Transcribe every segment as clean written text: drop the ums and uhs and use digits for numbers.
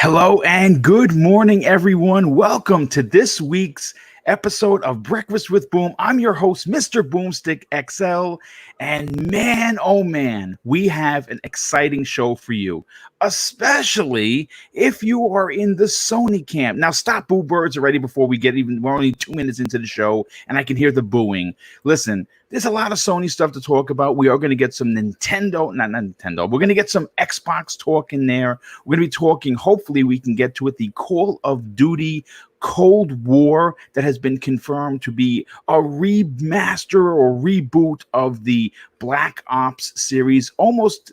Hello and good morning, everyone. Welcome to this week's episode of Breakfast with Boom. I'm your host, Mr. Boomstick XL. And man, oh man, we have an exciting show for you, especially if you are in the Sony camp. Now, stop boo birds already before we're only 2 minutes into the show and I can hear the booing. Listen, there's a lot of Sony stuff to talk about. We are going to get some not Nintendo. We're going to get some Xbox talk in there. We're going to be talking, hopefully we can get to it, the Call of Duty Cold War that has been confirmed to be a remaster or reboot of the Black Ops series, almost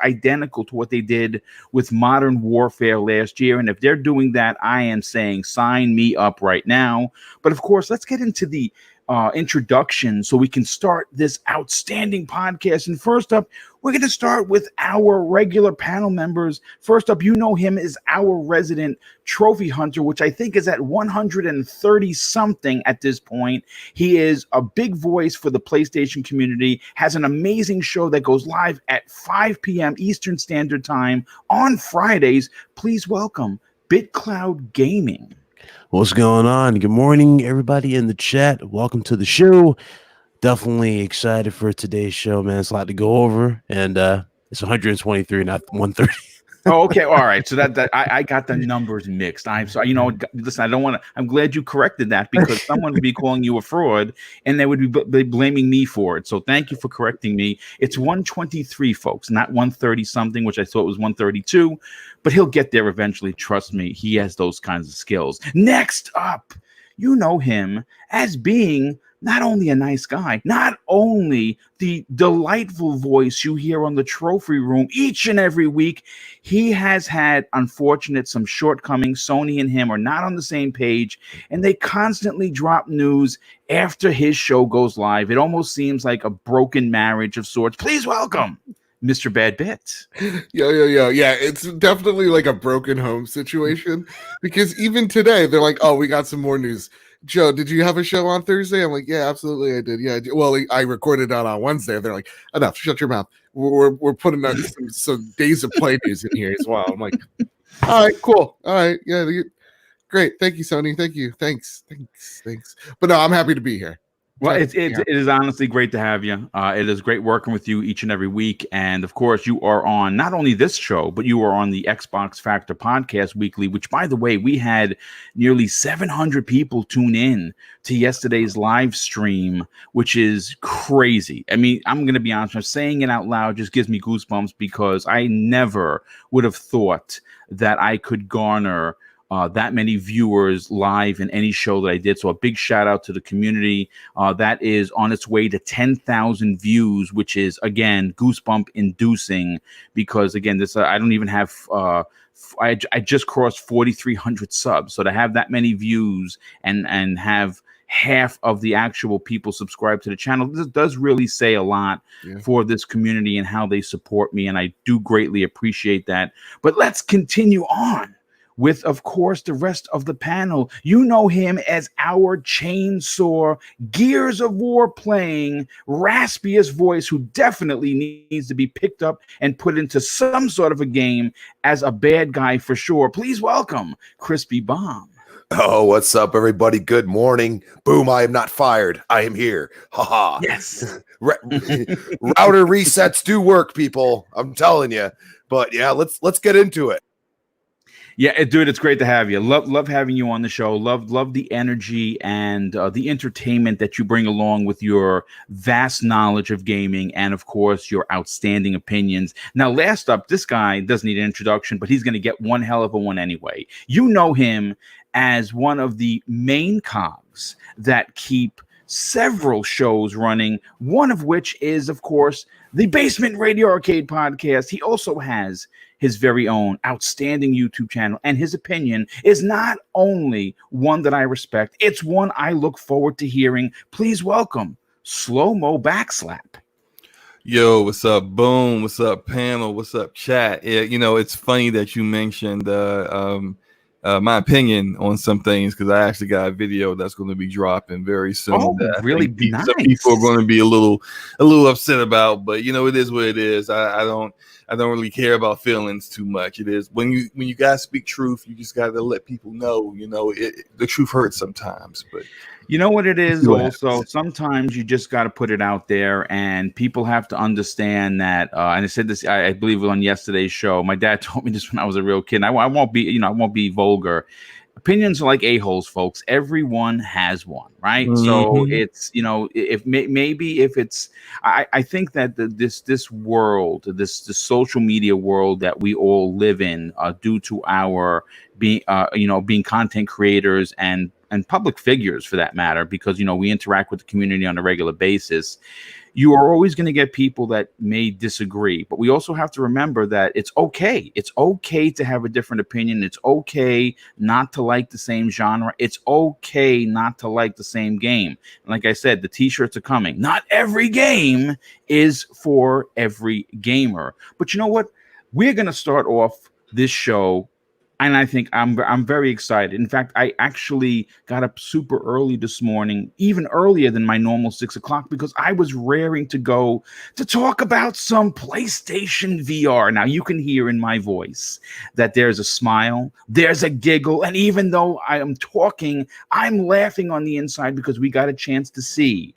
identical to what they did with Modern Warfare last year. And if they're doing that, I am saying sign me up right now. But of course, let's get into the introduction so we can start this outstanding podcast. And first up, we're going to start with our regular panel members. First up, you know him as our resident trophy hunter, which I think is at 130 something at this point. He is a big voice for the PlayStation community, has an amazing show that goes live at 5 p.m. Eastern Standard Time on Fridays. Please welcome BitCloud Gaming. What's going on? Good morning, everybody in the chat. Welcome to the show. Definitely excited for today's show, man. It's a lot to go over, and it's 123, not 130. Oh, okay, all right. So that I got the numbers mixed. I'm sorry. Listen, I don't want to. I'm glad you corrected that because someone would be calling you a fraud, and they would be blaming me for it. So thank you for correcting me. It's 123, folks, not 130 something, which I thought was 132. But he'll get there eventually. Trust me, he has those kinds of skills. Next up, you know him as being not only a nice guy, not only the delightful voice you hear on the trophy room each and every week. He has had, unfortunate, some shortcomings. Sony and him are not on the same page, and they constantly drop news after his show goes live. It almost seems like a broken marriage of sorts. Please welcome Mr. Bad Bits. Yo. Yeah, it's definitely like a broken home situation because even today they're like, oh, we got some more news. Joe, did you have a show on Thursday? I'm like, yeah, absolutely I did. Yeah, well, I recorded it on Wednesday. They're like, enough, shut your mouth. We're putting out some days of play news in here as well. I'm like, all right, cool. All right, yeah, great. Thank you, Sony. Thank you. Thanks. But no, I'm happy to be here. Well, it is honestly great to have you. It is great working with you each and every week. And of course, you are on not only this show, but you are on the Xbox Factor podcast weekly, which, by the way, we had nearly 700 people tune in to yesterday's live stream, which is crazy. I mean, I'm going to be honest, I'm saying it out loud just gives me goosebumps because I never would have thought that I could garner that many viewers live in any show that I did. So a big shout out to the community. That is on its way to 10,000 views, which is, again, goosebump inducing because, again, this I don't even have I just crossed 4,300 subs. So to have that many views and have half of the actual people subscribe to the channel, this does really say a lot for this community and how they support me. And I do greatly appreciate that. But let's continue on with, of course, the rest of the panel. You know him as our chainsaw, Gears of War playing, raspiest voice who definitely needs to be picked up and put into some sort of a game as a bad guy for sure. Please welcome Crispy Bomb. Oh, what's up, everybody? Good morning. Boom, I am not fired. I am here. Haha. Yes. Router resets do work, people. I'm telling you. But yeah, let's get into it. Yeah, dude, it's great to have you. Love having you on the show. Love the energy and the entertainment that you bring along with your vast knowledge of gaming and, of course, your outstanding opinions. Now, last up, this guy doesn't need an introduction, but he's going to get one hell of a one anyway. You know him as one of the main cogs that keep several shows running, one of which is, of course, the Basement Radio Arcade podcast. He also has his very own outstanding YouTube channel, and his opinion is not only one that I respect, it's one I look forward to hearing. Please welcome Slow Mo Backslap. Yo, what's up, Boom? What's up, panel? What's up, chat? Yeah, it's funny that you mentioned my opinion on some things because I actually got a video that's going to be dropping very soon. Oh, really nice. Some people are going to be a little upset about, but it is what it is. I don't I don't really care about feelings too much. It is when you guys speak truth, you just got to let people know. The truth hurts sometimes, but You know what it is see what also? happens. Sometimes you just got to put it out there, and people have to understand that. And I said this, I believe, on yesterday's show. My dad told me this when I was a real kid. And I won't be, I won't be vulgar. Opinions are like a-holes, folks. Everyone has one, right? So Mhm. it's, if maybe if it's, I think that this world, this social media world that we all live in, due to our being content creators and public figures for that matter, because we interact with the community on a regular basis. You are always going to get people that may disagree, but we also have to remember that it's okay. It's okay to have a different opinion. It's okay not to like the same genre. It's okay not to like the same game. And like I said, the t-shirts are coming. Not every game is for every gamer. But you know what? We're going to start off this show, and I think I'm very excited. In fact, I actually got up super early this morning, even earlier than my normal 6 o'clock, because I was raring to go to talk about some PlayStation VR. Now you can hear in my voice that there's a smile, there's a giggle, and even though I am talking, I'm laughing on the inside because we got a chance to see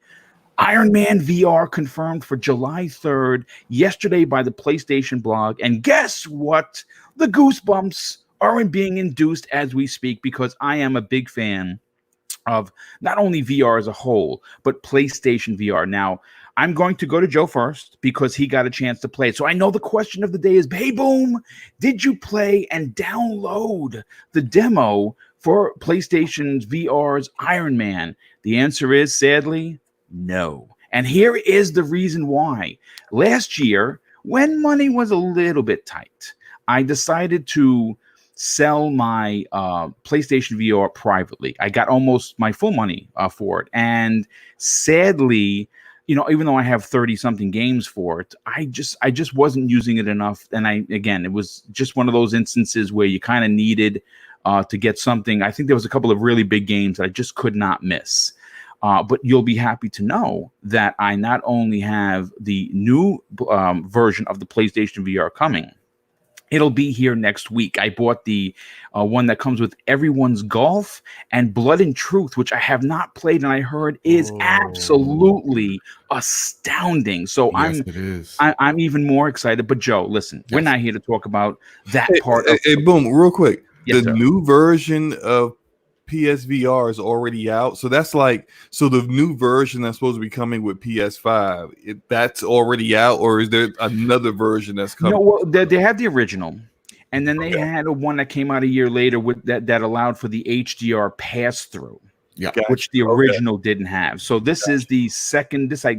Ironman VR confirmed for July 3rd, yesterday by the PlayStation blog. And guess what? The goosebumps are being induced as we speak, because I am a big fan of not only VR as a whole, but PlayStation VR. Now, I'm going to go to Joe first because he got a chance to play it. So I know the question of the day is, hey, Boom, did you play and download the demo for PlayStation's VR's Iron Man? The answer is, sadly, no. And here is the reason why. Last year, when money was a little bit tight, I decided to sell my PlayStation VR privately. I got almost my full money for it. And sadly, even though I have 30 something games for it, I just wasn't using it enough. And it was just one of those instances where you kind of needed to get something. I think there was a couple of really big games that I just could not miss. But you'll be happy to know that I not only have the new version of the PlayStation VR coming, it'll be here next week. I bought the one that comes with Everyone's Golf and Blood and Truth, which I have not played, and I heard is absolutely astounding. So Yes, it is. I'm even more excited. But Joe, listen, we're not here to talk about that part of Hey, Boom, real quick. Yes, The sir. new version of PSVR is already out. So that's the new version that's supposed to be coming with PS5. That's already out, or is there another version that's coming? No, well, they had the original, and then they had a one that came out a year later with that allowed for the HDR pass through. Yeah. Gotcha. Which the original didn't have. So this is the second. This I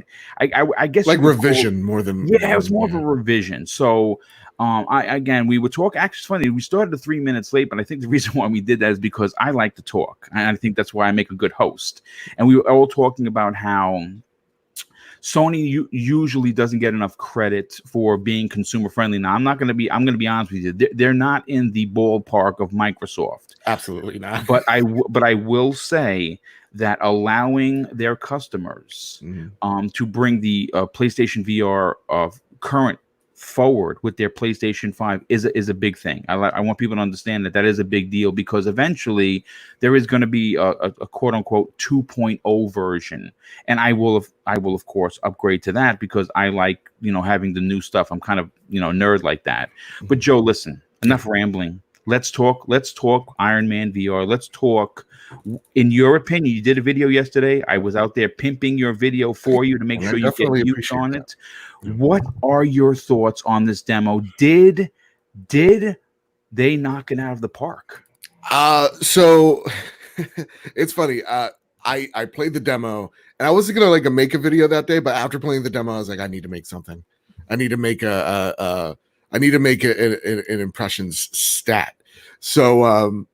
guess Like you would revision more than it was more of a revision. So we would talk. Actually, it's funny. We started 3 minutes late, but I think the reason why we did that is because I like to talk, and I think that's why I make a good host. And we were all talking about how Sony usually doesn't get enough credit for being consumer friendly. Now, I'm going to be honest with you. They're not in the ballpark of Microsoft. Absolutely not. But I will say that allowing their customers to bring the PlayStation VR current forward with their PlayStation 5 is a big thing. I want people to understand that is a big deal, because eventually there is going to be a quote unquote 2.0 version, and I will of course upgrade to that because I like having the new stuff. I'm kind of nerd like that. But Joe, listen, enough rambling. Let's talk Iron Man VR. Let's talk, in your opinion, you did a video yesterday. I was out there pimping your video for you to make sure you get views on it. What are your thoughts on this demo? Did they knock it out of the park? So it's funny. I played the demo, and I wasn't gonna make a video that day, but after playing the demo, I was like, I need to make something. I need to make an impressions stat. So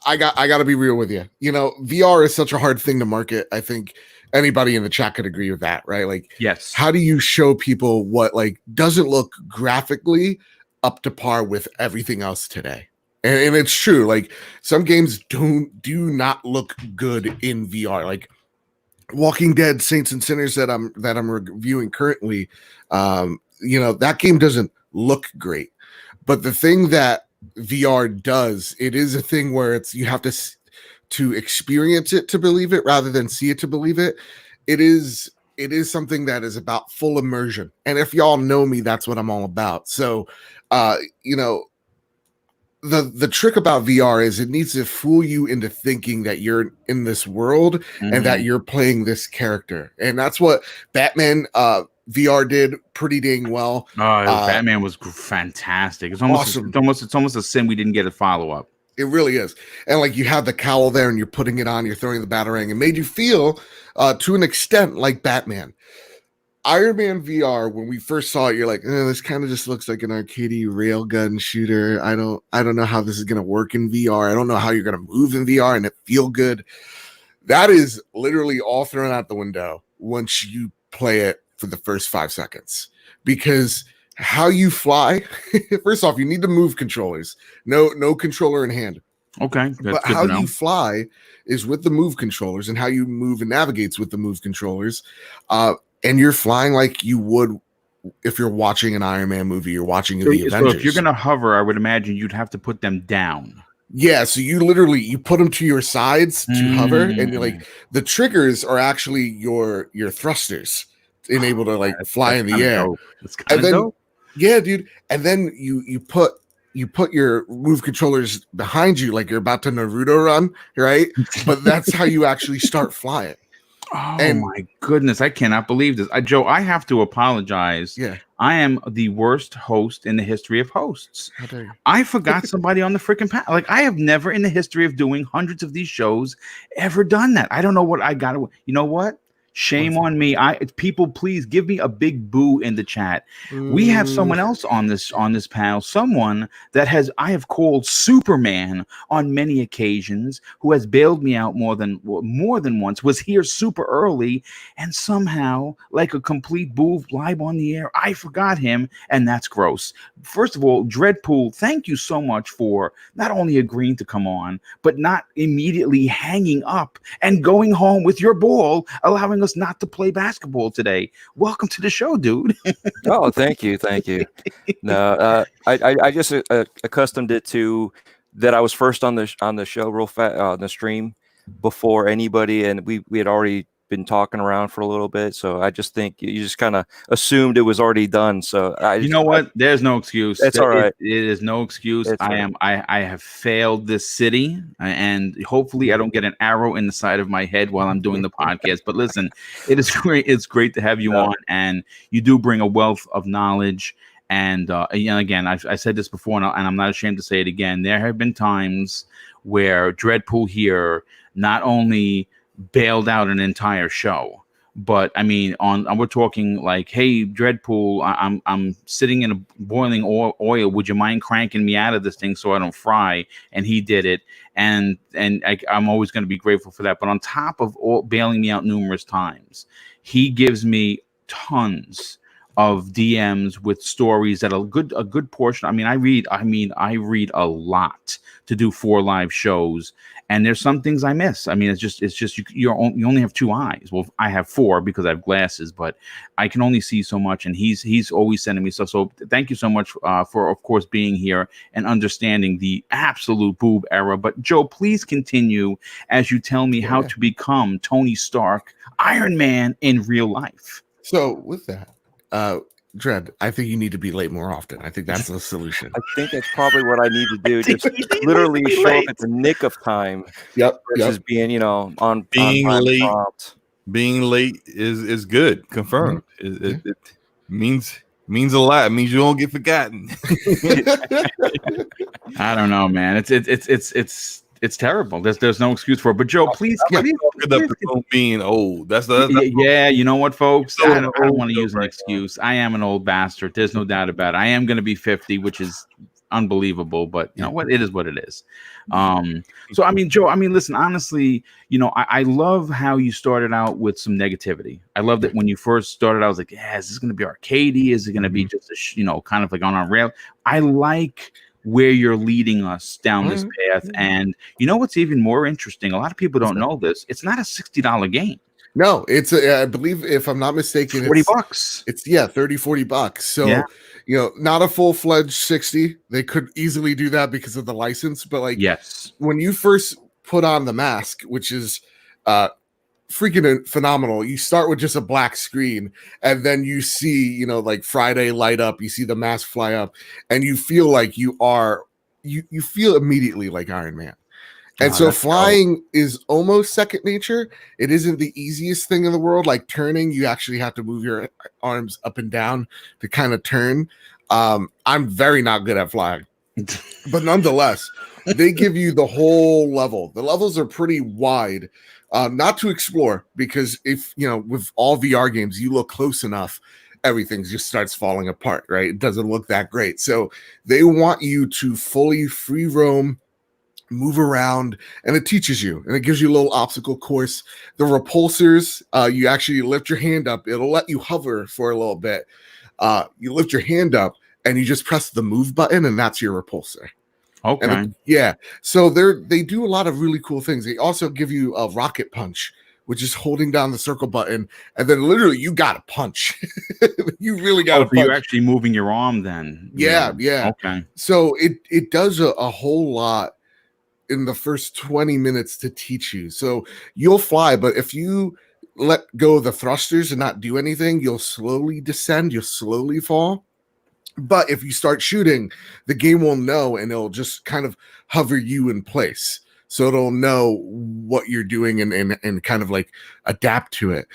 I got to be real with you. VR is such a hard thing to market. I think anybody in the chat could agree with that, right? Like, yes. How do you show people what doesn't look graphically up to par with everything else today? And it's true. Like, some games do not look good in VR. Like Walking Dead: Saints and Sinners that I'm reviewing currently. That game doesn't look great. But the thing that VR does, it is a thing where it's you have to experience it to believe it rather than see it to believe it. It is something that is about full immersion. And if y'all know me, that's what I'm all about. So you know, the trick about VR is it needs to fool you into thinking that you're in this world and that you're playing this character. And that's what Batman VR did pretty dang well. Batman was fantastic. It's almost awesome. It's almost a sin we didn't get a follow-up. It really is. And like you have the cowl there and you're putting it on, you're throwing the batarang. It made you feel to an extent like Batman. Iron Man VR, when we first saw it, you're like, this kind of just looks like an arcadey railgun shooter. I don't know how this is gonna work in VR. I don't know how you're gonna move in VR and it feel good. That is literally all thrown out the window once you play it for the first 5 seconds. Because how you fly, first off, you need the move controllers. No controller in hand. Okay. But how you fly is with the move controllers, and how you move and navigates with the move controllers. And you're flying like you would if you're watching an Iron Man movie, you're watching the Avengers. So if you're going to hover, I would imagine you'd have to put them down. Yeah, so you put them to your sides to hover, and you're like the triggers are actually your thrusters, able to like fly in the air. That's kind of dope. Yeah, dude. And then you put your move controllers behind you like you're about to Naruto run, right? But that's how you actually start flying. Oh my goodness, I cannot believe this. Joe, I have to apologize. Yeah. I am the worst host in the history of hosts. How dare you? I forgot somebody on the freaking panel. Like, I have never in the history of doing hundreds of these shows ever done that. I don't know what I got to. You know what? Shame on me. People, please give me a big boo in the chat. We have someone else on this panel, someone that I have called Superman on many occasions, who has bailed me out more than once, was here super early, and somehow, like a complete boof live on the air, I forgot him, and that's gross. First of all, Dreadpool, thank you so much for not only agreeing to come on, but not immediately hanging up and going home with your ball, allowing us not to play basketball today. Welcome to the show, dude. Oh, thank you. No, I just accustomed it to that. I was first on the show real fast on the stream before anybody, and we had already been talking around for a little bit. So I just think you just kind of assumed it was already done. So you know what? There's no excuse. It's all right. It is no excuse. I have failed this city, and hopefully I don't get an arrow in the side of my head while I'm doing the podcast. But listen, it is great. It's great to have you on, and you do bring a wealth of knowledge. And again, I said this before, and I'm not ashamed to say it again. There have been times where Dreadpool here not only bailed out an entire show, but I mean, we're talking like, hey, Dreadpool, I'm sitting in a boiling oil. Would you mind cranking me out of this thing so I don't fry? And he did it, and I'm always going to be grateful for that. But on top of bailing me out numerous times, he gives me tons of DMs with stories that a good portion. I mean, I read a lot to do 4 live shows, and there's some things I miss. I mean, it's just you only have 2 eyes. Well, I have 4 because I have glasses, but I can only see so much. And he's always sending me stuff. So thank you so much for, of course, being here and understanding the absolute boob era. But Joe, please continue as you tell me how to become Tony Stark, Iron Man in real life. So with that, Dread, I think you need to be late more often. I think that's the solution. I think that's probably what I need to do. Just literally show up at the nick of time. Yep. Versus being, on being late. Prompt. Being late is good. Confirmed. It means a lot. It means you don't get forgotten. I don't know, man. It's terrible. There's no excuse for it. But Joe, please, being old. That's you know what, folks? I don't want to use an excuse. I am an old bastard. There's no doubt about it. I am going to be 50, which is unbelievable. But you know what? It is what it is. So I mean, Joe. I mean, listen. Honestly, I love how you started out with some negativity. I love that when you first started, I was like, yeah, is this going to be arcadey? Is it going to be just kind of like on a rail? I like where you're leading us down this path. And you know what's even more interesting? A lot of people don't know this. It's not a $60 game. No, it's I believe, if I'm not mistaken, $40. it's $30-$40. So, not a full-fledged 60. They could easily do that because of the license, but like Yes. when you first put on the mask, which is freaking phenomenal. You start with just a black screen, and then you see, like Friday light up, you see the mask fly up, and you feel like you feel immediately like Iron Man. And so flying is almost second nature. It isn't the easiest thing in the world. Like turning, you actually have to move your arms up and down to kind of turn. I'm very not good at flying, but nonetheless, they give you the whole level. The levels are pretty wide, not to explore, because if, with all VR games, you look close enough, everything just starts falling apart, right? It doesn't look that great. So they want you to fully free roam, move around, and it teaches you, and it gives you a little obstacle course. The repulsors, you actually lift your hand up, it'll let you hover for a little bit. You lift your hand up and you just press the move button, and that's your repulsor. Okay. So they do a lot of really cool things. They also give you a rocket punch, which is holding down the circle button, and then literally you gotta punch. You really gotta punch. You're actually moving your arm then. Yeah. Okay. So it does a whole lot in the first 20 minutes to teach you. So you'll fly, but if you let go of the thrusters and not do anything, you'll slowly descend, you'll slowly fall. But if you start shooting, the game will know, and it'll just kind of hover you in place. So it'll know what you're doing and kind of like adapt to it.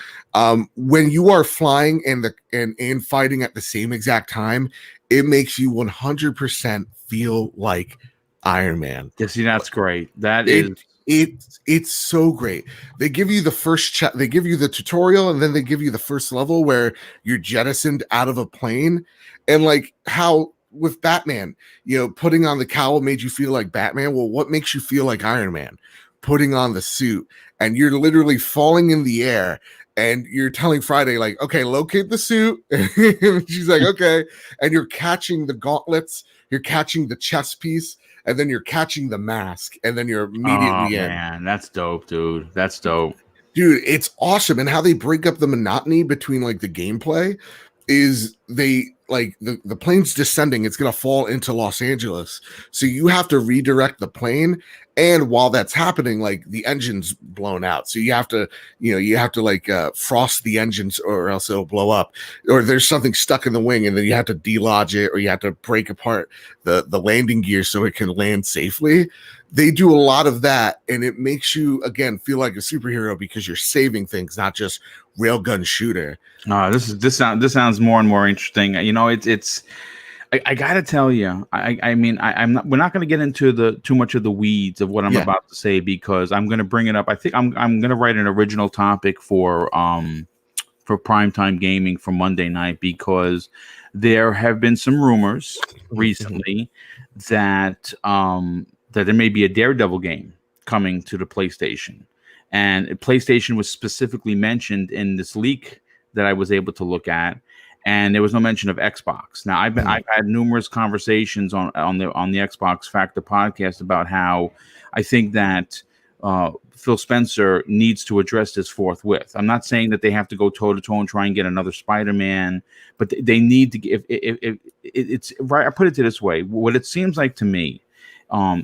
When you are flying and fighting at the same exact time, it makes you 100% feel like Iron Man. Yeah, see, that's great. It's so great. They give you the they give you the tutorial, and then they give you the first level where you're jettisoned out of a plane, and like how with Batman, putting on the cowl made you feel like Batman. Well, what makes you feel like Iron Man? Putting on the suit, and you're literally falling in the air, and you're telling Friday, like, okay, locate the suit. She's like, okay. And you're catching the gauntlets, you're catching the chest piece, and then you're catching the mask, and then you're immediately in. Man, that's dope, dude. That's dope. Dude, it's awesome. And how they break up the monotony between like the gameplay is they like the plane's descending, it's gonna fall into Los Angeles. So you have to redirect the plane. And while that's happening, like the engine's blown out. So you have to like frost the engines, or else it'll blow up. Or there's something stuck in the wing, and then you have to delodge it, or you have to break apart the landing gear so it can land safely. They do a lot of that, and it makes you again feel like a superhero because you're saving things, not just railgun shooter. This sounds more and more interesting. I gotta tell you, I'm not. We're not going to get into too much of the weeds of what I'm about to say, because I'm going to bring it up. I think I'm going to write an original topic for primetime gaming for Monday night, because there have been some rumors recently that there may be a Daredevil game coming to the PlayStation, and PlayStation was specifically mentioned in this leak that I was able to look at. And there was no mention of Xbox. Now, I've had numerous conversations on the Xbox Factor podcast about how I think that Phil Spencer needs to address this forthwith. I'm not saying that they have to go toe to toe and try and get another Spider-Man, but they need to. If it's right, I put it this way: what it seems like to me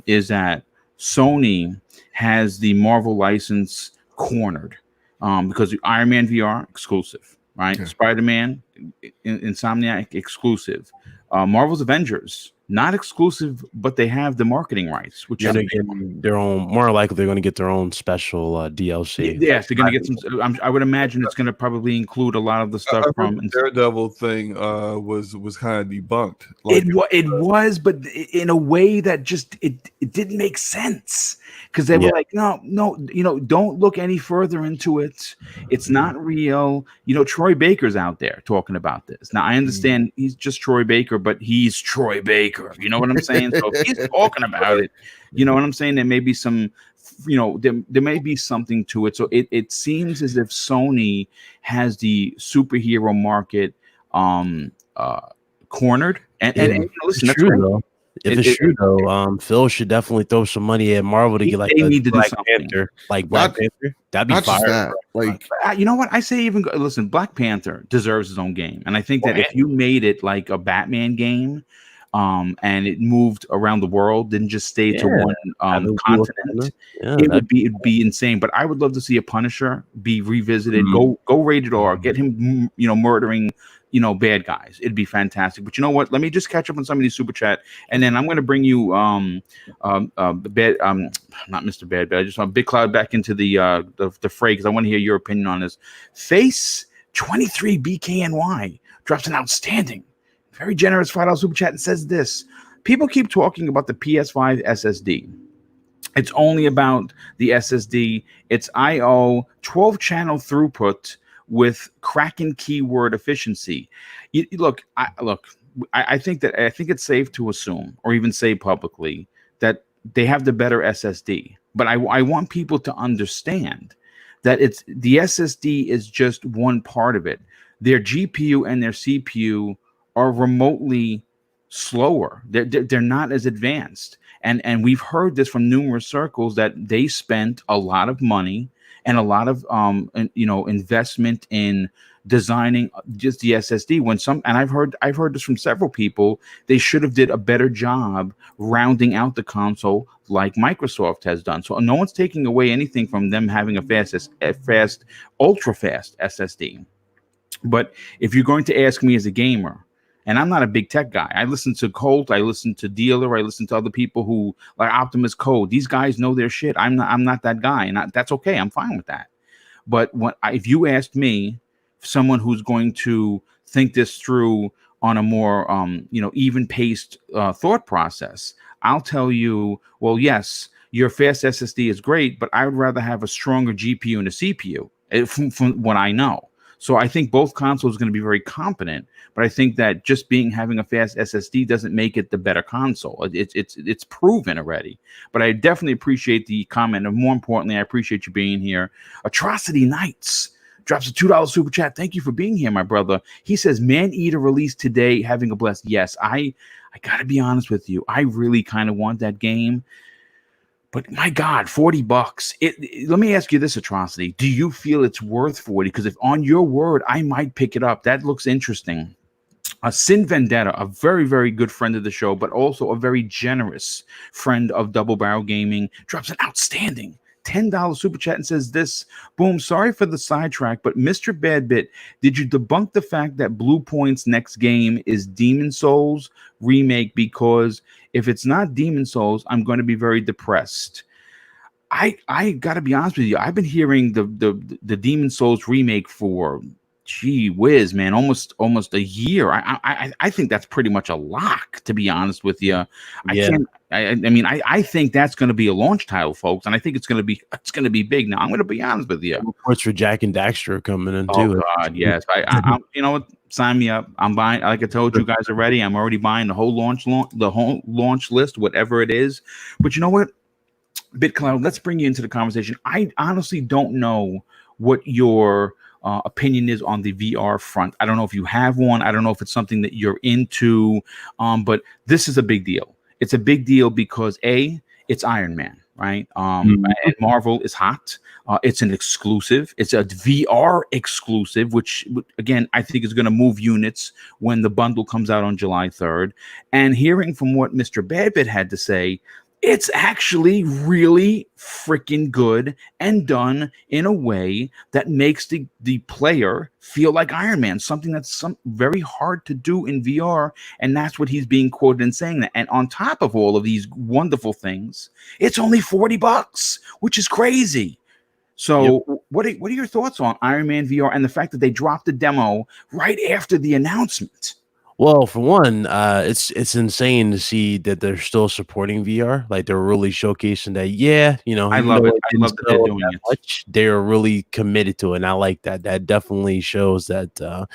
is that Sony has the Marvel license cornered, because Iron Man VR exclusive. Right, yeah. Spider-Man, Insomniac exclusive. Marvel's Avengers not exclusive, but they have the marketing rights, which is their own. More likely, they're going to get their own special DLC. Yes, they're going to get some. I would imagine it's going to probably include a lot of the stuff from the Daredevil thing. Was kind of debunked. It was, but in a way that just it didn't make sense, because they were like, no, don't look any further into it. It's not real. Troy Baker's out there talking about this. Now I understand he's just Troy Baker, but he's Troy Baker. You know what I'm saying? So if he's talking about it, you know what I'm saying? There may be some, there may be something to it. So it seems as if Sony has the superhero market cornered. And listen, that's true though. If it's true though, Phil should definitely throw some money at Marvel to get like they a need to do Black something. Panther, like Black Panther. That'd be Not just fire. that, like You know what? I say even listen, Black Panther deserves his own game. And I think that if you made it like a Batman game, and it moved around the world, didn't just stay to one continent, it'd be insane. But I would love to see a Punisher be revisited, go rated R, get him, murdering, bad guys. It'd be fantastic. But you know what? Let me just catch up on some of these super chat, and then I'm going to bring you not Mr. Bad, I just want Big Cloud back into the fray because I want to hear your opinion on this. Face 23 BKNY drops an outstanding, very generous $5 super chat and says this: people keep talking about the PS5 SSD. It's only about the SSD. It's I/O 12 channel throughput with cracking keyword efficiency. I think it's safe to assume, or even say publicly, that they have the better SSD. But I want people to understand that the SSD is just one part of it. Their GPU and their CPU are remotely slower. They're not as advanced. And we've heard this from numerous circles that they spent a lot of money and a lot of investment in designing just the SSD. And I've heard this from several people, they should have did a better job rounding out the console like Microsoft has done. So no one's taking away anything from them having a ultra fast SSD. But if you're going to ask me as a gamer, and I'm not a big tech guy, I listen to Colt, I listen to Dealer, I listen to other people who like Optimus Code. These guys know their shit. I'm not that guy, and that's okay. I'm fine with that. But if you asked me, someone who's going to think this through on a more even paced thought process, I'll tell you, well, yes, your fast SSD is great, but I would rather have a stronger GPU and a CPU from what I know. So I think both consoles are going to be very competent, but I think that just having a fast SSD doesn't make it the better console. It's proven already. But I definitely appreciate the comment, and more importantly, I appreciate you being here. Atrocity Knights drops a $2 super chat. Thank you for being here, my brother. He says, Man Eater released today, having a blessed. Yes, I got to be honest with you. I really kind of want that game. But my God, $40. Let me ask you this, Atrocity. Do you feel it's worth 40? Because if on your word, I might pick it up. That looks interesting. Sin Vendetta, a very, very good friend of the show, but also a very generous friend of Double Barrel Gaming, drops an outstanding $10 super chat and says this: Boom, sorry for the sidetrack, but Mr. Badbit, did you debunk the fact that Blue Point's next game is Demon Souls remake? Because if it's not Demon Souls, I'm going to be very depressed. I got to be honest with you. I've been hearing the Demon Souls remake for, gee whiz, man, almost a year. I think that's pretty much a lock, to be honest with you. I think that's going to be a launch title, folks, and I think it's going to be big. Now I'm going to be honest with you. Reports for Jack and Daxter are coming in too. Oh God, yes. I you know what? Sign me up. I'm buying. Like I told you guys already, I'm already buying the whole launch list, whatever it is. But you know what, BitCloud, let's bring you into the conversation. I honestly don't know what your opinion is on the VR front. I don't know if you have one. I don't know if it's something that you're into. But this is a big deal. It's a big deal because it's Iron Man, right? And Marvel is hot. It's an exclusive. It's a VR exclusive, which again, I think is going to move units when the bundle comes out on July 3rd. And hearing from what Mr. Badbit had to say, it's actually really freaking good and done in a way that makes the player feel like Iron Man, something that's very hard to do in VR. And that's what he's being quoted in saying that. And on top of all of these wonderful things, it's only $40, which is crazy. So what are your thoughts on Iron Man VR and the fact that they dropped the demo right after the announcement? Well, for one, it's insane to see that they're still supporting VR. Like they're really showcasing that. Yeah, I love it. I love that they're doing it. They're really committed to it, and I like that. That definitely shows that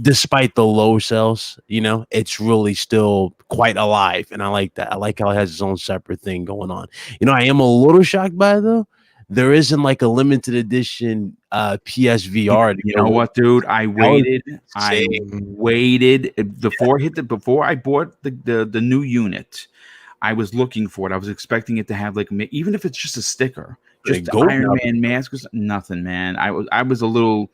despite the low sales, it's really still quite alive, and I like that. I like how it has its own separate thing going on. I am a little shocked by it, though. There isn't like a limited edition PSVR. You know what, dude? I waited before I bought the new unit. I was looking for it. I was expecting it to have like even if it's just a sticker, just the Go Iron now. Man mask, or nothing, man. I was a little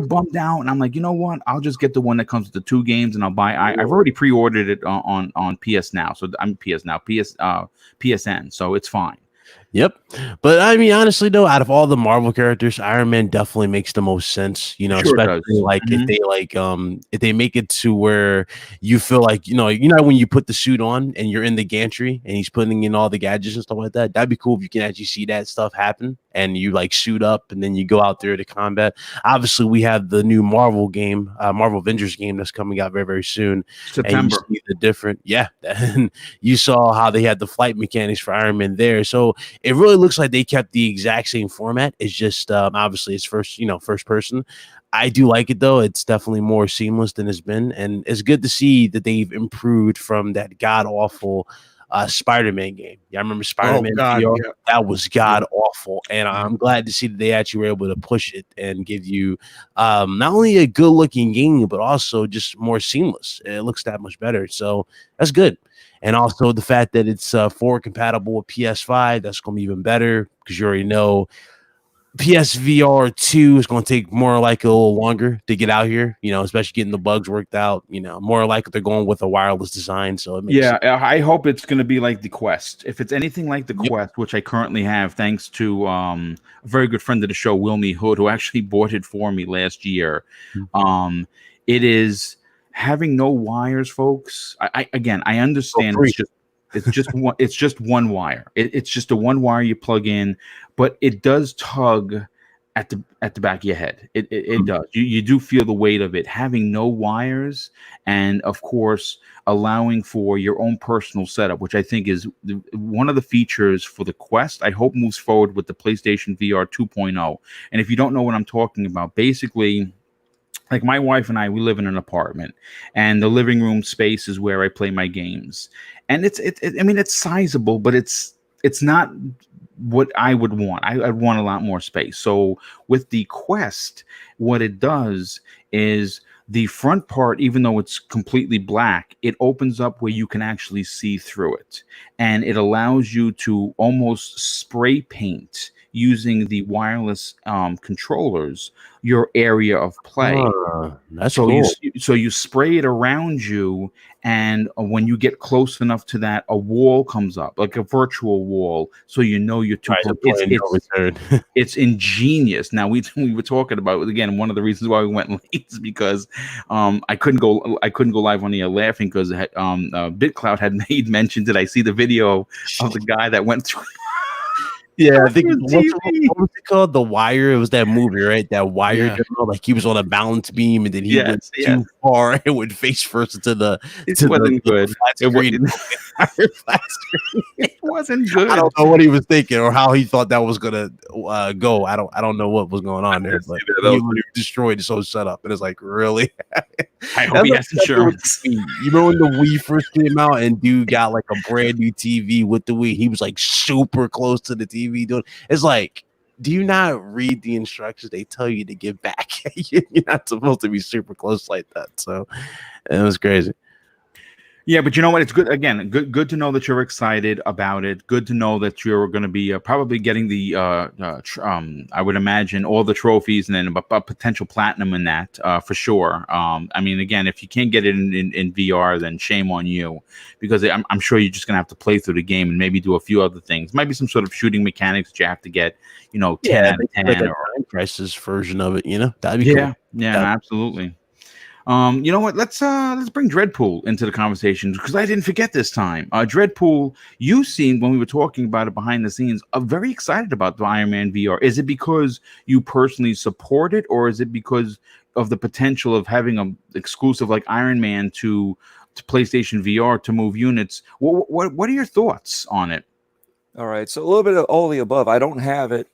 bummed out, and I'm like, you know what? I'll just get the one that comes with the 2 games, and I'll buy. I've already pre-ordered it on PS Now, so I'm PS Now, PSN, so it's fine. Yep. But I mean, honestly, though, out of all the Marvel characters, Iron Man definitely makes the most sense, you know, Sure especially does. like if they make it to where you feel like, when you put the suit on and you're in the gantry and he's putting in all the gadgets and stuff like that. That'd be cool if you can actually see that stuff happen and you like suit up and then you go out there to combat. Obviously, we have the new Marvel game, Marvel Avengers game that's coming out very, very soon. September. And you see the different, and you saw how they had the flight mechanics for Iron Man there. So it really looks like they kept the exact same format. It's just obviously it's first person. I do like it though. It's definitely more seamless than it's been, and it's good to see that they've improved from that god awful Spider-Man game. Yeah, I remember Spider-Man VR. Yeah. That was god awful, and I'm glad to see that they actually were able to push it and give you not only a good looking game but also just more seamless. It looks that much better, so that's good. And also the fact that it's forward compatible with PS5, that's going to be even better because you already know PSVR 2 is going to take more like a little longer to get out here, especially getting the bugs worked out, more like they're going with a wireless design. So it makes sense. I hope it's going to be like the Quest. If it's anything like the Quest, which I currently have, thanks to a very good friend of the show, Wilmy Hood, who actually bought it for me last year. It is having no wires, folks. I understand it's just one wire. It's just a one wire you plug in, but it does tug at the back of your head. It does. You do feel the weight of it. Having no wires, and of course allowing for your own personal setup, which I think is one of the features for the Quest. I hope moves forward with the PlayStation VR 2.0. And if you don't know what I'm talking about, basically, like my wife and I, we live in an apartment, and the living room space is where I play my games. And it's sizable, but it's not what I would want. I'd want a lot more space. So with the Quest, what it does is the front part, even though it's completely black, it opens up where you can actually see through it. And it allows you to almost spray paint using the wireless controllers your area of play. That's so cool. You spray it around you, and when you get close enough to that, a wall comes up, like a virtual wall, so you're too close. It's ingenious. Now we were talking about, again, one of the reasons why we went late is because I couldn't go live on the air laughing because BitCloud had made mention. Did I see the video of the guy that went through? Yeah, I think what was it called? The Wire. It was that movie, right? That Wire demo, like he was on a balance beam and then he went too far and went face first into the. It wasn't good. It wasn't good. I don't know what he was thinking or how he thought that was gonna go. I don't know what was going on there, but he destroyed his whole setup. And it's like, really? I hope he has insurance. You remember when the Wii first came out and dude got like a brand new TV with the Wii? He was like super close to the TV. It's like, do you not read the instructions? They tell you to get back. You're not supposed to be super close like that. So it was crazy. Yeah, but you know what? It's good. Again, good to know that you're excited about it. Good to know that you're going to be probably getting the, I would imagine, all the trophies and then a potential platinum in that for sure. I mean, again, if you can't get it in VR, then shame on you, because I'm sure you're just going to have to play through the game and maybe do a few other things. Might be some sort of shooting mechanics that you have to get, 10 out of 10. Like a Time Crisis version of it, that'd be cool. Yeah, absolutely. You know what? Let's bring Dreadpool into the conversation, because I didn't forget this time. Dreadpool, you seemed, when we were talking about it behind the scenes, very excited about the Iron Man VR. Is it because you personally support it, or is it because of the potential of having an exclusive like Iron Man to PlayStation VR to move units? What are your thoughts on it? All right, so a little bit of all the above. I don't have it.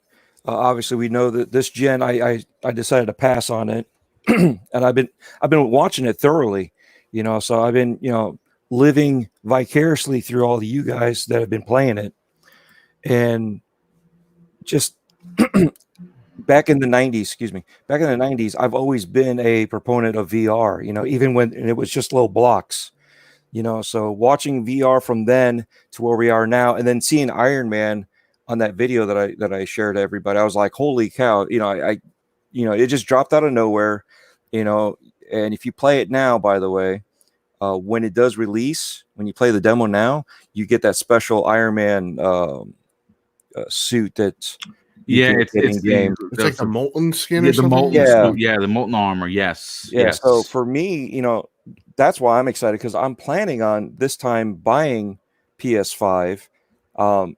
Obviously, we know that this gen, I decided to pass on it. And I've been watching it thoroughly, so I've been, living vicariously through all of you guys that have been playing it. And just back in the 90s, I've always been a proponent of VR, even when it was just little blocks. You know, so watching VR from then to where we are now, and then seeing Iron Man on that video that I shared to everybody, I was like, holy cow! You know, I you know, it just dropped out of nowhere. You know, and if you play it now, by the way, when it does release, when you play the demo now, you get that special Iron Man suit that you Yeah, can get in game. It's like the molten skin yeah, or the something. molten Yeah. suit, yeah, the molten armor. Yes, Yeah. yes. So for me, you know, that's why I'm excited, because I'm planning on this time buying PS5,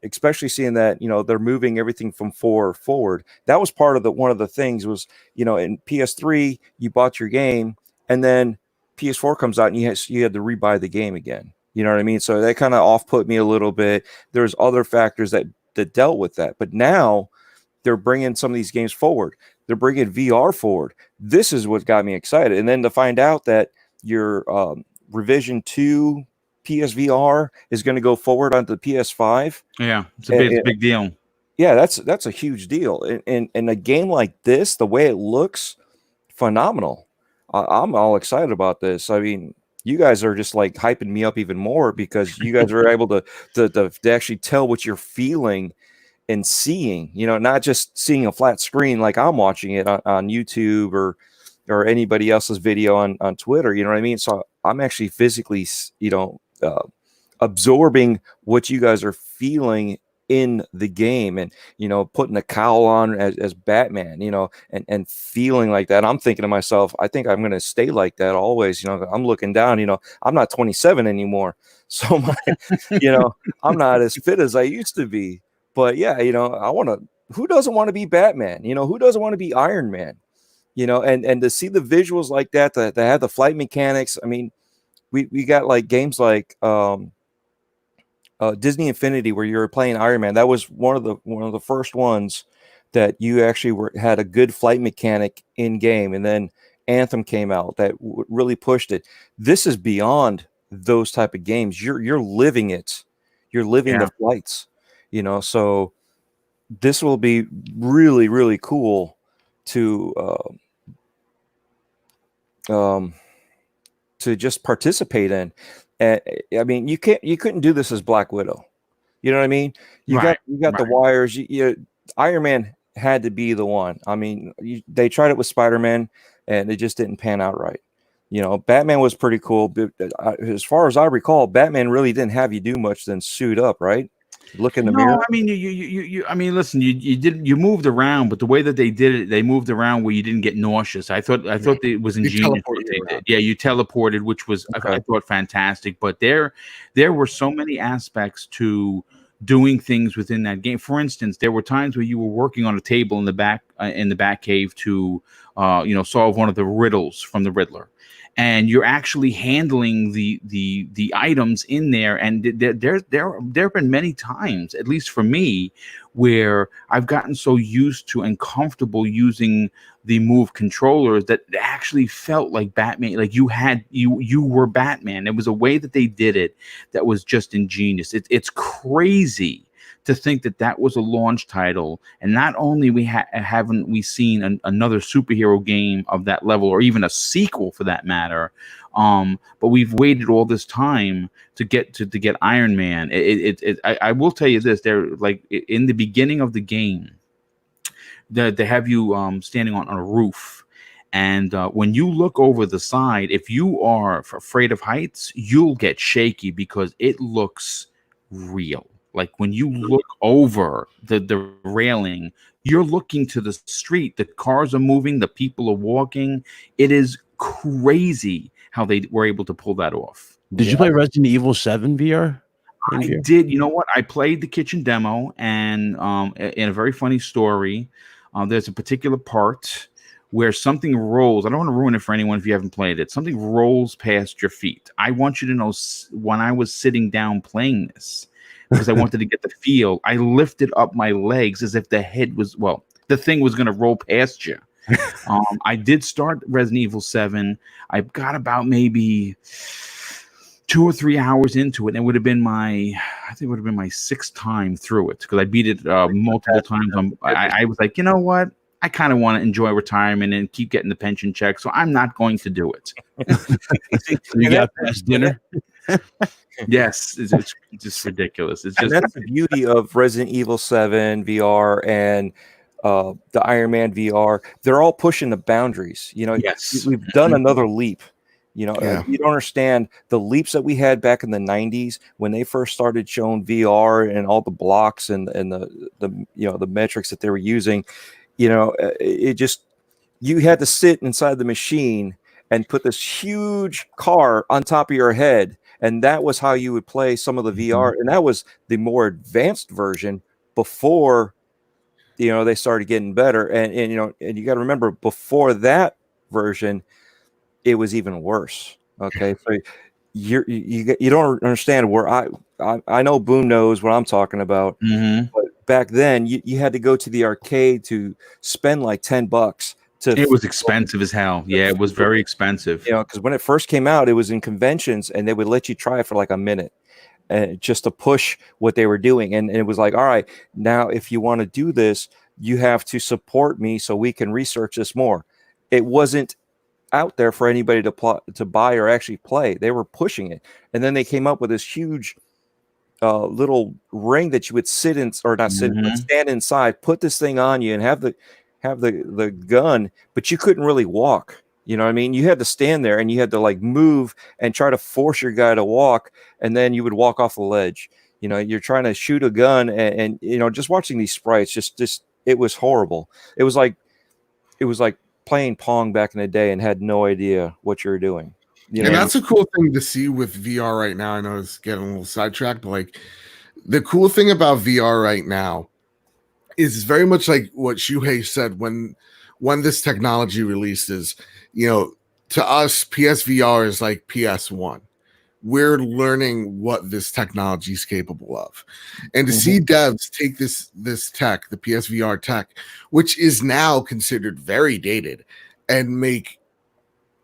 especially seeing that, you know, they're moving everything from 4 forward. That was part of one of the things was, you know, in PS3 you bought your game, and then PS4 comes out and you had to rebuy the game again. You know what I mean? So that kind of off put me a little bit. There's other factors that dealt with that, but now they're bringing some of these games forward. They're bringing VR forward. This is what got me excited. And then to find out that your revision 2 PSVR is going to go forward onto the PS5. Yeah, it's a big deal. Yeah, that's a huge deal. And a game like this, the way it looks, phenomenal. I'm all excited about this. I mean, you guys are just like hyping me up even more, because you guys are able to actually tell what you're feeling and seeing, you know, not just seeing a flat screen like I'm watching it on YouTube or anybody else's video on Twitter. You know what I mean? So I'm actually physically, you know, absorbing what you guys are feeling in the game, and, you know, putting a cowl on as Batman, you know, and feeling like that. I'm thinking to myself, I think I'm going to stay like that always. You know, I'm looking down, you know, I'm not 27 anymore. So you know, I'm not as fit as I used to be. But yeah, you know, who doesn't want to be Batman? You know, who doesn't want to be Iron Man? You know, and to see the visuals like that have the flight mechanics. I mean, we got like games like Disney Infinity, where you were playing Iron Man. That was one of the first ones that you actually had a good flight mechanic in game. And then Anthem came out that really pushed it. This is beyond those type of games. You're living it. You're living the flights. You know, so this will be really, really cool to just participate in. And I mean, you couldn't do this as Black Widow. You know what I mean? You got the wires. Iron Man had to be the one. I mean, they tried it with Spider-Man, and it just didn't pan out right. You know, Batman was pretty cool, but as far as I recall, Batman really didn't have you do much than suit up, right? Look in the mirror. I mean, you. I mean, listen, you moved around, but the way that they did it, they moved around where you didn't get nauseous. I thought it was ingenious what they did. Yeah, you teleported, which was I thought fantastic. But there were so many aspects to doing things within that game. For instance, there were times where you were working on a table in the back cave to solve one of the riddles from the Riddler. And you're actually handling the items in there, and there have been many times, at least for me, where I've gotten so used to and comfortable using the Move controllers that it actually felt like Batman, like you were Batman. It was a way that they did it that was just ingenious. It's crazy to think that was a launch title, and not only haven't we seen another superhero game of that level, or even a sequel for that matter, but we've waited all this time to get Iron Man. I will tell you this: they're like in the beginning of the game, they have you standing on a roof. And when you look over the side, if you are afraid of heights, you'll get shaky because it looks real. Like when you look over the railing, you're looking to the street. The cars are moving. The people are walking. It is crazy how they were able to pull that off. Did you play Resident Evil 7 VR? I did. You know what? I played the kitchen demo, and in a very funny story, there's a particular part where something rolls. I don't want to ruin it for anyone if you haven't played it. Something rolls past your feet. I want you to know, when I was sitting down playing this, because I wanted to get the feel, I lifted up my legs as if the thing was going to roll past you. I did start Resident Evil 7. I got about maybe 2 or 3 hours into it, and it would have been my sixth time through it, because I beat it multiple times. I was like, you know what? I kind of want to enjoy retirement and keep getting the pension check, so I'm not going to do it. You got past dinner? Yes, it's just ridiculous. It's And just that's the beauty of Resident Evil 7 VR and the Iron Man VR. They're all pushing the boundaries. yes. We've done another leap. Yeah. You don't understand the leaps that we had back in the 90s when they first started showing VR and all the blocks and the metrics that they were using. It just, you had to sit inside the machine and put this huge car on top of your head, and that was how you would play some of the VR, and that was the more advanced version before they started getting better. And you got to remember, before that version it was even worse. Okay, so you don't understand where I know Boone knows what I'm talking about. But back then you had to go to the arcade to spend like $10 to. It was expensive as hell. Yeah, it was very expensive. Because when it first came out, it was in conventions and they would let you try it for like a minute, just to push what they were doing. And it was like, all right, now if you want to do this, you have to support me so we can research this more. It wasn't out there for anybody to buy or actually play. They were pushing it, and then they came up with this huge little ring that you would sit in, or not sit, but stand inside, put this thing on you, and have the gun, but you couldn't really walk. You know what I mean? You had to stand there and you had to like move and try to force your guy to walk, and then you would walk off the ledge. You're trying to shoot a gun, and just watching these sprites, just it was horrible. It was like playing Pong back in the day and had no idea what you were doing. And that's a cool thing to see with VR right now. I know it's getting a little sidetracked, but like the cool thing about VR right now is very much like what Shuhei said when this technology releases. To us, PSVR is like PS1. We're learning what this technology is capable of, and to see devs take this tech, the PSVR tech, which is now considered very dated, and make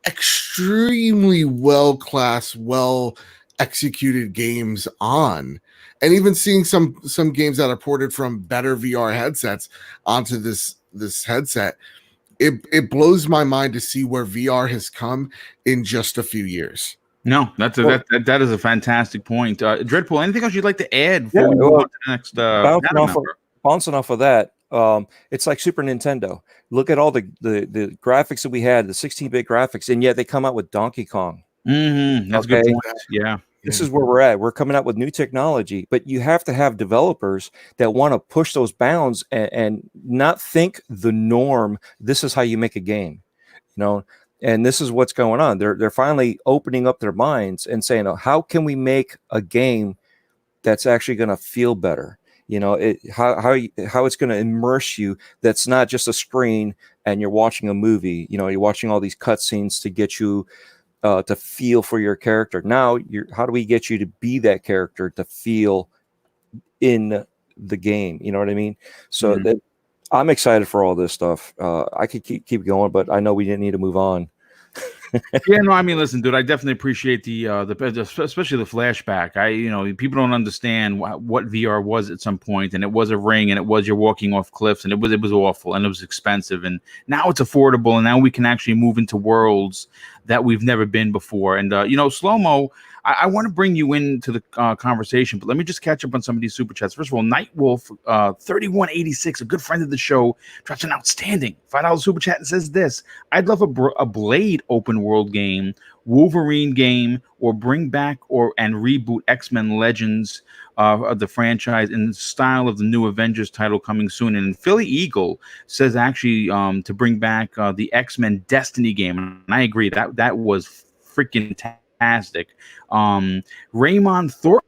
extremely well executed games on, and even seeing some games that are ported from better VR headsets onto this headset, it blows my mind to see where VR has come in just a few years. No, that is a fantastic point. Dreadpool, anything else you'd like to add before we move on to the next? Bouncing off of that, it's like Super Nintendo. Look at all the graphics that we had, the 16-bit graphics, and yet they come out with Donkey Kong. That's a good point. Yeah. This is where we're at. We're coming out with new technology, but you have to have developers that want to push those bounds and not think the norm. This is how you make a game, and this is what's going on. They're finally opening up their minds and saying, "Oh, how can we make a game that's actually going to feel better? How it's going to immerse you. That's not just a screen and you're watching a movie. You're watching all these cutscenes to get you to feel for your character. Now, how do we get you to be that character, to feel in the game? You know what I mean? So that I'm excited for all this stuff. I could keep going, but I know we didn't need to move on. Yeah, no, I mean, listen, dude, I definitely appreciate the especially the flashback. People don't understand what VR was at some point, and it was a ring, and it was you're walking off cliffs, and it was awful, and it was expensive, and now it's affordable, and now we can actually move into worlds that we've never been before. And Slow-Mo, I want to bring you into the conversation, but let me just catch up on some of these super chats. First of all, Nightwolf 3186, a good friend of the show, drops an outstanding $5 super chat and says this: I'd love a Blade open world game, Wolverine game, or bring back and reboot X-Men Legends of the franchise in the style of the new Avengers title coming soon. And Philly Eagle says actually to bring back the X-Men Destiny game, and I agree that was freaking fantastic. Raymond Thorpe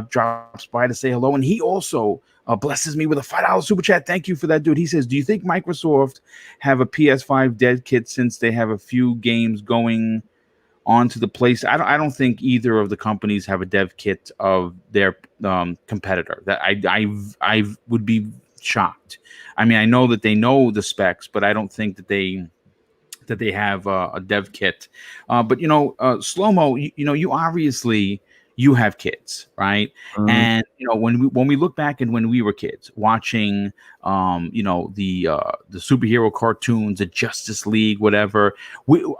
drops by to say hello, and he also blesses me with a $5 super chat. Thank you for that, dude. He says, do you think Microsoft have a PS5 dev kit since they have a few games going onto the place? I don't think either of the companies have a dev kit of their competitor. That I would be shocked. I mean, I know that they know the specs, but I don't think that they have a dev kit. But Slow-Mo, you obviously you have kids, right? And you know, when we look back and when we were kids watching, you know, the superhero cartoons, the Justice League, whatever,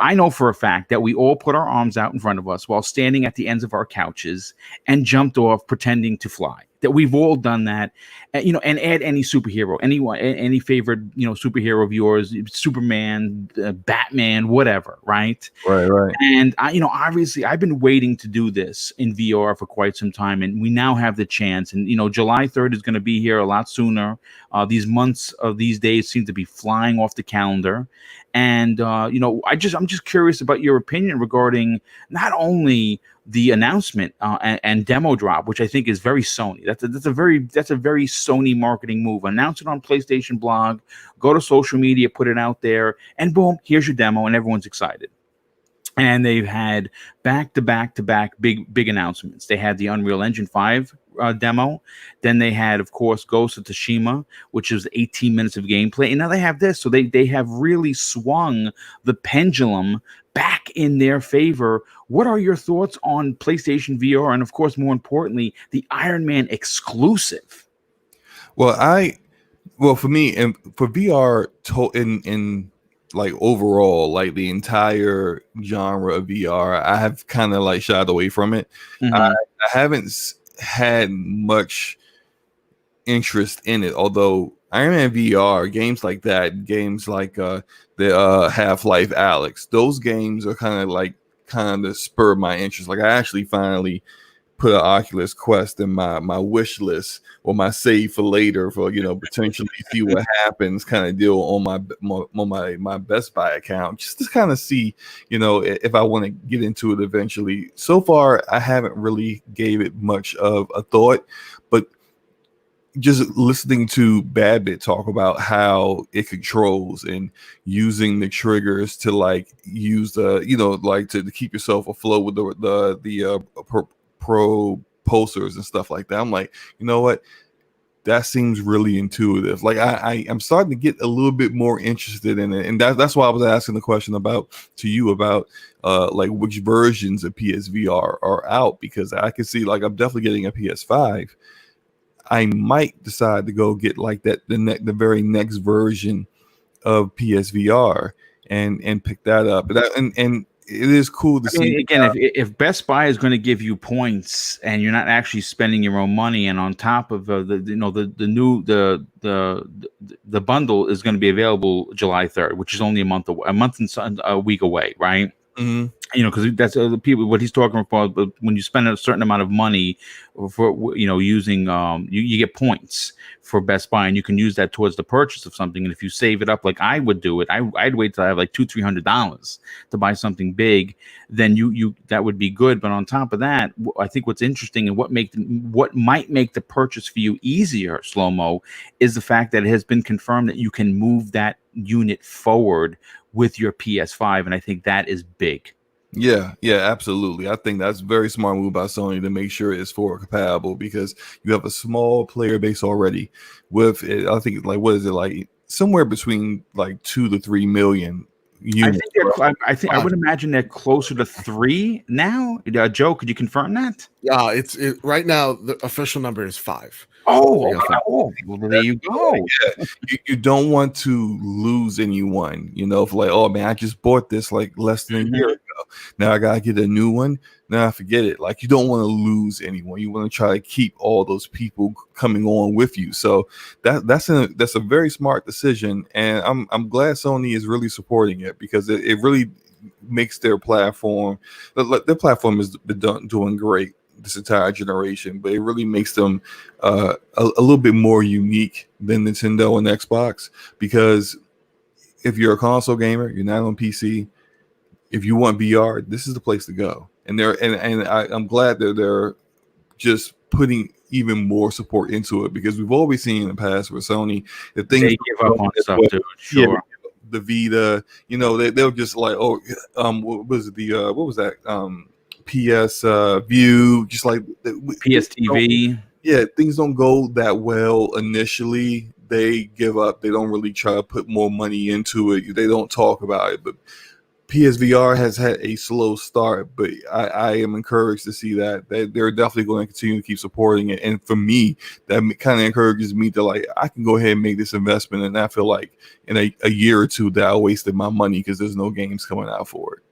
I know for a fact that we all put our arms out in front of us while standing at the ends of our couches and jumped off pretending to fly. That we've all done that, you know, and add any superhero, any favorite, you know, superhero of yours, Superman, Batman, whatever, right? Right. And you know, obviously, I've been waiting to do this in VR for quite some time, and we now have the chance. And you know, July 3rd is going to be here a lot sooner. These months of these days seem to be flying off the calendar. And you know, I'm just curious about your opinion regarding not only the announcement and demo drop, which I think is very Sony. That's a very Sony marketing move. Announce it on PlayStation blog, go to social media, put it out there, and boom, here's your demo, and everyone's excited. And they've had back to back big announcements. They had the Unreal Engine 5 demo. Then they had, of course, Ghost of Tsushima, which was 18 minutes of gameplay. And now they have this. So they have really swung the pendulum back in their favor. What are your thoughts on PlayStation VR? And of course, more importantly, the Ironman exclusive? Well, for me and for VR in like overall, like the entire genre of VR, I have kind of like shied away from it. I haven't had much interest in it, although Ironman VR, games like that, games like the Half-Life Alyx, those games are kind of spur my interest. Like I actually finally put an Oculus Quest in my wish list or my save for later for, you know, potentially see what happens kind of deal on my Best Buy account, just to kind of see, you know, if I want to get into it eventually. So far, I haven't really gave it much of a thought, but just listening to Babbitt talk about how it controls and using the triggers to like use the, you know, like to keep yourself afloat with the propulsors and stuff like that. I'm like, you know what? That seems really intuitive. Like I'm starting to get a little bit more interested in it, and that's why I was asking the question about like which versions of PSVR are out, because I can see like I'm definitely getting a PS5. I might decide to go get like the very next version of PSVR and pick that up. And it is cool to see. Again, if Best Buy is going to give you points and you're not actually spending your own money, and on top of the bundle is going to be available July 3rd, which is only a week away, right? Mm-hmm. You know, because that's the people what he's talking about. But when you spend a certain amount of money for, you know, using you get points for Best Buy, and you can use that towards the purchase of something. And if you save it up like I would do it, I'd wait till I have like $200-300 to buy something big. Then you that would be good. But on top of that, I think what's interesting and what might make the purchase for you easier, Slow-Mo, is the fact that it has been confirmed that you can move that unit forward with your PS5, and I think that is big. Yeah, absolutely. I think that's a very smart move by Sony to make sure it's forward compatible, because you have a small player base already with it. I think like, what is it, like somewhere between like 2 to 3 million units. I would imagine they're closer to 3 now. Joe, could you confirm that? Yeah, right now the official number is 5. Oh, well, there you go. Yeah. You don't want to lose anyone, you know, for like, oh man, I just bought this like less than a year ago. Now I gotta get a new one. Now forget it. Like, you don't want to lose anyone. You want to try to keep all those people coming on with you. So that's a very smart decision, and I'm glad Sony is really supporting it, because it really makes their platform. Their platform is doing great this entire generation, but it really makes them a little bit more unique than Nintendo and Xbox, because if you're a console gamer, you're not on PC, if you want VR, this is the place to go. And I'm glad that they're just putting even more support into it, because we've always seen in the past with Sony that things they give up on stuff too. Sure. Yeah, the Vita, you know, they'll just like, what was that? PS View, just like PS TV. Yeah, things don't go that well initially. They give up. They don't really try to put more money into it. They don't talk about it. But PSVR has had a slow start, but I am encouraged to see that they're definitely going to continue to keep supporting it. And for me, that kind of encourages me to like, I can go ahead and make this investment and not feel like in a year or two that I wasted my money because there's no games coming out for it.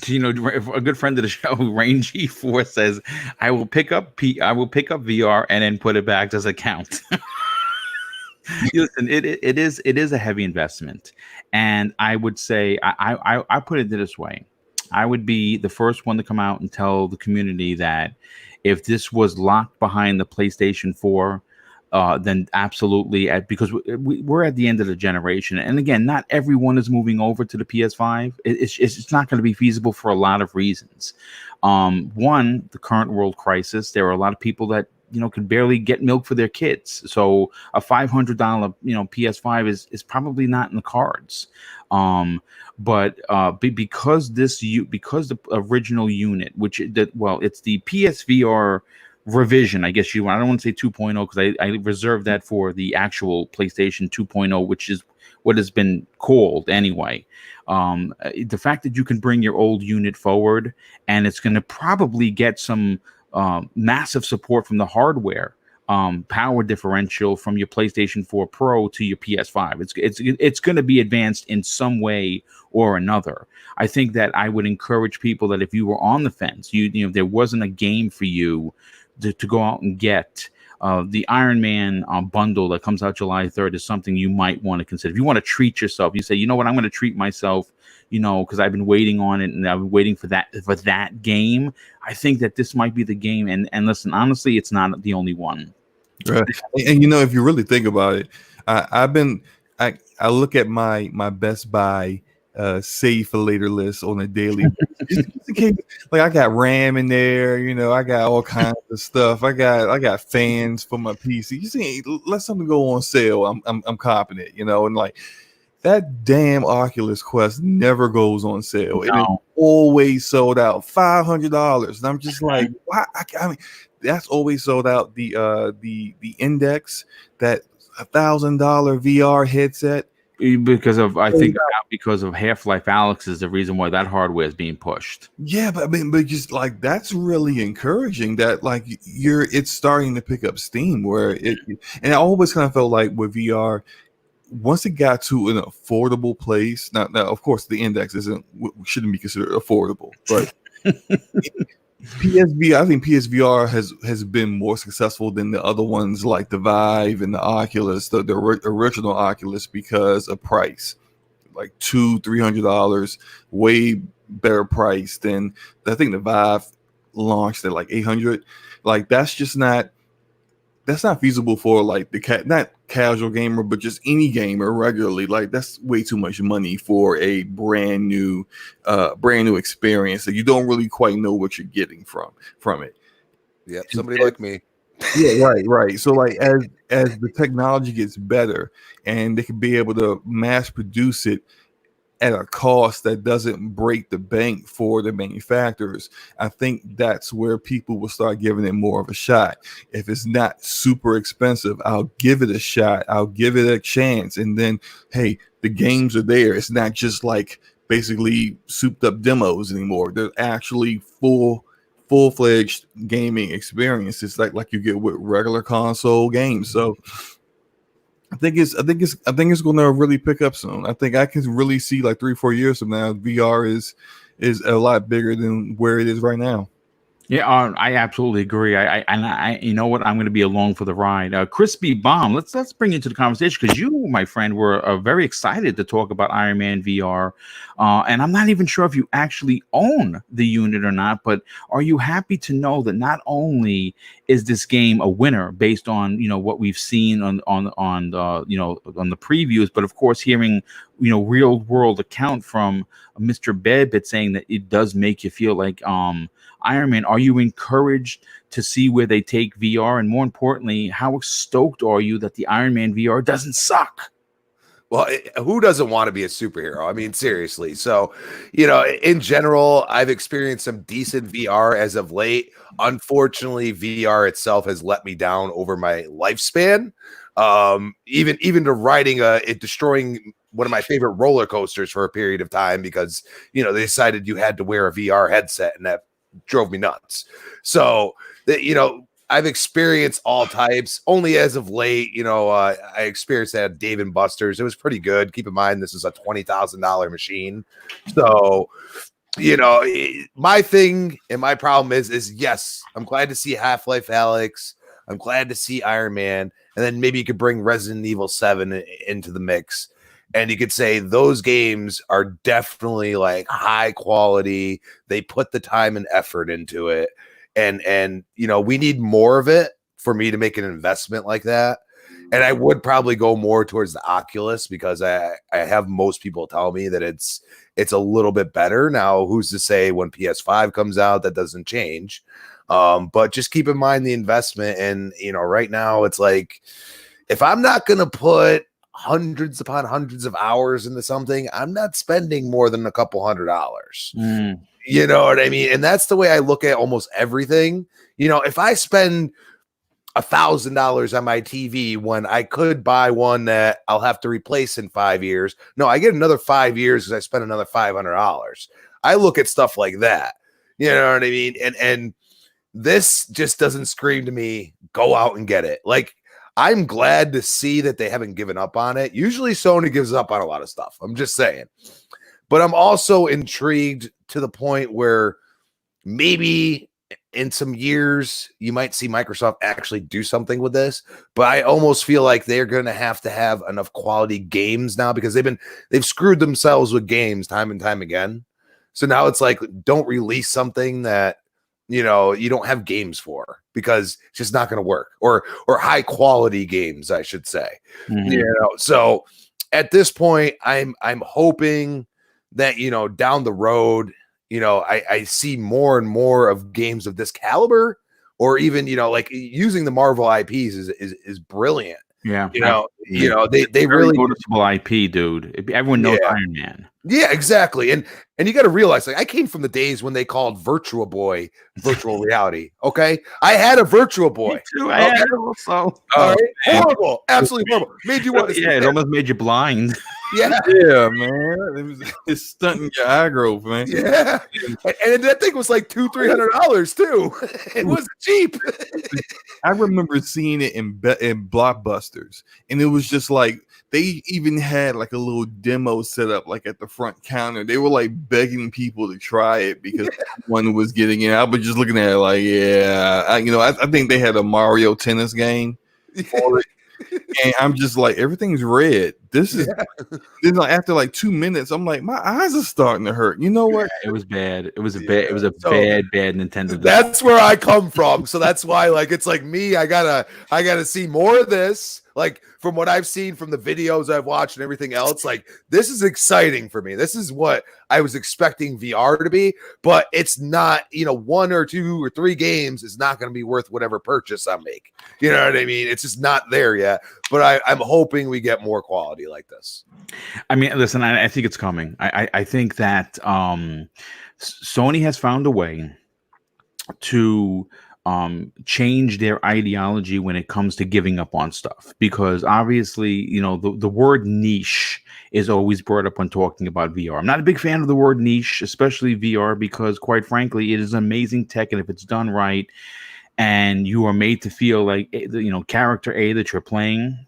You know, a good friend of the show, Rain G4, says, "I will pick up VR and then put it back. Does it count?" Listen, it is a heavy investment, and I would say I put it this way: I would be the first one to come out and tell the community that if this was locked behind the PlayStation 4. Then absolutely, because we're at the end of the generation, and again, not everyone is moving over to the PS5. It's not going to be feasible for a lot of reasons. One, the current world crisis. There are a lot of people that can barely get milk for their kids, so a $500 PS5 is probably not in the cards. But because the original unit, it's the PSVR revision, I guess I don't want to say 2.0 because I reserve that for the actual PlayStation 2.0, which is what has been called anyway. The fact that you can bring your old unit forward and it's going to probably get some massive support from the hardware, power differential from your PlayStation 4 Pro to your PS5. It's going to be advanced in some way or another. I think that I would encourage people that if you were on the fence, if there wasn't a game for you to go out and get, the Ironman bundle that comes out July 3rd is something you might want to consider. If you want to treat yourself, you say, you know what, I'm going to treat myself, because I've been waiting on it and I've been waiting for that game. I think that this might be the game. And listen, honestly, it's not the only one. Right. And if you really think about it, I look at my Best Buy save for later list on a daily basis. Just in case, like I got RAM in there, I got all kinds of stuff. I got fans for my PC. You see, let something go on sale. I'm copping it, and like that damn Oculus Quest never goes on sale. It is always sold out, $500, and I'm just like, why? I mean, that's always sold out. The Index, that $1,000 VR headset. Because of Half-Life Alyx is the reason why that hardware is being pushed. Yeah, but just like that's really encouraging that like it's starting to pick up steam and I always kind of felt like with VR, once it got to an affordable place, now of course the Index shouldn't be considered affordable, but I think PSVR has been more successful than the other ones like the Vive and the Oculus, the original Oculus, because of price, like $200-$300, way better price than I think the Vive launched at like $800. Like that's not feasible for like not casual gamer, but just any gamer regularly. Like that's way too much money for a brand new experience that you don't really quite know what you're getting from it. Yeah, somebody like me. Yeah, right. So like as the technology gets better and they can be able to mass produce it at a cost that doesn't break the bank for the manufacturers, I think that's where people will start giving it more of a shot. If it's not super expensive, I'll give it a shot. I'll give it a chance. And then, hey, the games are there. It's not just like basically souped up demos anymore. They're actually full-fledged gaming experiences like you get with regular console games. So I think it's going to really pick up soon. I think I can really see like 3-4 years from now, VR is a lot bigger than where it is right now. Yeah, I absolutely agree. I you know what? I'm going to be along for the ride. Crispy Bomb, let's bring you into the conversation because you, my friend, were very excited to talk about Ironman VR, and I'm not even sure if you actually own the unit or not. But are you happy to know that not only is this game a winner based on what we've seen on the previews, but of course hearing real world account from Mr. Bedbit saying that it does make you feel like Ironman. Are you encouraged to see where they take VR? And more importantly, how stoked are you that the Ironman VR doesn't suck? Well, who doesn't want to be a superhero? I mean, seriously. So, in general, I've experienced some decent VR as of late. Unfortunately, VR itself has let me down over my lifespan. Even to riding it destroying one of my favorite roller coasters for a period of time because, you know, they decided you had to wear a VR headset, and that drove me nuts. So, you know, I've experienced all types. Only as of late, you know, I experienced that at Dave and Buster's. It was pretty good. Keep in mind, this is a $20,000 machine. So, you know, my thing and my problem is yes, I'm glad to see Half-Life Alyx. I'm glad to see Iron Man. And then maybe you could bring Resident Evil 7 into the mix. And you could say those games are definitely like high quality. They put the time and effort into it. And you know, we need more of it for me to make an investment like that. And I would probably go more towards the Oculus because I have most people tell me that it's a little bit better. Now, who's to say when PS5 comes out that doesn't change? But just keep in mind the investment. And, you know, right now it's like, if I'm not going to put hundreds upon hundreds of hours into something, I'm not spending more than a couple $100. You know what I mean? And that's the way I look at almost everything. You know, if I spend $1,000 on my TV when I could buy one that I'll have to replace in 5 years, no, I get another 5 years because I spent another $500. I look at stuff like that. You know what I mean? And this just doesn't scream to me, go out and get it. Like, I'm glad to see that they haven't given up on it. Usually Sony gives up on a lot of stuff. I'm just saying. But I'm also intrigued to the point where maybe in some years you might see Microsoft actually do something with this. But I almost feel like they're going to have enough quality games now because they've screwed themselves with games time and time again. So now it's like, don't release something that, you know, you don't have games for because it's just not going to work, or high quality games, I should say. You know, so at this point, I'm hoping that, you know, down the road, you know, I see more and more of games of this caliber, or even, you know, like using the Marvel IPs is brilliant. Yeah, you know, they really noticeable IP, dude. Everyone knows Iron Man. Yeah, exactly. And you got to realize, like, I came from the days when they called Virtual Boy virtual reality. Okay, I had a Virtual Boy. Me too. I had it also. All right. Horrible, absolutely horrible. Made you want to. Yeah, it almost made you blind. Yeah, yeah, man. It's stunting your eye growth, man. Yeah, and that thing was like $200-$300 too. It wasn't cheap. I remember seeing it in Blockbusters, and it was just like they even had like a little demo set up, like at the front counter. They were like begging people to try it because one was getting in. I was just looking at it like, yeah, I think they had a Mario tennis game for it. And I'm just like, everything's red. This is then like after like 2 minutes, I'm like, my eyes are starting to hurt. You know what? It was bad. It was a bad. It was a bad Nintendo. That's where I come from. So that's why, like, it's like me. I gotta see more of this. Like, from what I've seen from the videos I've watched and everything else, like, this is exciting for me. This is what I was expecting VR to be, but it's not, you know, 1 or 2 or 3 games is not going to be worth whatever purchase I make. You know what I mean? It's just not there yet, but I'm hoping we get more quality like this. I mean, listen, I think it's coming. I think that Sony has found a way to change their ideology when it comes to giving up on stuff, because obviously, you know, the word niche is always brought up when talking about VR. I'm not a big fan of the word niche, especially VR, because quite frankly, it is amazing tech, and if it's done right and you are made to feel like, you know, character A that you're playing,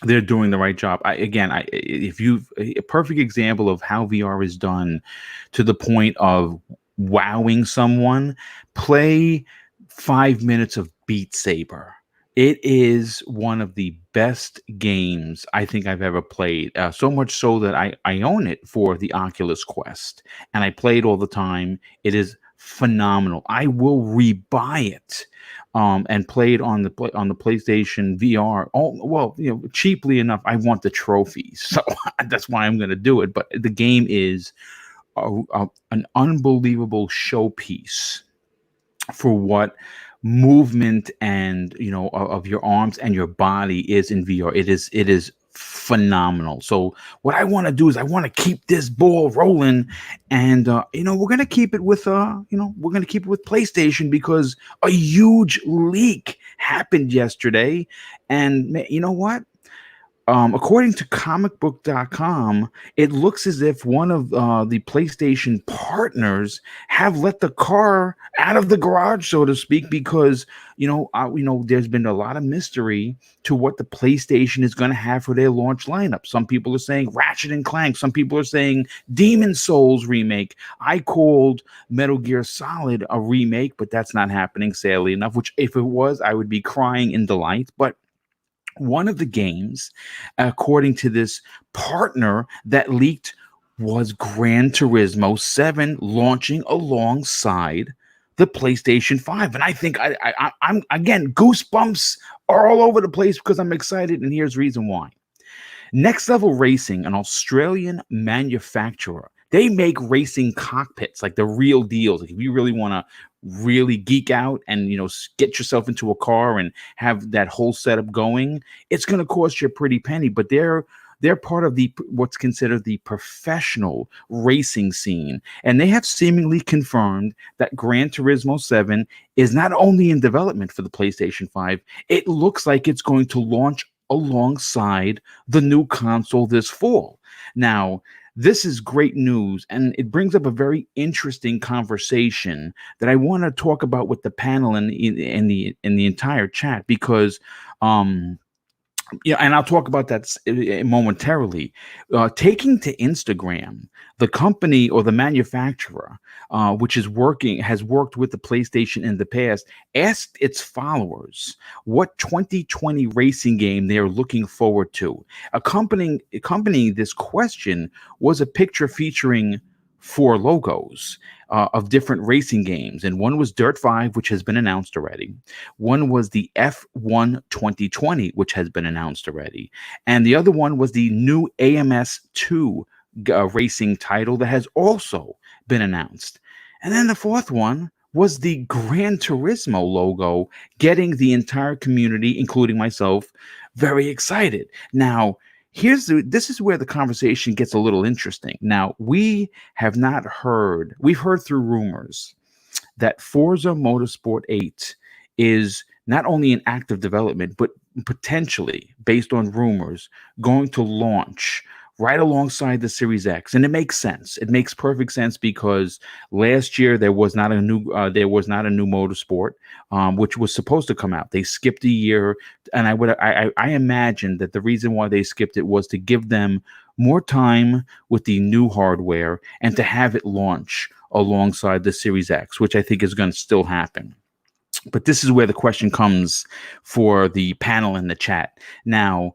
they're doing the right job. If you've a perfect example of how VR is done to the point of wowing someone, play 5 minutes of Beat Saber. It is one of the best games I think I've ever played. So much so that I own it for the Oculus Quest, and I play it all the time. It is phenomenal. I will rebuy it and play it on the PlayStation VR. Oh, well, you know, cheaply enough. I want the trophies, so that's why I'm going to do it. But the game is an unbelievable showpiece for what movement and, you know, of your arms and your body is in VR. It is phenomenal. So what I want to do is I want to keep this ball rolling, and you know, we're gonna keep it with PlayStation, because a huge leak happened yesterday, and you know what? according to comicbook.com, it looks as if one of the PlayStation partners have let the car out of the garage, so to speak, because there's been a lot of mystery to what the PlayStation is going to have for their launch lineup. Some people are saying Ratchet and Clank. Some people are saying Demon Souls remake. I called Metal Gear Solid a remake, but that's not happening, sadly enough. Which, if it was, I would be crying in delight. But one of the games, according to this partner that leaked, was Gran Turismo 7 launching alongside the PlayStation 5. And I think I'm again, goosebumps are all over the place because I'm excited. And here's the reason why. Next Level Racing, an Australian manufacturer, they make racing cockpits, like the real deals. Like if you really want to really geek out and get yourself into a car and have that whole setup going, it's going to cost you a pretty penny. But they're part of what's considered the professional racing scene, and they have seemingly confirmed that Gran Turismo 7 is not only in development for the PlayStation 5. It looks like it's going to launch alongside the new console this fall. Now, this is great news, and it brings up a very interesting conversation that I want to talk about with the panel and in the entire chat, because and I'll talk about that momentarily. Taking to Instagram, the company or the manufacturer, which has worked with the PlayStation in the past, asked its followers what 2020 racing game they are looking forward to. Accompanying this question was a picture featuring 4 logos of different racing games, and one was Dirt 5, which has been announced already. One was the F1 2020, which has been announced already, and the other one was the new AMS2 racing title that has also been announced. And then the fourth one was the Gran Turismo logo, getting the entire community, including myself, very excited. Now, this is where the conversation gets a little interesting. Now, we've heard through rumors that Forza Motorsport 8 is not only in active development, but potentially, based on rumors, going to launch right alongside the Series X. And it makes sense. It makes perfect sense because last year there was not a new Motorsport, which was supposed to come out. They skipped a year, and I imagine that the reason why they skipped it was to give them more time with the new hardware and to have it launch alongside the Series X, which I think is going to still happen. But this is where the question comes for the panel in the chat. Now,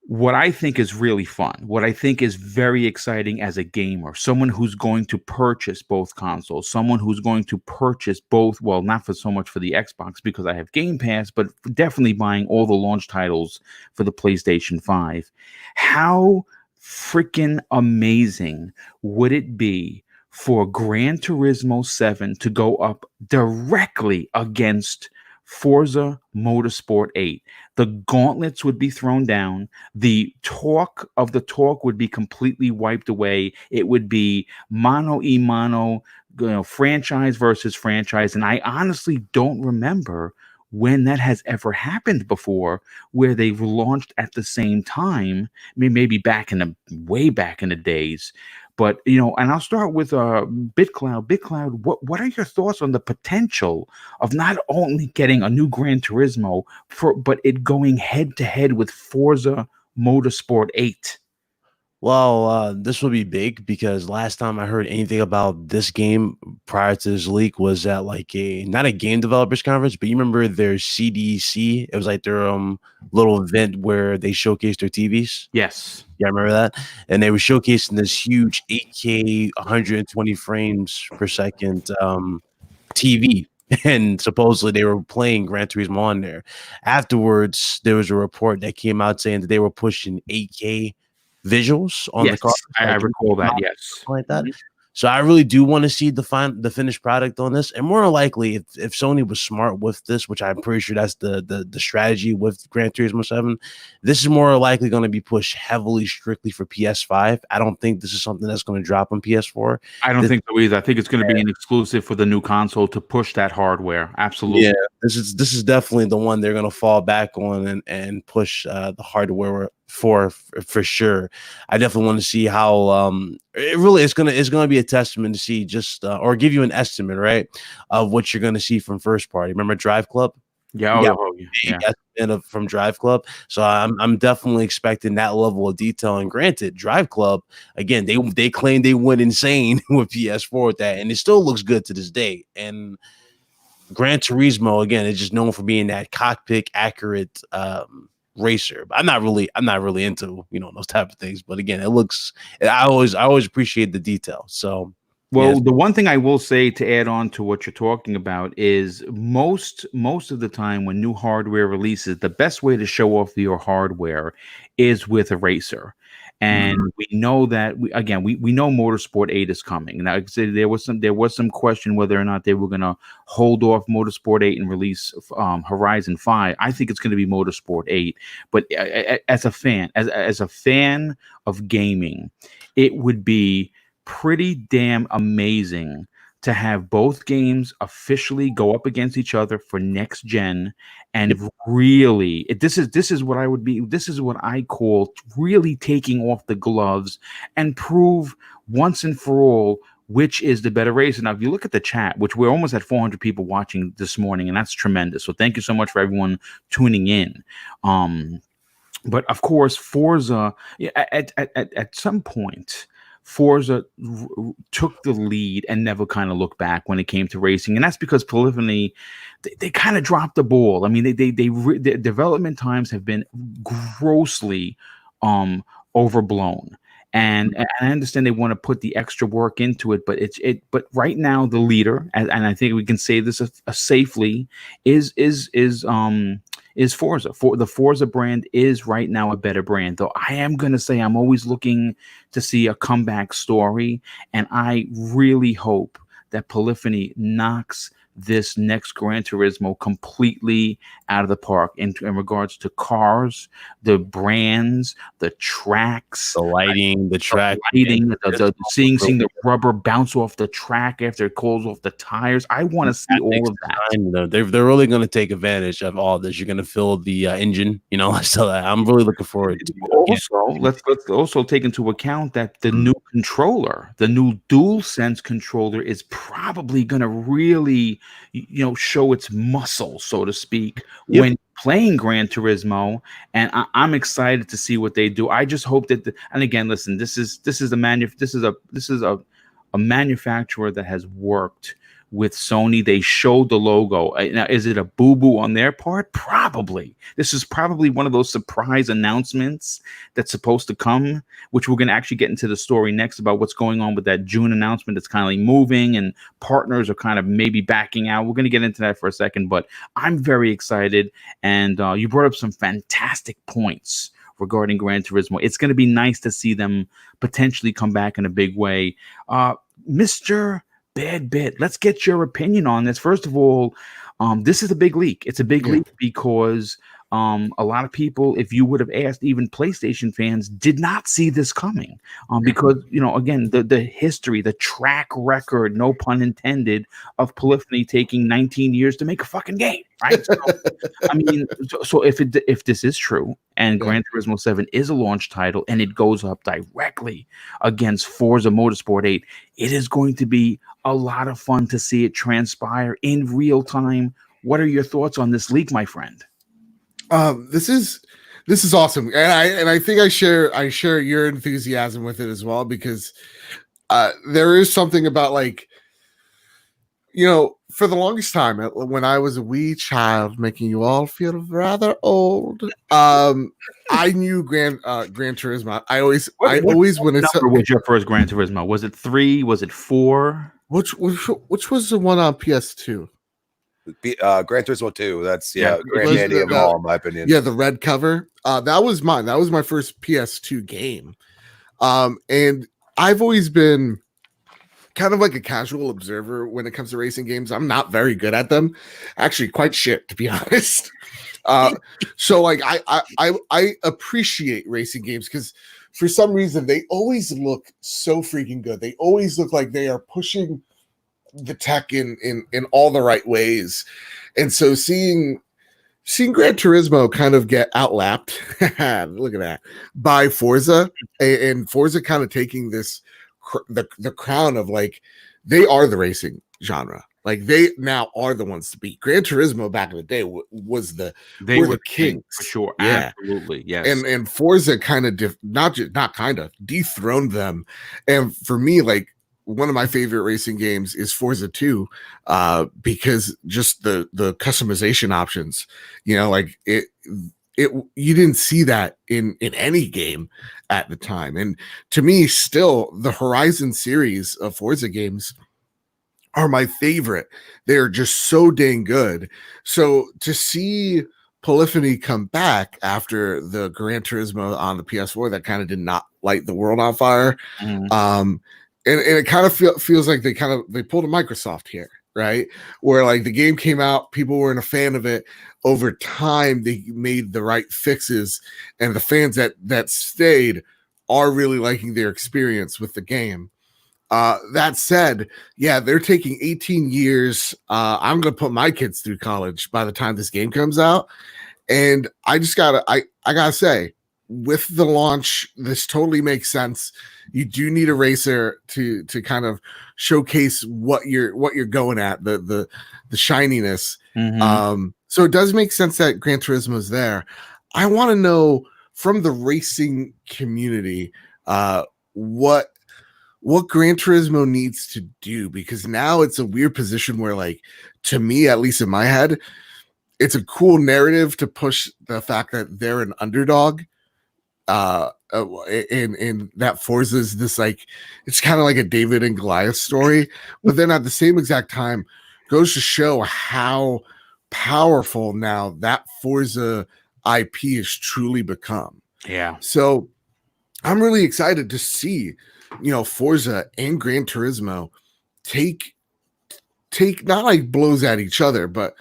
what I think is really fun, what I think is very exciting as a gamer, someone who's going to purchase both consoles, someone who's going to purchase both, well, not for so much for the Xbox because I have Game Pass, but definitely buying all the launch titles for the PlayStation 5. How freaking amazing would it be for Gran Turismo 7 to go up directly against Forza Motorsport 8? The gauntlets would be thrown down. The talk would be completely wiped away. It would be mano a mano, franchise versus franchise. And I honestly don't remember when that has ever happened before, where they've launched at the same time. Maybe way back in the days. But, and I'll start with BitCloud. BitCloud, what are your thoughts on the potential of not only getting a new Gran Turismo, but it going head-to-head with Forza Motorsport 8? Well, this will be big because last time I heard anything about this game prior to this leak was at not a game developers conference, but you remember their CDC? It was like their little event where they showcased their TVs. Yes. Yeah, I remember that. And they were showcasing this huge 8K 120 frames per second TV. And supposedly they were playing Gran Turismo on there. Afterwards, there was a report that came out saying that they were pushing 8K visuals on the car. I recall that. Yes, like that. So I really do want to see the finished product on this, and more likely, if Sony was smart with this, which I'm pretty sure that's the strategy with Gran Turismo 7, this is more likely going to be pushed heavily, strictly for PS5. I don't think this is something that's going to drop on PS4. I don't think so either. I think it's going to be an exclusive for the new console to push that hardware. Absolutely. Yeah, this is definitely the one they're going to fall back on and push the hardware for sure. I definitely want to see how it's gonna be a testament to see just or give you an estimate, right, of what you're gonna see from first party. Remember Drive Club? Yeah, Yeah, yeah. estimate from Drive Club. So I'm definitely expecting that level of detail. And granted, Drive Club again, they claim they went insane with PS4 with that, and it still looks good to this day. And Gran Turismo again is just known for being that cockpit accurate racer. I'm not really into those type of things, but again, it looks. I always appreciate the detail. So. Well, yes. the one thing I will say to add on to what you're talking about is most of the time when new hardware releases, the best way to show off your hardware is with a racer. And we know that we know Motorsport 8 is coming. Now, like I said, there was some question whether or not they were going to hold off Motorsport 8 and release Horizon 5. I think it's going to be Motorsport 8. But as a fan of gaming, it would be pretty damn amazing to have both games officially go up against each other for next gen, and really this is what I call really taking off the gloves and prove once and for all which is the better racer. Now, if you look at the chat, which we're almost at 400 people watching this morning, and that's tremendous. So thank you so much for everyone tuning in. But of course, Forza at some point, Forza took the lead and never kind of looked back when it came to racing, and that's because Polyphony they kind of dropped the ball. I mean, their development times have been grossly overblown. And I understand they want to put the extra work into it, but right now the leader, and I think we can say this safely, is Forza. The Forza brand is right now a better brand, though I am going to say I'm always looking to see a comeback story, and I really hope that Polyphony knocks this next Gran Turismo completely out of the park in regards to cars, the brands, the tracks, the lighting, the track, seeing the rubber bounce off the track after it cools off the tires. I want to see all of that. They're really going to take advantage of all this. You're going to fill the engine, so I'm really looking forward to also let's also take into account that the new controller, the new DualSense controller, is probably going to really show its muscle, so to speak, when playing Gran Turismo, and I'm excited to see what they do. I just hope that and again, listen, this is a manufacturer that has worked with Sony. They showed the logo. Now, is it a boo-boo on their part? Probably. This is probably one of those surprise announcements that's supposed to come, which we're going to actually get into the story next about what's going on with that June announcement that's kind of like moving and partners are kind of maybe backing out. We're going to get into that for a second, but I'm very excited. And you brought up some fantastic points regarding Gran Turismo. It's going to be nice to see them potentially come back in a big way. Mr. Bad Bit, let's get your opinion on this. First of all, this is a big leak. It's a big leak because a lot of people, if you would have asked even PlayStation fans, did not see this coming because, again, the history, the track record, no pun intended, of Polyphony taking 19 years to make a fucking game, right? So, I mean, so if this is true and Gran Turismo 7 is a launch title and it goes up directly against Forza Motorsport 8, it is going to be a lot of fun to see it transpire in real time. What are your thoughts on this leak, my friend? This is awesome, and I think I share your enthusiasm with it as well, because there is something about, like, for the longest time when I was a wee child, making you all feel rather old, I knew Gran Turismo. I always when it's number was your first Gran Turismo? Was it 3? Was it 4? Which was the one on PS2? Gran Turismo 2. That's granddaddy of all, in my opinion. Yeah, the red cover. That was mine. That was my first PS2 game. And I've always been kind of like a casual observer when it comes to racing games. I'm not very good at them. Actually, quite shit, to be honest. So like I appreciate racing games because for some reason they always look so freaking good. They always look like they are pushing the tech in all the right ways. And so seeing seeing Gran Turismo kind of get outlapped, look at that, by Forza, and Forza kind of taking this the crown of like they are the racing genre. Like they now are the ones to beat. Gran Turismo back in the day was the They were the kings for sure. Yeah, Absolutely. Yes. and Forza kind of not kind of dethroned them. And for me, like one of my favorite racing games is Forza 2, because just the customization options, you know, like it you didn't see that in any game at the time. And to me, still the Horizon series of Forza games are my favorite. They're just so dang good. So to see Polyphony come back after the Gran Turismo on the PS4 that kind of did not light the world on fire, and it kind of feels like they pulled a Microsoft here, right? Where like the game came out, people weren't a fan of it. Over time, they made the right fixes, and the fans that stayed are really liking their experience with the game. That said, yeah, they're taking 18 years. I'm gonna put my kids through college by the time this game comes out. And I gotta say, with the launch, this totally makes sense. You do need a racer to kind of showcase what you're going at, the shininess. So it does make sense that Gran Turismo is there. I want to know from the racing community what Gran Turismo needs to do, because now it's a weird position where, like, to me, at least in my head, it's a cool narrative to push the fact that they're an underdog. And that Forza is this, like, it's kind of like a David and Goliath story, but then at the same exact time goes to show how powerful now that Forza IP has truly become. Yeah. So I'm really excited to see, you know, Forza and Gran Turismo take not like blows at each other, but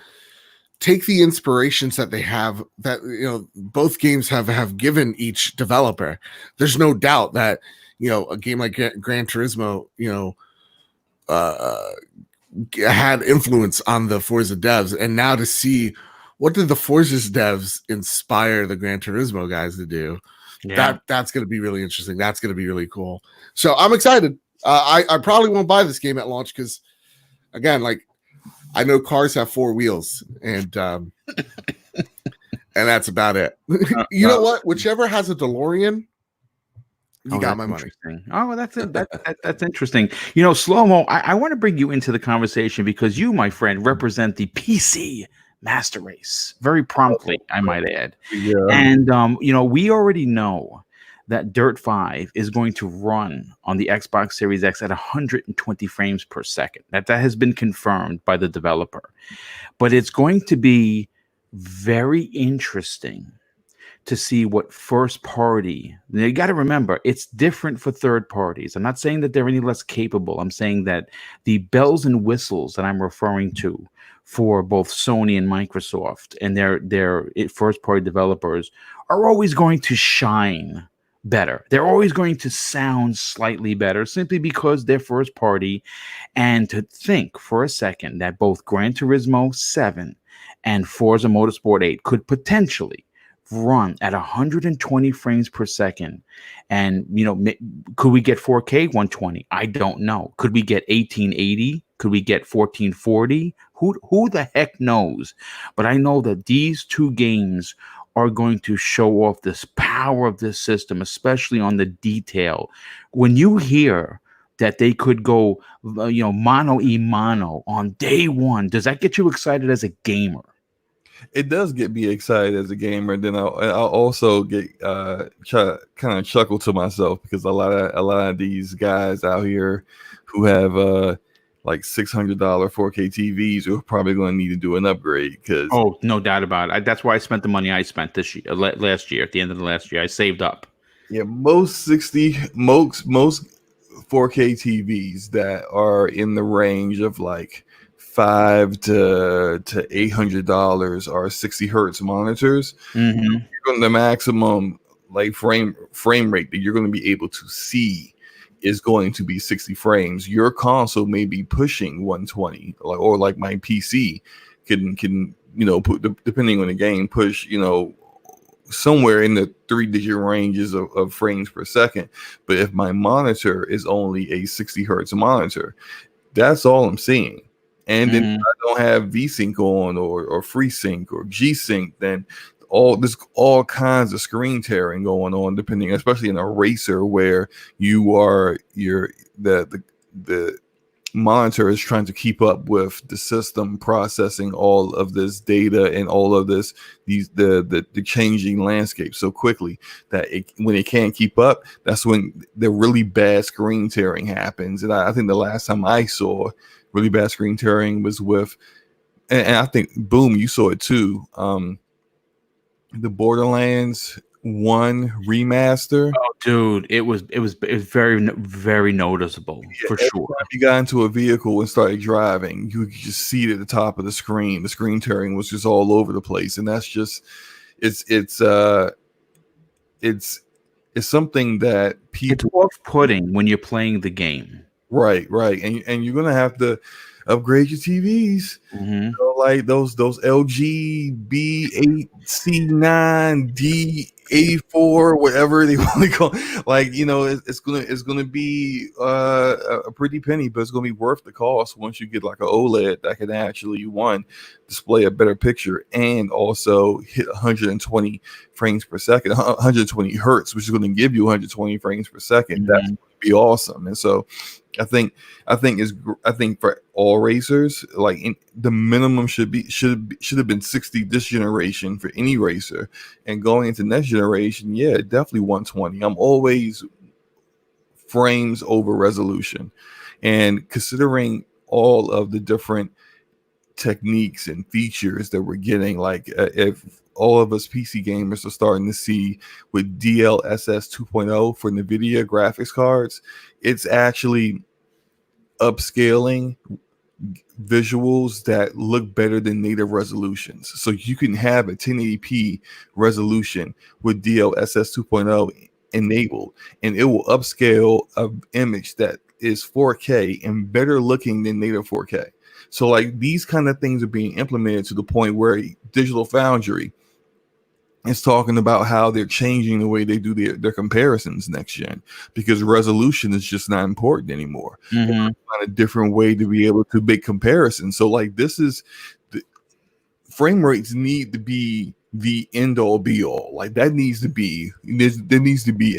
take the inspirations that they have, that, you know, both games have given each developer. There's no doubt that, you know, a game like Gran Turismo, you know, had influence on the Forza devs, and now to see what did the Forza's devs inspire the Gran Turismo guys to do. Yeah. That's going to be really interesting. That's going to be really cool. So I'm excited. I probably won't buy this game at launch because, again, like, I know cars have four wheels, and and that's about it. You know what? Whichever has a DeLorean, you got my money. Oh, well, that's interesting. You know, Slow-Mo, I want to bring you into the conversation because you, my friend, represent the PC Master Race very promptly, I might add. Yeah. And you know, we already know that Dirt 5 is going to run on the Xbox Series X at 120 frames per second. That has been confirmed by the developer. But it's going to be very interesting to see what first party. Now, you got to remember, it's different for third parties. I'm not saying that they're any less capable. I'm saying that the bells and whistles that I'm referring to for both Sony and Microsoft and their first party developers are always going to shine better. They're always going to sound slightly better simply because they're first party. And to think for a second that both Gran Turismo 7 and Forza Motorsport 8 could potentially run at 120 frames per second, and, you know, could we get 4K 120? I don't know. Could we get 1880? Could we get 1440? Who the heck knows? But I know that these two games are going to show off this power of this system, especially on the detail. When you hear that they could go, you know, mano a mano on day one, does that get you excited as a gamer? It does get me excited as a gamer. Then I'll also get kind of chuckle to myself because a lot of these guys out here who have like $600 4K TVs are probably going to need to do an upgrade. Because no doubt about it. That's why I spent the money I spent this year, last year. At the end of the last year, I saved up. Yeah, most 4K TVs that are in the range of like $500 to $800 are 60 hertz monitors. Mm-hmm. The maximum like frame rate that you're going to be able to see is going to be 60 frames. Your console may be pushing 120, or like my PC can depending on the game, push, somewhere in the 3-digit ranges of frames per second. But if my monitor is only a 60 hertz monitor, that's all I'm seeing. And then if I don't have VSync on or FreeSync or G-Sync, then there's all kinds of screen tearing going on, depending, especially in a racer where the monitor is trying to keep up with the system processing all of this data and all of the changing landscape so quickly that when it can't keep up, that's when the really bad screen tearing happens. And I think the last time I saw really bad screen tearing was with, and I think Boom, you saw it too, the Borderlands 1 remaster. Oh, dude, it was very, very noticeable, for sure. Time you got into a vehicle and started driving, you could just see it at the top of the screen. The screen tearing was just all over the place, and that's just it's something that people. It's off-putting when you're playing the game. Right, and you're gonna have to upgrade your TVs, like those LG B8 C9 D84, whatever they want to call. Like, it's gonna be a pretty penny, but it's gonna be worth the cost once you get like an OLED that can actually display a better picture and also hit 120 frames per second, 120 hertz, which is going to give you 120 frames per second. That's going to be awesome. And so I think for all racers, like the minimum should have been 60 this generation for any racer, and going into next generation, definitely 120. I'm always frames over resolution, and considering all of the different techniques and features that we're getting, like if all of us PC gamers are starting to see with DLSS 2.0 for NVIDIA graphics cards, it's actually upscaling visuals that look better than native resolutions. So you can have a 1080p resolution with DLSS 2.0 enabled, and it will upscale an image that is 4K and better looking than native 4K. So like these kind of things are being implemented to the point where Digital Foundry is talking about how they're changing the way they do their comparisons next gen, because resolution is just not important anymore. They find a different way to be able to make comparisons. So like the frame rates need to be the end all be all. Like there needs to be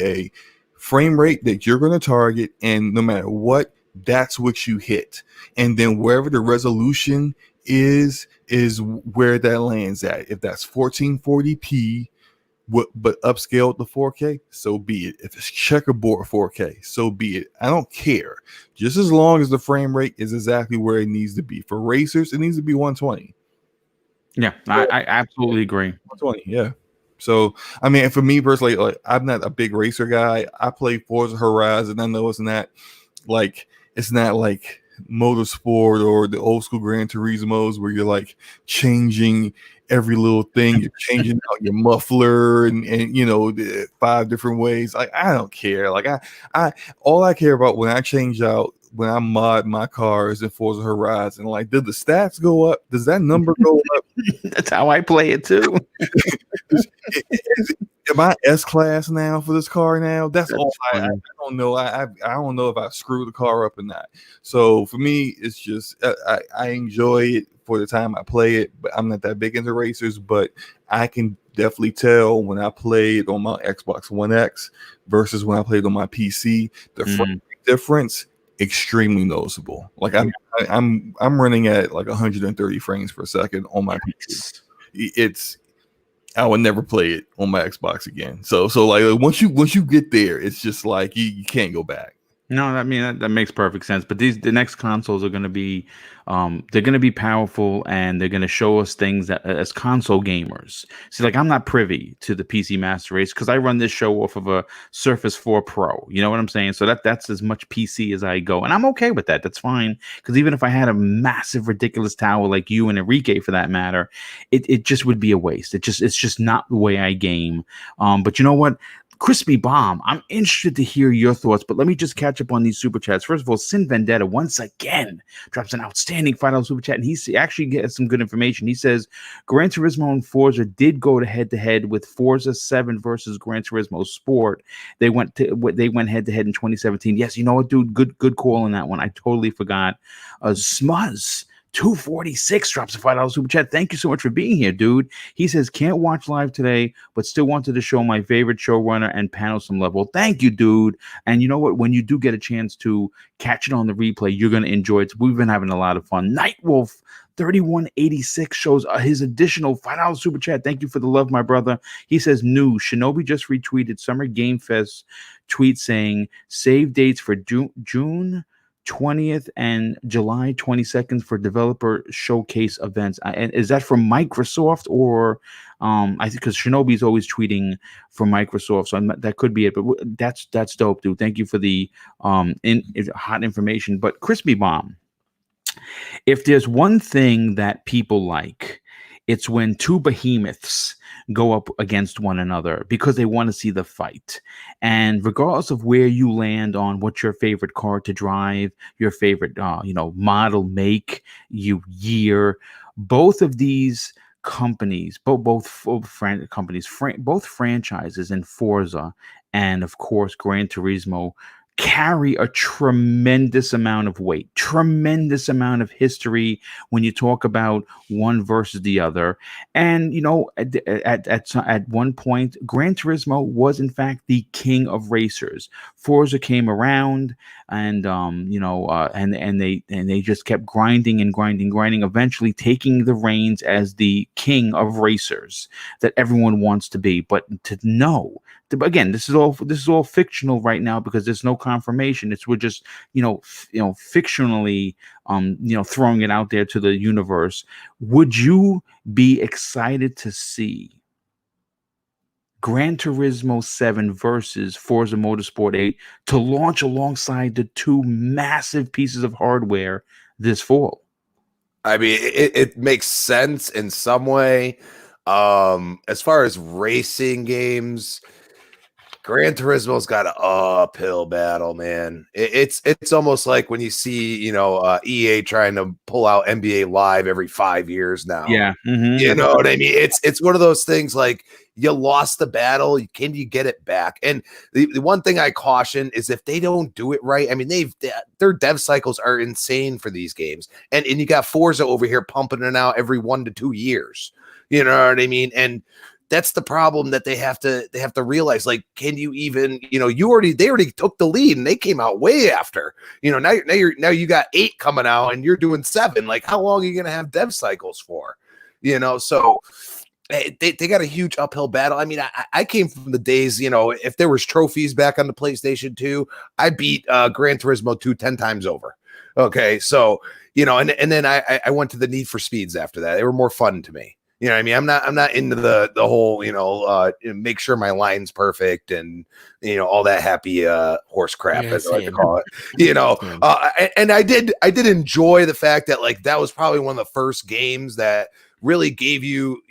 a frame rate that you're going to target, and no matter what, that's what you hit. And then wherever the resolution is where that lands at. If that's 1440p but upscaled to 4K, so be it. If it's checkerboard 4K, so be it. I don't care, just as long as the frame rate is exactly where it needs to be. For racers, it needs to be 120. I absolutely agree. 120, yeah. So I mean, for me personally, like I'm not a big racer guy. I play Forza Horizon. I know it's not like Motorsport or the old school Gran Turismos where you're like changing every little thing. You're changing out your muffler and the 5 different ways. Like I don't care. Like I all I care about when I mod my cars in Forza Horizon, like, did the stats go up? Does that number go up? That's how I play it too. Am I S-Class now for this car now? That's all. I don't know. I don't know if I screwed the car up or not. So for me, it's just I enjoy it for the time I play it, but I'm not that big into racers. But I can definitely tell when I played on my Xbox One X versus when I played on my PC, the frame difference extremely noticeable. Like I'm running at like 130 frames per second on my PC. I would never play it on my Xbox again. So like once you get there, it's just like you can't go back. No, I mean that makes perfect sense. But the next consoles are going to be, they're going to be powerful, and they're going to show us things that as console gamers. See, like I'm not privy to the PC Master Race because I run this show off of a Surface 4 Pro. You know what I'm saying? So that's as much PC as I go, and I'm okay with that. That's fine, because even if I had a massive, ridiculous tower like you and Enrique, for that matter, it just would be a waste. It's just not the way I game. But you know what? Crispy Bomb, I'm interested to hear your thoughts, but let me just catch up on these super chats. First of all, Sin Vendetta once again drops an outstanding $5 super chat, and he actually gets some good information. He says Gran Turismo and Forza did go to head-to-head with Forza 7 versus Gran Turismo Sport. They went head-to-head in 2017. Yes, you know what, dude? Good call on that one. I totally forgot. Smuzz 246 drops a $5 super chat. Thank you so much for being here, dude. He says, can't watch live today, but still wanted to show my favorite showrunner and panel some love. Well, thank you, dude. And you know what? When you do get a chance to catch it on the replay, you're going to enjoy it. We've been having a lot of fun. Nightwolf 3186 shows his additional $5 super chat. Thank you for the love, my brother. He says, new Shinobi just retweeted Summer Game Fest tweet saying save dates for June 20th and July 22nd for developer showcase events. And is that from Microsoft or I think because Shinobi's always tweeting for Microsoft, so that could be it. But that's dope, dude. Thank you for the hot information. But Crispy Bomb, if there's one thing that people like, it's when two behemoths go up against one another because they want to see the fight. And regardless of where you land on what's your favorite car to drive, your favorite model, make, year, both of these companies, both franchises in Forza and of course Gran Turismo carry a tremendous amount of weight, tremendous amount of history when you talk about one versus the other. And, at one point, Gran Turismo was in fact the king of racers. Forza came around and, and they just kept grinding, eventually taking the reins as the king of racers that everyone wants to be. But to know, again, this is all fictional right now because there's no confirmation. We're just fictionally throwing it out there to the universe. Would you be excited to see Gran Turismo 7 versus Forza Motorsport 8 to launch alongside the two massive pieces of hardware this fall? I mean, it makes sense in some way. As far as racing games, Gran Turismo's got an uphill battle, man. It's almost like when you see, EA trying to pull out NBA Live every 5 years now. Yeah. Mm-hmm. You know what I mean? It's one of those things like you lost the battle. Can you get it back? And the one thing I caution is if they don't do it right, I mean, their dev cycles are insane for these games. And you got Forza over here pumping it out every 1 to 2 years. You know what I mean? And that's the problem that they have to realize. Like, can you even, they already took the lead and they came out way after, now you got 8 coming out and you're doing 7. Like, how long are you going to have dev cycles for? So they got a huge uphill battle. I mean, I came from the days, if there was trophies back on the PlayStation 2, I beat Gran Turismo 2 10 times over. Okay. So, and then I went to the Need for Speeds after that. They were more fun to me. You know what I mean? I'm not into the whole, make sure my line's perfect and, all that happy horse crap, as I like to call it, and I did enjoy the fact that like, that was probably one of the first games that really gave you,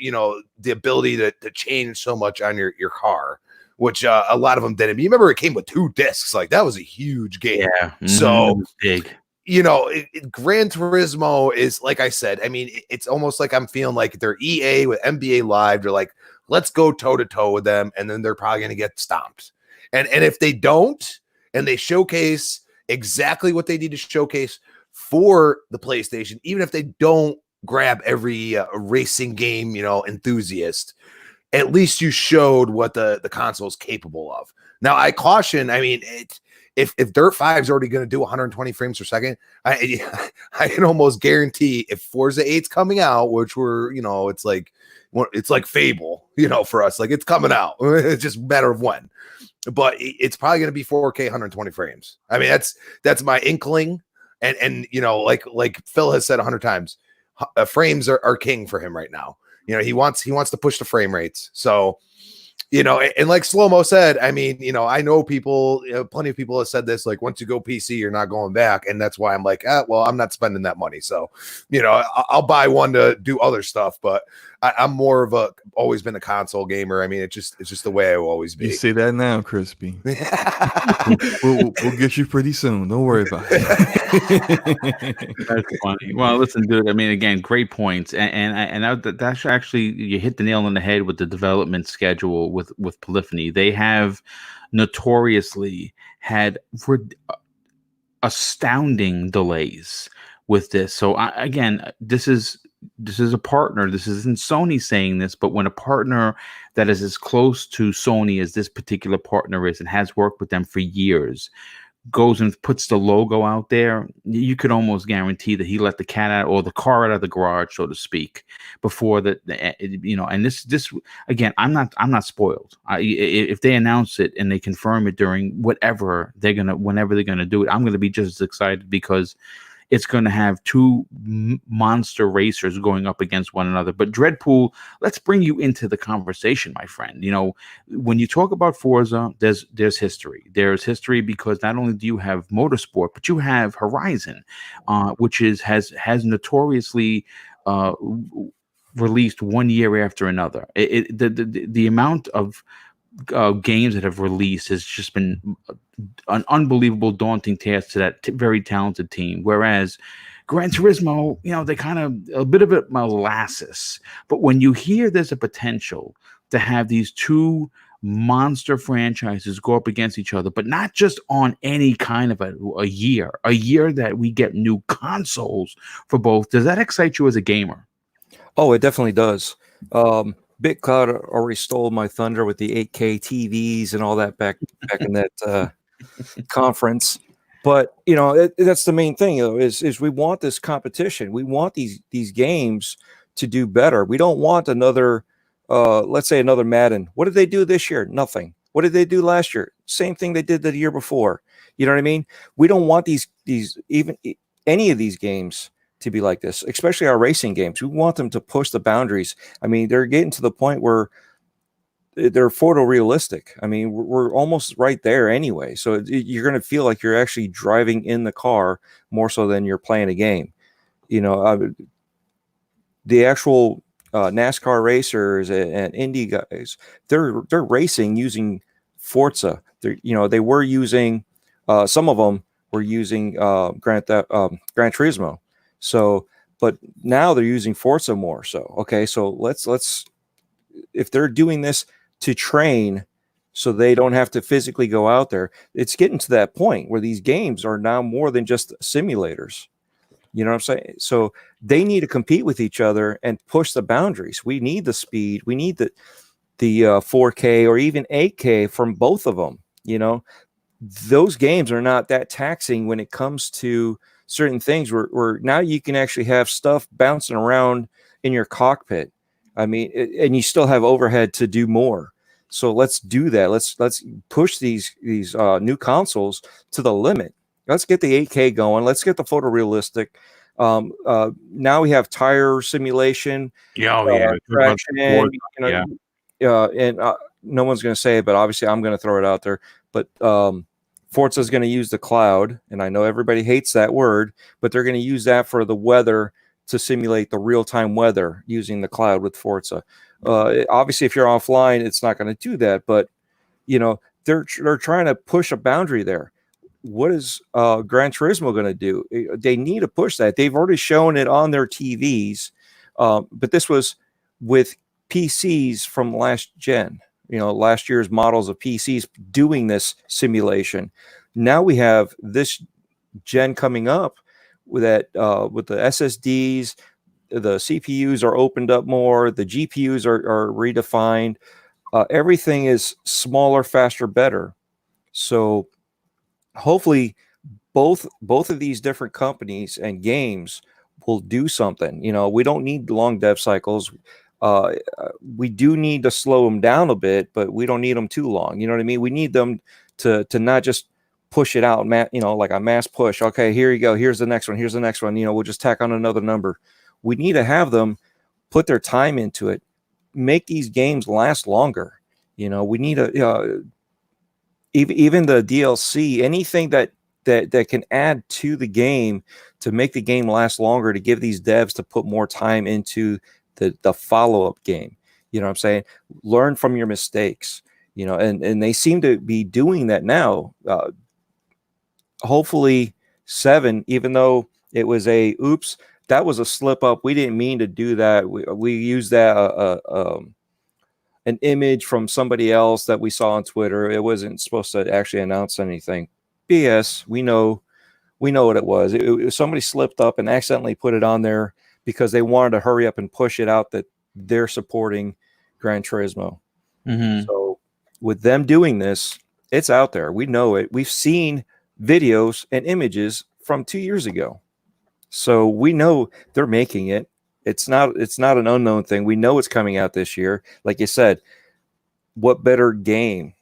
the ability to change so much on your car, which a lot of them didn't. You remember it came with 2 discs. Like that was a huge game. Yeah. So big. Gran Turismo is, like I said, I mean, it's almost like I'm feeling like they're EA with NBA Live. They're like, let's go toe to toe with them. And then they're probably going to get stomped. And if they don't, and they showcase exactly what they need to showcase for the PlayStation, even if they don't grab every racing game, enthusiast, at least you showed what the console is capable of. Now, I caution, I mean, if Dirt 5 is already going to do 120 frames per second, I can almost guarantee if Forza 8's coming out, which it's like Fable, for us, like it's coming out. It's just a matter of when. But it's probably going to be 4K 120 frames. I mean, that's my inkling. And like Phil has said 100 times, frames are king for him right now. He wants to push the frame rates. So, and like Slow-Mo said, I mean, I know people, plenty of people have said this, like, once you go PC, you're not going back. And that's why I'm like, well, I'm not spending that money. So, I'll buy one to do other stuff, but I'm more of always been a console gamer. I mean, it's just the way I will always be. You say that now, Crispy. we'll get you pretty soon. Don't worry about it. That's funny. Well, listen, dude. I mean, again, great points, and that's actually, you hit the nail on the head with the development schedule with Polyphony. They have notoriously had astounding delays with this. So again, this is a partner. This isn't Sony saying this, but when a partner that is as close to Sony as this particular partner is and has worked with them for years goes and puts the logo out there, you could almost guarantee that he let the cat out, or the car out of the garage, so to speak, before and this again, I'm not spoiled. If they announce it and they confirm it during whenever they're gonna do it, I'm gonna be just as excited, because it's going to have two monster racers going up against one another. But Dreadpool, let's bring you into the conversation, my friend. When you talk about Forza, there's history. There's history because not only do you have motorsport, but you have Horizon, which has notoriously released 1 year after another. The amount of games that have released has just been an unbelievable, daunting task to that very talented team. Whereas Gran Turismo, they kind of a bit of molasses. But when you hear there's a potential to have these two monster franchises go up against each other, but not just on any kind of a year that we get new consoles for both, does that excite you as a gamer? Oh, it definitely does. BitCloud already stole my thunder with the 8K TVs and all that back in that conference. But that's the main thing, is we want this competition. We want these games to do better. We don't want another, let's say another Madden. What did they do this year? Nothing. What did they do last year? Same thing they did the year before. You know what I mean? We don't want these even any of these games to be like this, especially our racing games. We want them to push the boundaries. I mean, they're getting to the point where they're photorealistic. I mean, we're almost right there anyway. So you're going to feel like you're actually driving in the car more so than you're playing a game. The actual NASCAR racers and Indy guys, they're racing using Forza. They were using some of them were using Gran Turismo. So, but now they're using Forza more. So, okay, so let's if they're doing this to train so they don't have to physically go out there, it's getting to that point where these games are now more than just simulators. You know what I'm saying? So they need to compete with each other and push the boundaries. We need the speed. We need the 4K or even 8K from both of them. Those games are not that taxing when it comes to certain things where now you can actually have stuff bouncing around in your cockpit. I mean, and you still have overhead to do more. So let's do that. Let's push these new consoles to the limit. Let's get the 8K going. Let's get the photorealistic. Now we have tire simulation. Traction, and no one's going to say it, but obviously I'm going to throw it out there. But Forza is going to use the cloud, and I know everybody hates that word, but they're going to use that for the weather to simulate the real-time weather using the cloud with Forza. Obviously, if you're offline, it's not going to do that, but they're trying to push a boundary there. What is Gran Turismo going to do? They need to push that. They've already shown it on their TVs, but this was with PCs from last gen. Last year's models of PCs doing this simulation. Now we have this gen coming up with that with the SSDs, the CPUs are opened up more, the GPUs are redefined. Everything is smaller, faster, better. So hopefully both of these different companies and games will do something. We don't need long dev cycles. We do need to slow them down a bit, but we don't need them too long. You know what I mean? We need them to not just push it out, like a mass push. Okay, here you go. Here's the next one. Here's the next one. We'll just tack on another number. We need to have them put their time into it, make these games last longer. You know, we need even the DLC, anything that can add to the game to make the game last longer, to give these devs to put more time into the follow-up game. You know what I'm saying? Learn from your mistakes, you know, and they seem to be doing that now. Hopefully 7, even though it was oops, that was a slip up. We didn't mean to do that. We used that an image from somebody else that we saw on Twitter. It wasn't supposed to actually announce anything. BS. We know what it was. Somebody slipped up and accidentally put it on there because they wanted to hurry up and push it out that they're supporting Gran Turismo. Mm-hmm. So with them doing this, it's out there. We know it. We've seen videos and images from 2 years ago. So we know they're making it. It's not an unknown thing. We know it's coming out this year. Like you said, what better game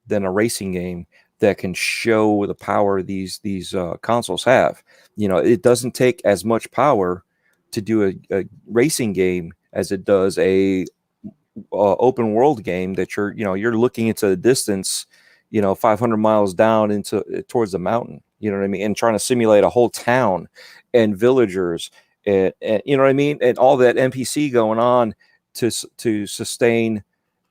than a racing game that can show the power these consoles have? You know, it doesn't take as much power to do a racing game as it does a open world game that you're looking into the distance, 500 miles down towards the mountain. You know what I mean? And trying to simulate a whole town and villagers. And you know what I mean, and all that NPC going on to sustain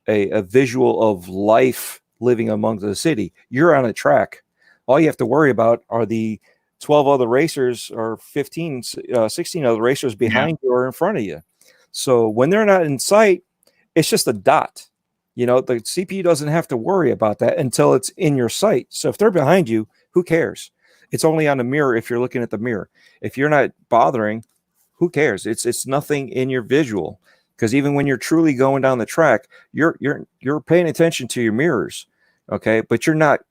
a visual of life living among the city. You're on a track. All you have to worry about are the 12 other racers or 16 other racers behind you or in front of you. So when they're not in sight, it's just a dot. The CPU doesn't have to worry about that until it's in your sight. So if they're behind you, who cares? It's only on the mirror if you're looking at the mirror. If you're not bothering, who cares? It's nothing in your visual, because even when you're truly going down the track, you're paying attention to your mirrors, okay? But you're not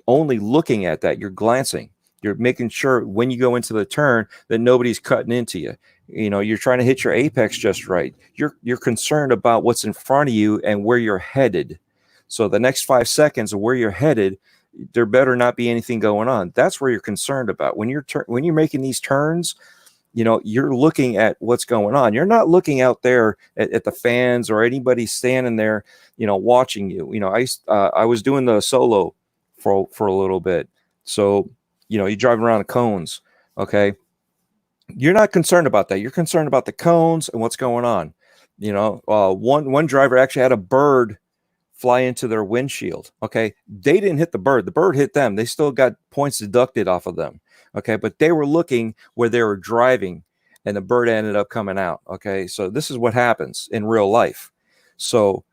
only looking at that; you're glancing. You're making sure when you go into the turn that nobody's cutting into you. You're trying to hit your apex just right. You're concerned about what's in front of you and where you're headed. So the next 5 seconds of where you're headed, there better not be anything going on. That's where you're concerned about when you're making these turns. You're looking at what's going on. You're not looking out there at the fans or anybody standing there, watching you. I was doing the solo for a little bit. So, you're driving around the cones. Okay. You're not concerned about that. You're concerned about the cones and what's going on. One driver actually had a bird fly into their windshield. Okay. They didn't hit the bird. The bird hit them. They still got points deducted off of them. Okay. But they were looking where they were driving and the bird ended up coming out. Okay. So this is what happens in real life. So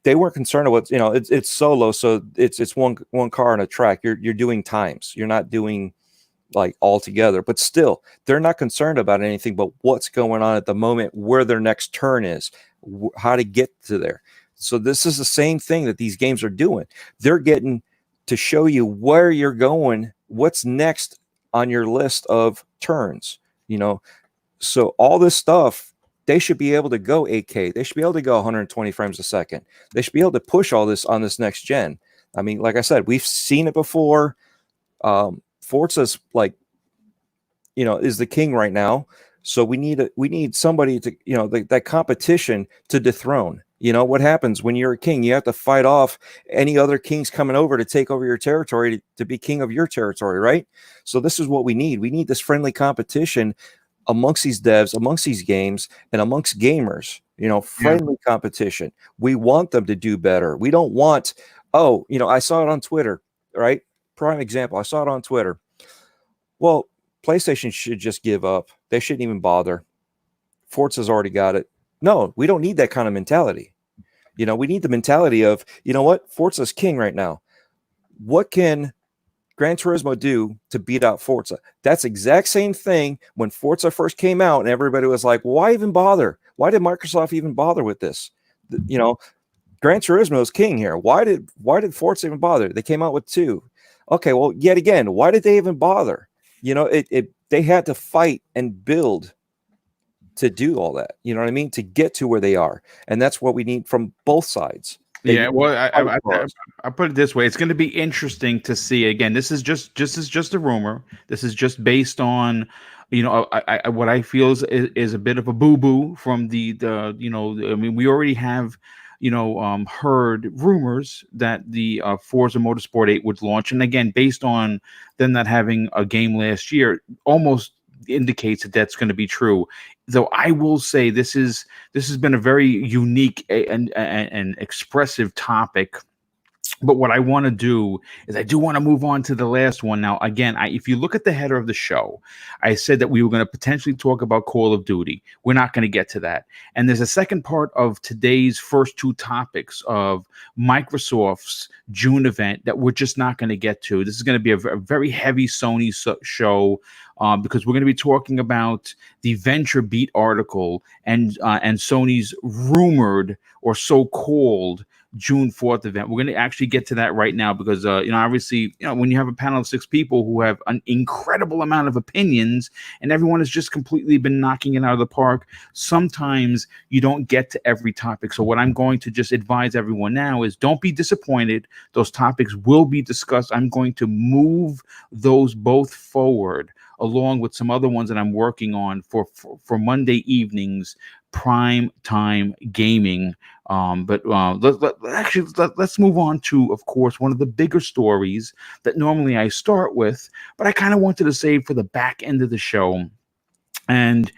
they weren't concerned about, it's solo. So it's one car on a track. You're doing times. You're not doing like all together, but still they're not concerned about anything but what's going on at the moment, where their next turn is, how to get to there. So this is the same thing that these games are doing. They're getting to show you where you're going, what's next on your list of turns, So all this stuff, they should be able to go 8K. They should be able to go 120 frames a second. They should be able to push all this on this next gen. I mean, like I said, we've seen it before. Forza's is the king right now. So we need somebody to, that competition to dethrone. What happens when you're a king? You have to fight off any other kings coming over to take over your territory to be king of your territory, right? So this is what we need. We need this friendly competition amongst these devs, amongst these games, and amongst gamers, friendly competition. We want them to do better. We don't want, I saw it on Twitter, right? Prime example. I saw it on Twitter. Well, PlayStation should just give up. They shouldn't even bother. Forza's already got it. No, we don't need that kind of mentality. We need the mentality of, what? Forza's king right now. What can Gran Turismo do to beat out Forza? That's exact same thing when Forza first came out and everybody was like, why even bother? Why did Microsoft even bother with this? Gran Turismo is king here. Why did Forza even bother? They came out with 2. Okay, well, yet again, why did they even bother? They had to fight and build to do all that. You know what I mean? To get to where they are. And that's what we need from both sides. Well, I put it this way: it's going to be interesting to see. Again, this is just a rumor. This is just based on, what I feel is a bit of a boo boo from the. I mean, we already have heard rumors that the Forza Motorsport 8 would launch, and again, based on them not having a game last year, almost indicates that that's going to be true. Though I will say this has been a very unique and expressive topic. But what I want to do is I do want to move on to the last one. Now, again, if you look at the header of the show, I said that we were going to potentially talk about Call of Duty. We're not going to get to that. And there's a second part of today's first two topics of Microsoft's June event that we're just not going to get to. This is going to be a very heavy Sony show because we're going to be talking about the VentureBeat article and Sony's rumored or so-called June 4th event. We're going to actually get to that right now because, obviously, when you have a panel of 6 people who have an incredible amount of opinions and everyone has just completely been knocking it out of the park, sometimes you don't get to every topic. So what I'm going to just advise everyone now is don't be disappointed. Those topics will be discussed. I'm going to move those both forward along with some other ones that I'm working on for Monday evenings, prime time gaming. Let's move on to, of course, one of the bigger stories that normally I start with, but I kind of wanted to save for the back end of the show. And,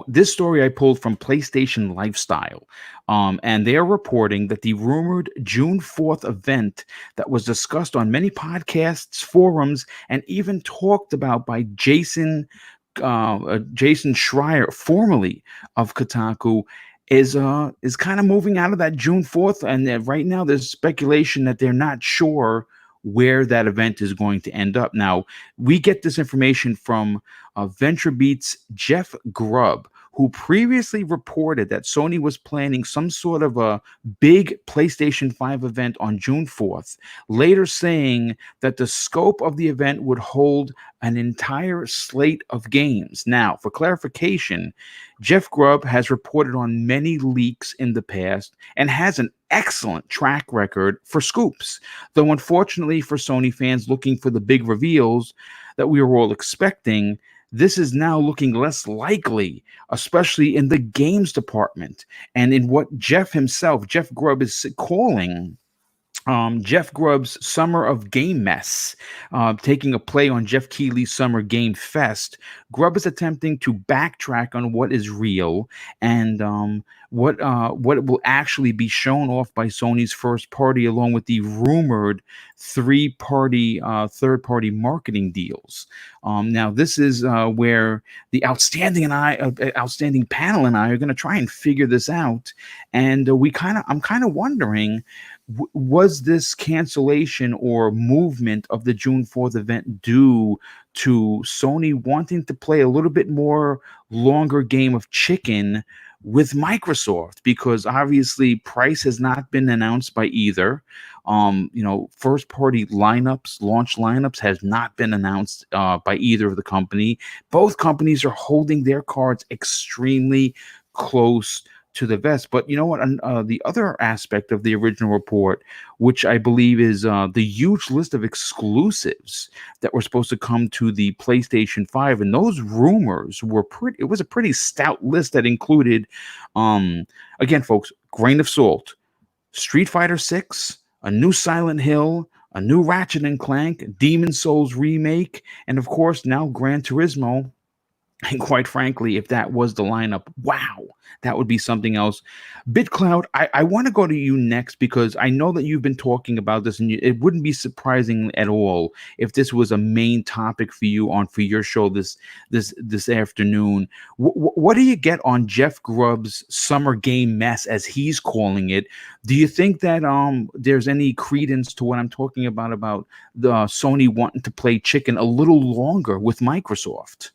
this story I pulled from PlayStation Lifestyle, and they are reporting that the rumored June 4th event that was discussed on many podcasts, forums, and even talked about by Jason Schreier, formerly of Kotaku, is kind of moving out of that June 4th. And right now there's speculation that they're not sure where that event is going to end up. Now, we get this information from VentureBeat's Jeff Grubb, who previously reported that Sony was planning some sort of a big PlayStation 5 event on June 4th, later saying that the scope of the event would hold an entire slate of games. Now, for clarification, Jeff Grubb has reported on many leaks in the past and has an excellent track record for scoops, though unfortunately for Sony fans looking for the big reveals that we were all expecting, this is now looking less likely, especially in the games department and in what Jeff Grubb, is calling Jeff Grubb's Summer of Game Mess, taking a play on Jeff Keighley's Summer Game Fest. Grubb is attempting to backtrack on what is real and what will actually be shown off by Sony's first party, along with the rumored third-party marketing deals. Now, this is where the outstanding panel and I are going to try and figure this out. And I'm kind of wondering, was this cancellation or movement of the June 4th event due to Sony wanting to play a little bit more longer game of chicken with Microsoft? Because obviously price has not been announced by either. First party launch lineups has not been announced by either of the company. Both companies are holding their cards extremely close to the vest. But you know what? The other aspect of the original report, which I believe is the huge list of exclusives that were supposed to come to the PlayStation 5, and those rumors were it was a pretty stout list that included, again, folks, grain of salt, Street Fighter 6, a new Silent Hill, a new Ratchet and Clank, Demon Souls remake, and of course now Gran Turismo. And quite frankly, if that was the lineup, wow, that would be something else. BitCloud, I want to go to you next because I know that you've been talking about this, and it wouldn't be surprising at all if this was a main topic for you for your show this afternoon. What do you get on Jeff Grubb's Summer Game Mess, as he's calling it? Do you think that there's any credence to what I'm talking about the Sony wanting to play chicken a little longer with Microsoft?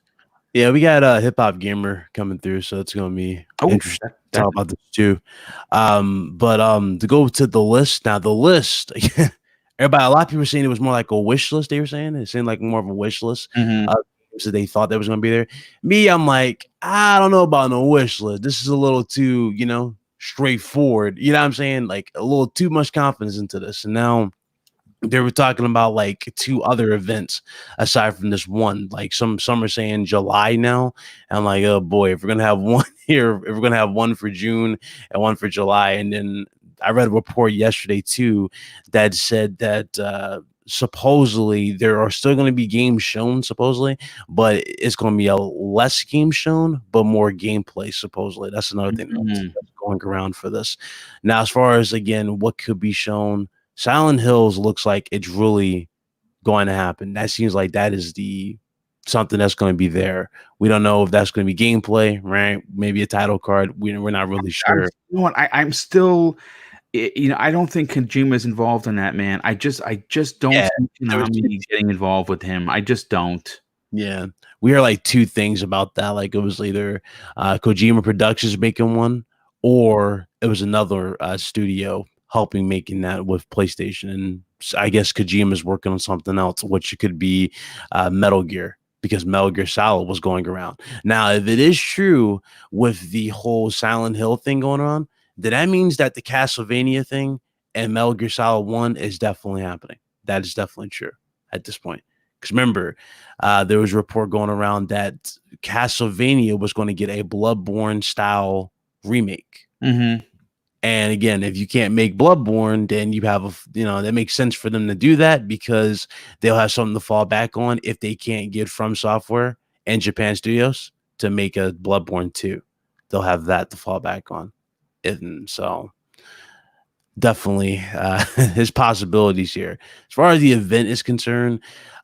Yeah, we got Hip Hop Gamer coming through, so it's gonna be interesting to talk about this too. But to go to the list now, the list. Everybody, a lot of people were saying it was more like a wish list. They were saying it seemed like more of a wish list. So they thought that was gonna be there. Me, I'm like, I don't know about no wish list. This is a little too, straightforward. You know what I'm saying? Like a little too much confidence into this, and now they were talking about like 2 other events aside from this one. Like some are saying July now. And I'm like, oh boy, if we're gonna have one here, if we're gonna have one for June and one for July, and then I read a report yesterday too that said that supposedly there are still going to be games shown, supposedly, but it's going to be a less game shown, but more gameplay. Supposedly, that's another thing that's going around for this. Now, as far as again, what could be shown, Silent Hills looks like it's really going to happen. That seems like that is something that's going to be there. We don't know if that's going to be gameplay, right? Maybe a title card. We're not really sure. You know what? I'm still. I don't think Kojima is involved in that, man. I just don't see Konami getting involved with him. I just don't. Yeah, we heard like two things about that. Like it was either Kojima Productions making one, or it was another studio helping making that with PlayStation. And I guess Kojima is working on something else, which could be Metal Gear, because Metal Gear Solid was going around. Now, if it is true with the whole Silent Hill thing going on, then that means that the Castlevania thing and Metal Gear Solid 1 is definitely happening. That is definitely true at this point. Because remember, there was a report going around that Castlevania was going to get a Bloodborne style remake. Mm-hmm. And again, if you can't make Bloodborne, then you have that makes sense for them to do that, because they'll have something to fall back on if they can't get From Software and Japan Studios to make a Bloodborne 2. They'll have that to fall back on. And so definitely his possibilities here. As far as the event is concerned,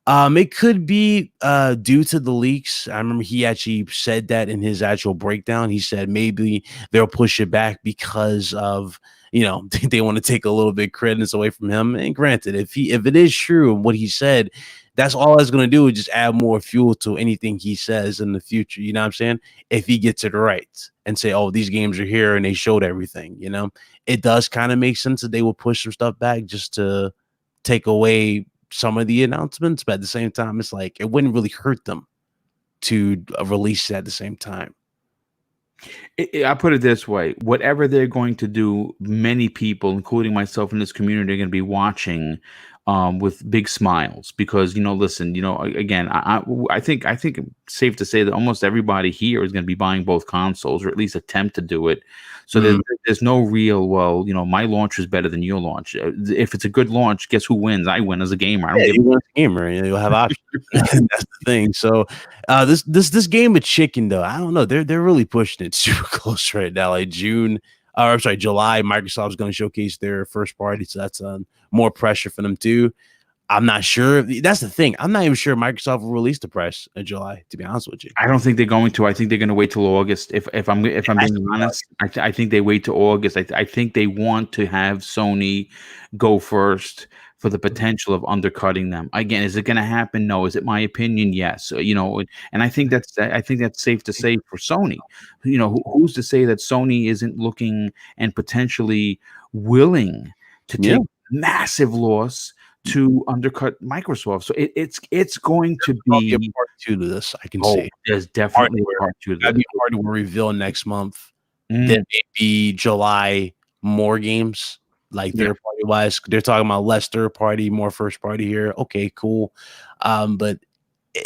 it could be due to the leaks. I remember he actually said that in his actual breakdown. He said maybe they'll push it back because of, they want to take a little bit credence away from him. And granted, if it is true what he said, that's all it's going to do is just add more fuel to anything he says in the future. You know what I'm saying? If he gets it right and say, oh, these games are here and they showed everything, it does kind of make sense that they will push some stuff back just to take away some of the announcements. But at the same time, it's like it wouldn't really hurt them to release it at the same time. I put it this way: whatever they're going to do, many people, including myself in this community, are going to be watching with big smiles, because listen, again, I think it's safe to say that almost everybody here is going to be buying both consoles, or at least attempt to do it. So there's no real, my launch is better than your launch. If it's a good launch, guess who wins? I win as a gamer. You win as a gamer, you'll have options. That's the thing. So this game of chicken, though, I don't know. They're really pushing it super close right now. Like July, Microsoft's going to showcase their first party, so that's more pressure for them too. I'm not sure. That's the thing. I'm not even sure Microsoft will release the price in July, to be honest with you. I don't think they're going to. I think they're going to wait till August. If I'm being honest, I think they wait till August. I think they want to have Sony go first for the potential of undercutting them. Again, is it going to happen? No. Is it my opinion? Yes. And I think that's safe to say for Sony. Who's to say that Sony isn't looking and potentially willing to take massive loss to undercut Microsoft? So it's going to be a part 2 to this. I can see there's definitely a part 2 to this. Hardware will reveal next month. Then maybe July more games, like third party wise. They're talking about less third party, more first party here. Okay, cool. But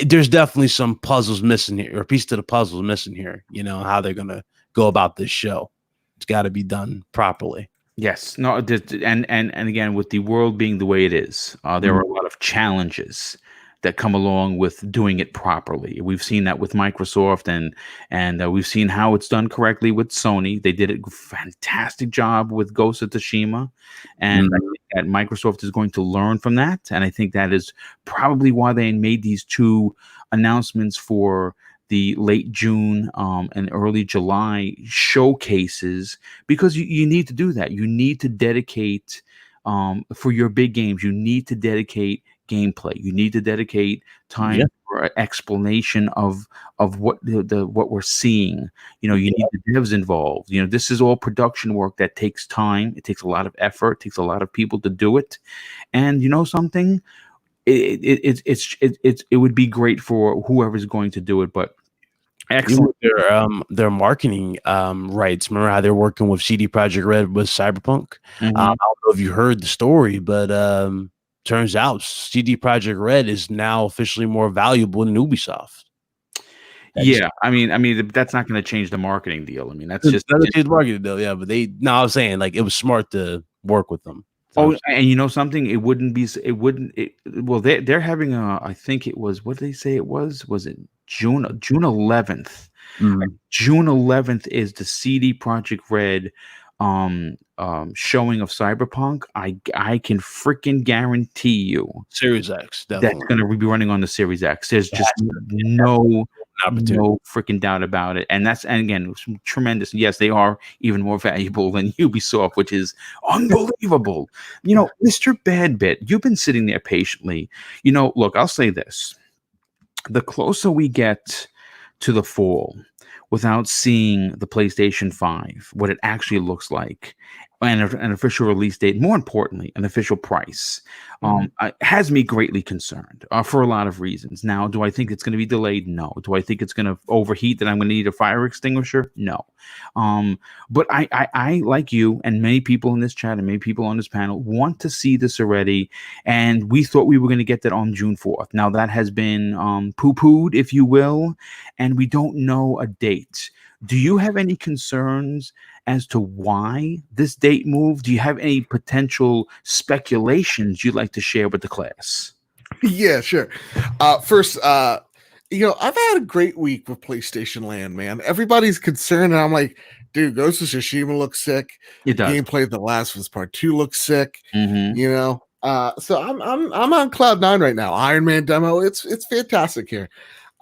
there's definitely some puzzles missing here, or a piece to the puzzle missing here. How they're gonna go about this show. It's got to be done properly. Yes. No. And again, with the world being the way it is, there are a lot of challenges that come along with doing it properly. We've seen that with Microsoft, and we've seen how it's done correctly with Sony. They did a fantastic job with Ghost of Tsushima, and I think that Microsoft is going to learn from that. And I think that is probably why they made these 2 announcements for the late June and early July showcases, because you need to do that. You need to dedicate for your big games. You need to dedicate gameplay. You need to dedicate time for explanation of what what we're seeing. You need the devs involved. This is all production work that takes time. It takes a lot of effort. It takes a lot of people to do it. And something. It would be great for whoever's going to do it, but excellent. Their marketing rights. Remember how they're working with CD Projekt Red with Cyberpunk? I don't know if you heard the story, but turns out CD Projekt Red is now officially more valuable than Ubisoft. Yeah, I mean, that's not going to change the marketing deal. I mean, that's just another change marketing deal. Yeah, but I was saying like it was smart to work with them. oh, and you know something? It wouldn't be. It wouldn't. Well, they're having a. I think it was. What did they say it was? Was it June 11th? June 11th is the CD Projekt Red showing of Cyberpunk. I can freaking guarantee you Series X, that's definitely. going to be running on the Series X. There's just no freaking doubt about it. And again, it's tremendous. Yes, they are even more valuable than Ubisoft, which is unbelievable. You know, Mr. Badbit, you've been sitting there patiently. You know, look, I'll say this. The closer we get to the fall without seeing the PlayStation 5, what it actually looks like, and an official release date, more importantly, an official price, has me greatly concerned for a lot of reasons. Now, do I think it's going to be delayed? No. Do I think it's going to overheat that I'm going to need a fire extinguisher? No. But I, like you and many people in this chat and many people on this panel, want to see this already. And we thought we were going to get that on June 4th. Now, that has been poo-pooed, if you will, and we don't know a date. Do you have any concerns as to why this date moved? Do you have any potential speculations you'd like to share with the class? Yeah, sure. First, you know, I've had a great week with PlayStation Land, man. Everybody's concerned, and I'm like, dude, Ghost of Tsushima looks sick. It does. Gameplay of The Last of Us Part 2 looks sick. Mm-hmm. You know, so I'm on cloud 9 right now. Ironman demo, it's fantastic here.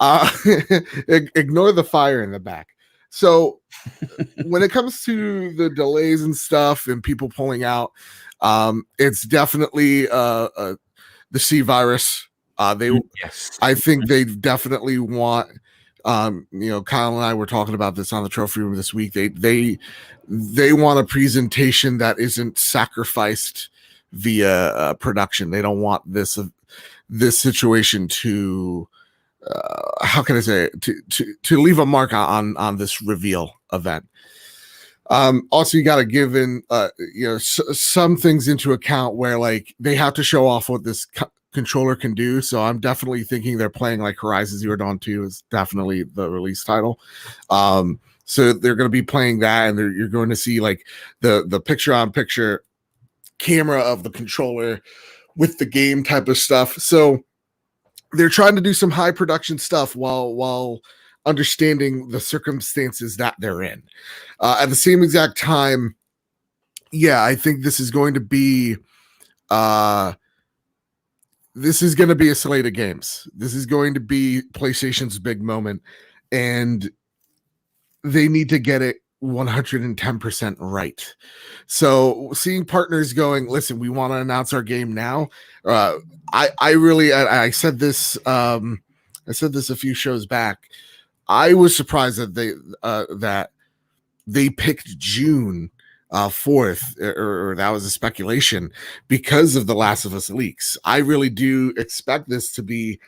Ignore the fire in the back. So when it comes to the delays and stuff and people pulling out, it's definitely the C virus. I think they definitely want, you know, Kyle and I were talking about this on the trophy room this week. They want a presentation that isn't sacrificed via production. They don't want this situation to how can I say it? to leave a mark on this reveal event. Also, you got to give in you know, some things into account where like they have to show off what this controller can do. So I'm definitely thinking they're playing like Horizon Zero Dawn 2 is definitely the release title. So they're going to be playing that, and you're going to see like the picture-on-picture camera of the controller with the game type of stuff. So they're trying to do some high production stuff while understanding the circumstances that they're in. At the same exact time, yeah, I think this is going to be a slate of games. This is going to be PlayStation's big moment, and they need to get it 110% right. So seeing partners going, listen, we want to announce our game now. I said this a few shows back. I was surprised that they picked June 4th, or that was a speculation because of the Last of Us leaks. I really do expect this to be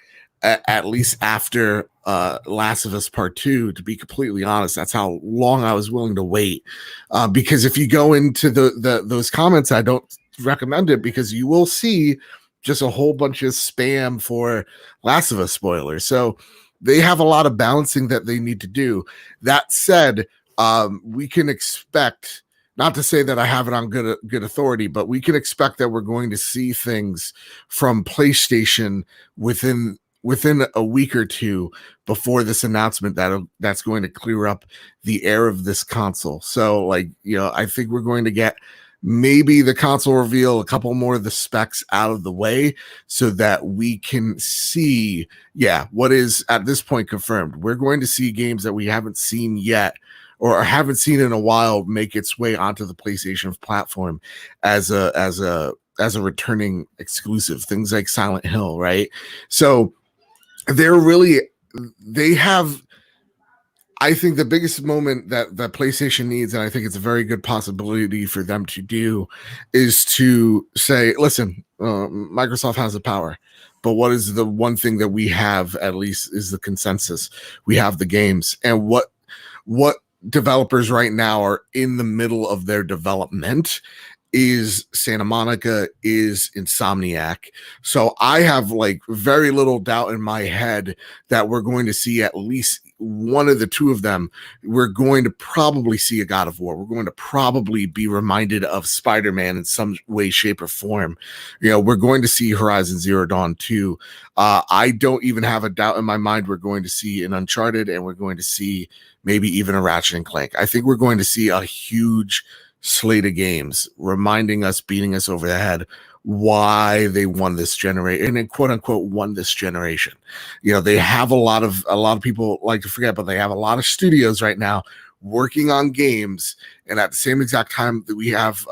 at least after Last of Us Part 2, to be completely honest. That's how long I was willing to wait. Because if you go into those comments, I don't recommend it, because you will see just a whole bunch of spam for Last of Us spoilers. So they have a lot of balancing that they need to do. That said, we can expect, not to say that I have it on good authority, but we can expect that we're going to see things from PlayStation within a week or two before this announcement that's going to clear up the air of this console. So, like, you know, I think we're going to get maybe the console reveal, a couple more of the specs out of the way, so that we can see, what is at this point confirmed. We're going to see games that we haven't seen yet, or haven't seen in a while, make its way onto the PlayStation platform as a returning exclusive. Things like Silent Hill, right? So they have, I think, the biggest moment that PlayStation needs, and I think it's a very good possibility for them to do, is to say, listen, Microsoft has the power, but what is the one thing that we have, at least, is the consensus. We have the games, and what developers right now are in the middle of their development is Santa Monica, is Insomniac. So I have like very little doubt in my head that we're going to see at least one of the two of them. We're going to probably see a God of War. We're going to probably be reminded of Spider-Man in some way, shape, or form. You know, we're going to see Horizon Zero Dawn 2. I don't even have a doubt in my mind we're going to see an Uncharted, and we're going to see maybe even a Ratchet and Clank. I think we're going to see a huge slate of games reminding us, beating us over the head why they won this generation, and quote unquote won this generation. You know, they have a lot of people like to forget, but they have a lot of studios right now working on games, and at the same exact time that we have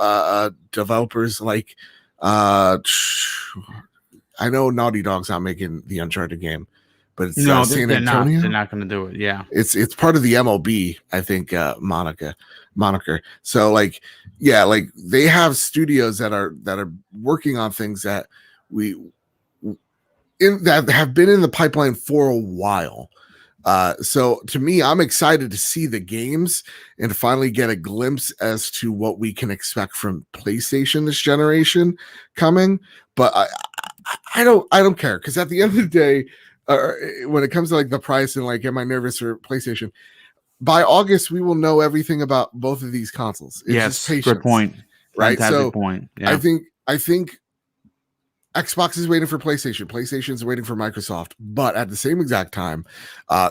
developers like I know Naughty Dog's not making the Uncharted game, but it's No, San they're not. Antonio. They're not going to do it. Yeah, It's part of the MLB, I think, moniker. So like, yeah, like they have studios that are working on things that that have been in the pipeline for a while. So to me, I'm excited to see the games and finally get a glimpse as to what we can expect from PlayStation this generation coming. But I don't care, because at the end of the day, when it comes to like the price and like, am I nervous for PlayStation? By August, we will know everything about both of these consoles. It's just patience, good point. right? Fantastic point. Yeah. I think Xbox is waiting for PlayStation. PlayStation is waiting for Microsoft. But at the same exact time,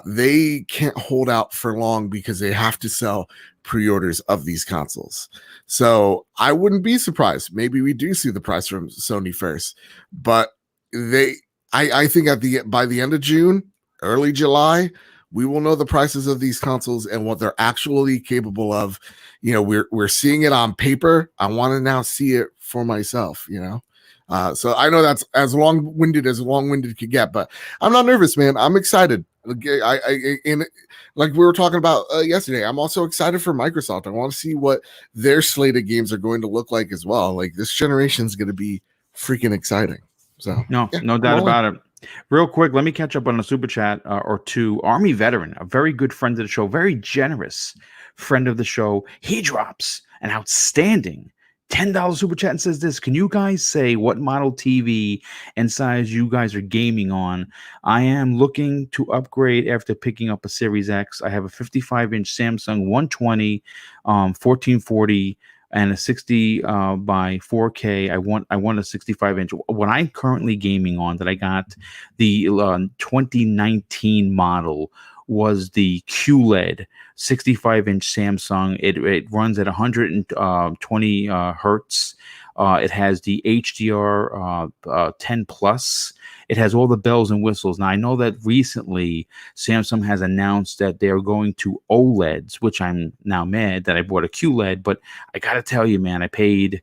they can't hold out for long because they have to sell pre-orders of these consoles. So I wouldn't be surprised. Maybe we do see the price from Sony first. But I think by the end of June, early July, we will know the prices of these consoles and what they're actually capable of. You know, we're seeing it on paper. I want to now see it for myself, you know? So I know that's as long-winded could get, but I'm not nervous, man. I'm excited. And like we were talking about yesterday, I'm also excited for Microsoft. I want to see what their slate of games are going to look like as well. Like this generation is going to be freaking exciting. So no doubt about it. Real quick, let me catch up on a super chat or two. Army veteran, a very good friend of the show, very generous friend of the show. He drops an outstanding $10 super chat and says this: can you guys say what model TV and size you guys are gaming on? I am looking to upgrade after picking up a Series X. I have a 55-inch Samsung 120 1440 and a 60 by 4K. I want a 65-inch. What I'm currently gaming on that I got the 2019 model was the QLED 65-inch Samsung. It runs at 120 hertz. It has the HDR 10 plus. It has all the bells and whistles. Now, I know that recently Samsung has announced that they're going to OLEDs, which I'm now mad that I bought a QLED, but I got to tell you, man, I paid,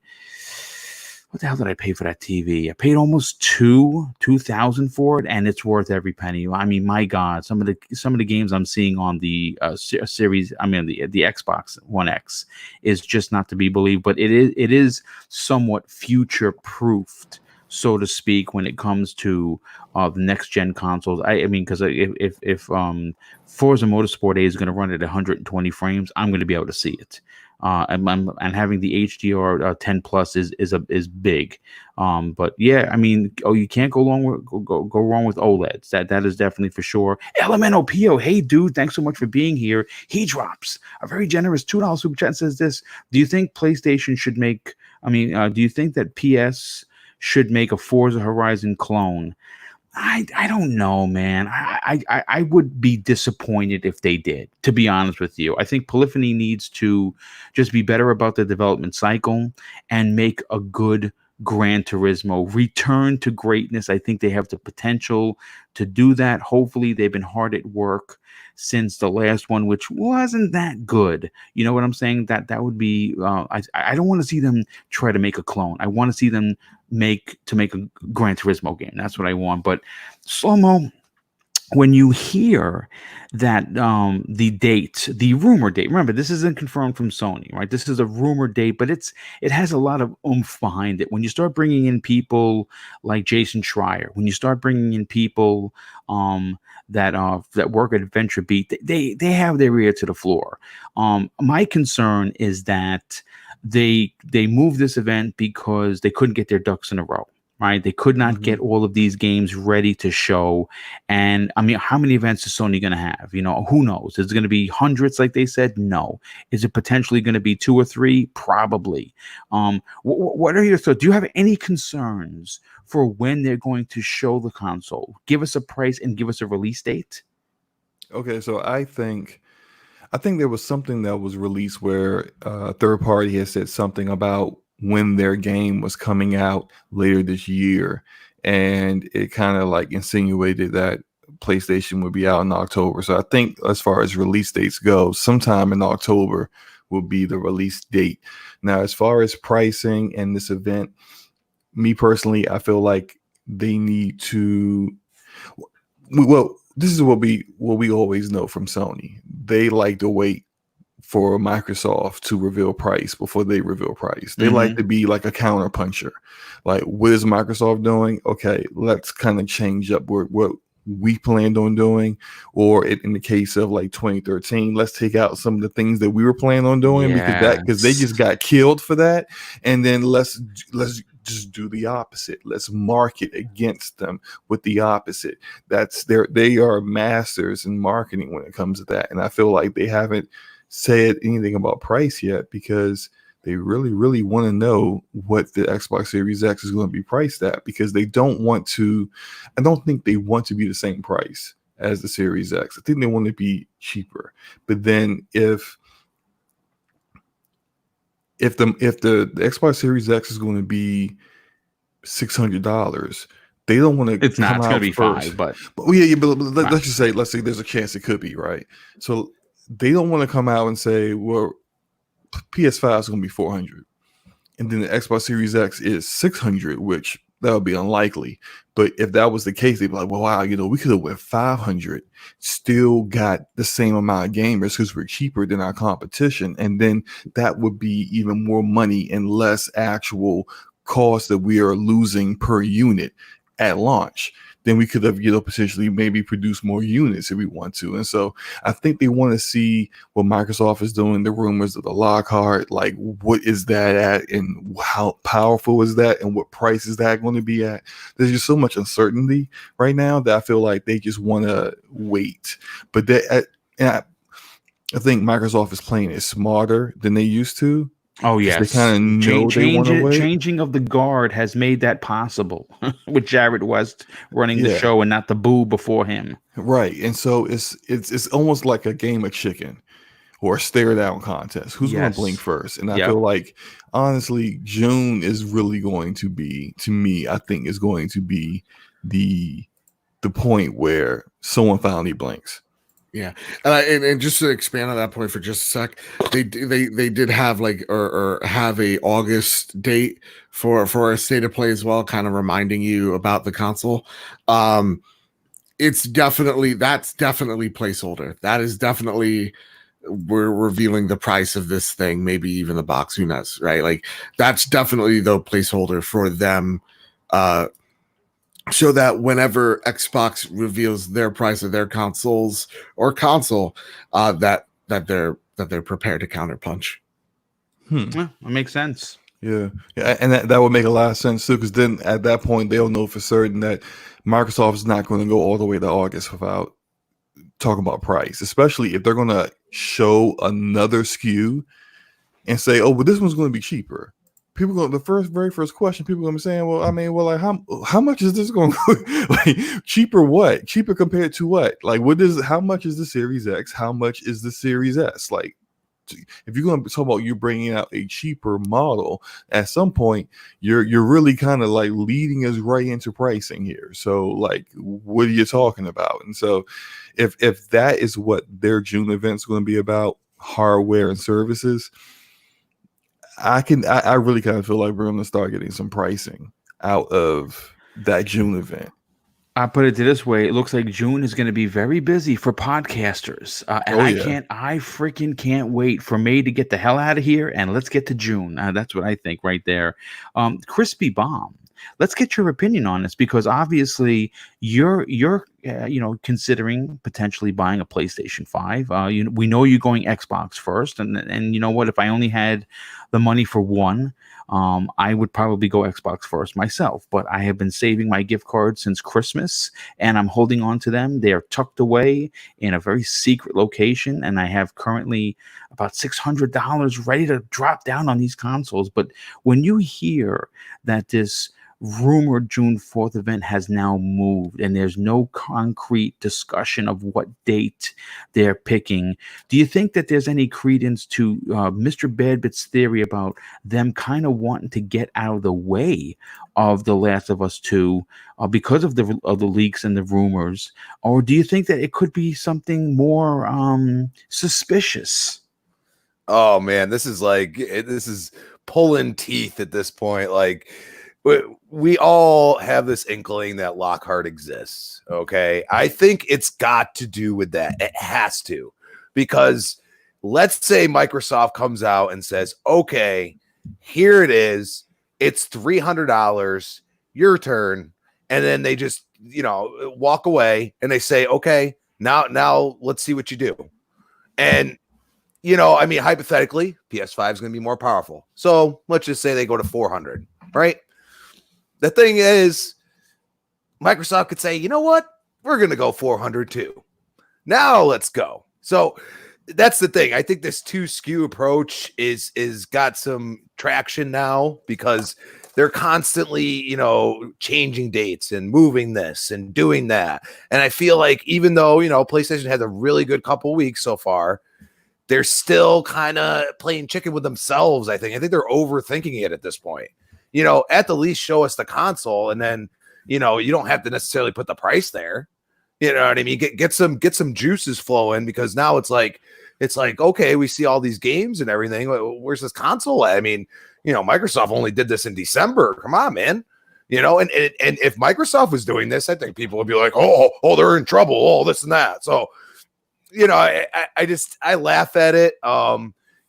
what the hell did I pay for that TV? I paid almost $2,000 for it, and it's worth every penny. I mean, my God, some of the games I'm seeing on the series, I mean, the Xbox One X is just not to be believed, but it is somewhat future proofed, so to speak, when it comes to the next gen consoles. I mean, because if Forza Motorsport 8 is going to run at 120 frames, I'm going to be able to see it. And having the HDR 10 plus is big. But yeah, I mean, you can't go wrong with OLEDs. That is definitely for sure. LMNOPO, hey dude, thanks so much for being here. He drops a very generous $2 super chat and says this: do you think PlayStation should make? Do you think that PS should make a Forza Horizon clone? I don't know, man. I would be disappointed if they did, to be honest with you. I think Polyphony needs to just be better about the development cycle and make a good Gran Turismo. Return to greatness. I think they have the potential to do that. Hopefully, they've been hard at work since the last one, which wasn't that good. You know what I'm saying? That would be. I don't want to see them try to make a clone. I want to see them make a Gran Turismo game. That's what I want. But Slow-Mo, when you hear that the rumor date, remember this isn't confirmed from Sony, right? This is a rumor date, but it has a lot of oomph behind it. When you start bringing in people like Jason Schreier, when you start bringing in people that work at Adventure Beat, they have their ear to the floor. My concern is that they moved this event because they couldn't get their ducks in a row. Right, they could not get all of these games ready to show, and I mean, how many events is Sony going to have? You know, who knows? Is it going to be hundreds, like they said? No. Is it potentially going to be 2 or 3? Probably. What are your thoughts? Do you have any concerns for when they're going to show the console? Give us a price and give us a release date. Okay, so I think there was something that was released where a third party has said something about when their game was coming out later this year, and it kind of like insinuated that PlayStation would be out in October. So I think as far as release dates go, sometime in October will be the release date. Now, as far as pricing and this event, me personally, I feel like they need to, well, this is what we always know from Sony. They like to wait for Microsoft to reveal price before they reveal price. They like to be like a counter puncher. Like, what is Microsoft doing? Okay, let's kind of change up what we planned on doing. Or in the case of like 2013, let's take out some of the things that we were planning on doing because they just got killed for that. And then let's just do the opposite. Let's market against them with the opposite. They are masters in marketing when it comes to that. And I feel like they haven't said anything about price yet because they really, really want to know what the Xbox Series X is going to be priced at, because I don't think they want to be the same price as the Series X. I think they want to be cheaper. But then if the Xbox Series X is going to be $600, they don't want to. It's not. It's going to be first. $500, but let's just say there's a chance it could be, right. So they don't want to come out and say, well, PS5 is going to be $400, and then the Xbox Series X is $600, which that would be unlikely. But if that was the case, they'd be like, well, wow, we could have went $500, still got the same amount of gamers because we're cheaper than our competition, and then that would be even more money and less actual cost that we are losing per unit at launch. Then we could have, potentially maybe produce more units if we want to. And so I think they want to see what Microsoft is doing, the rumors of the Lockhart, like what is that at and how powerful is that and what price is that going to be at? There's just so much uncertainty right now that I feel like they just want to wait. But I think Microsoft is playing it smarter than they used to. Oh yes, they kind of know they want to wait. Changing of the guard has made that possible with Jared West running the show and not the boo before him. Right, and so it's almost like a game of chicken or a stare down contest. Who's going to blink first? And I feel like honestly, June is really going to be, to me, I think is going to be the point where someone finally blinks. Yeah, and just to expand on that point for just a sec, they did have or have a August date for a state of play as well, kind of reminding you about the console. That's definitely placeholder. That is definitely, we're revealing the price of this thing, maybe even the box. Who knows, right? Like that's definitely the placeholder for them. So that whenever Xbox reveals their price of their consoles or console, that they're prepared to counterpunch. Yeah, that makes sense. Yeah, and that would make a lot of sense too, because then at that point they'll know for certain that Microsoft is not going to go all the way to August without talking about price, especially if they're going to show another SKU and say, "Oh, but this one's going to be cheaper." People go, very first question, people gonna be saying, well, I mean, well, like how much is this going to like cheaper? What cheaper compared to what? Like, how much is the Series X? How much is the Series S? Like, if you're going to talk about you bringing out a cheaper model, at some point you're really kind of like leading us right into pricing here. So, like, what are you talking about? And so, if that is what their June event is going to be about, hardware and services, I really kind of feel like we're going to start getting some pricing out of that June event. I put it this way: it looks like June is going to be very busy for podcasters, and I freaking can't wait for May to get the hell out of here, and let's get to June. That's what I think right there. Crispy Bomb. Let's get your opinion on this, because obviously you're considering potentially buying a PlayStation 5. We know you're going Xbox first, and you know what? If I only had the money for one, I would probably go Xbox first myself. But I have been saving my gift cards since Christmas, and I'm holding on to them. They are tucked away in a very secret location, and I have currently about $600 ready to drop down on these consoles. But when you hear that this rumored June 4th event has now moved and there's no concrete discussion of what date they're picking, do you think that there's any credence to Mr. Badbit's theory about them kind of wanting to get out of the way of The Last of Us 2 because of the leaks and the rumors? Or do you think that it could be something more suspicious? Oh man, this is pulling teeth at this point. Like, we all have this inkling that Lockhart exists. Okay. I think it's got to do with that. It has to, because let's say Microsoft comes out and says, okay, here it is. It's $300, your turn. And then they just, walk away and they say, okay, now let's see what you do. And, hypothetically, PS5 is going to be more powerful. So let's just say they go to 400, right? The thing is, Microsoft could say, you know what? We're going to go 400 too. Now let's go. So that's the thing. I think this 2 SKU approach is got some traction now, because they're constantly, changing dates and moving this and doing that. And I feel like even though, PlayStation has a really good couple weeks so far, they're still kind of playing chicken with themselves. I think they're overthinking it at this point. At the least show us the console, and then, you don't have to necessarily put the price there. You know what I mean? Get some juices flowing, because now it's like, okay, we see all these games and everything. Where's this console at? I mean, Microsoft only did this in December. Come on, man. And if Microsoft was doing this, I think people would be like, oh, they're in trouble. Oh, this and that. So, I laugh at it.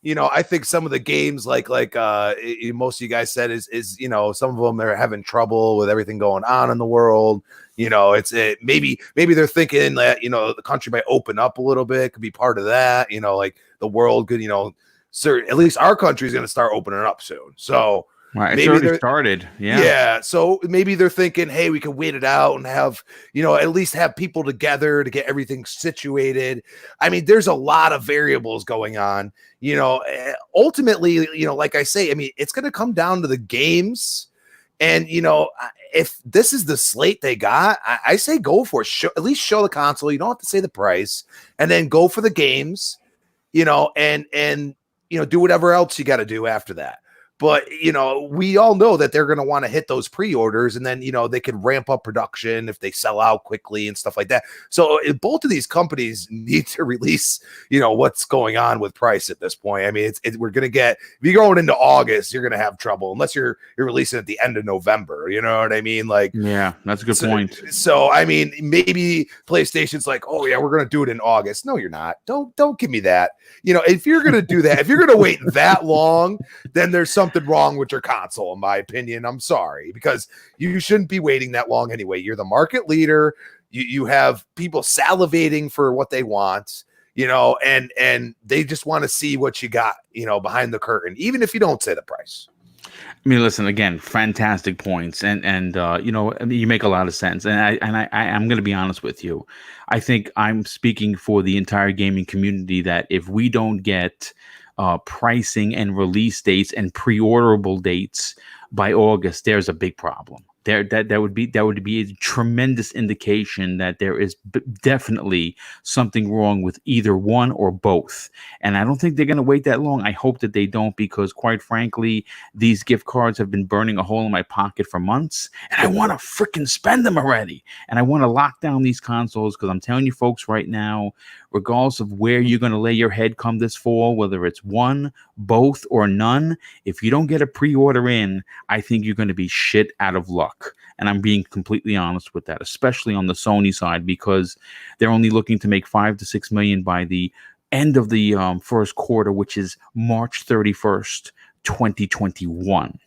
I think some of the games, like most of you guys said, is some of them are having trouble with everything going on in the world. Maybe they're thinking that the country might open up a little bit, could be part of that. Like the world could, at least our country is going to start opening up soon. So. Right, it's already started. Yeah. So maybe they're thinking, hey, we can wait it out and have, at least have people together to get everything situated. I mean, there's a lot of variables going on. Ultimately, like I say, I mean, it's going to come down to the games. And, if this is the slate they got, I say go for it. At least show the console. You don't have to say the price, and then go for the games, and do whatever else you got to do after that. But, we all know that they're going to want to hit those pre-orders, and then, they can ramp up production if they sell out quickly and stuff like that. So both of these companies need to release, what's going on with price at this point. I mean, we're going to get, if you're going into August, you're going to have trouble unless you're releasing at the end of November. You know what I mean? Like, yeah, that's a good point. So, I mean, maybe PlayStation's like, oh yeah, we're going to do it in August. No, you're not. Don't give me that. If you're going to do that, if you're going to wait that long, then there's something wrong with your console, in my opinion. I'm sorry, because you shouldn't be waiting that long anyway. You're the market leader. You have people salivating for what they want, and they just want to see what you got, behind the curtain, even if you don't say the price. I mean, listen, again, fantastic points, and you make a lot of sense, and I'm going to be honest with you. I think I'm speaking for the entire gaming community that if we don't get pricing and release dates and pre-orderable dates by August, there's a big problem. That would be a tremendous indication that there is definitely something wrong with either one or both. And I don't think they're going to wait that long. I hope that they don't, because quite frankly, these gift cards have been burning a hole in my pocket for months, and I want to freaking spend them already. And I want to lock down these consoles, because I'm telling you folks right now, regardless of where you're going to lay your head come this fall, whether it's one, both, or none, if you don't get a pre-order in, I think you're going to be shit out of luck. And I'm being completely honest with that, especially on the Sony side, because they're only looking to make 5 to 6 million by the end of the first quarter, which is March 31st, 2021.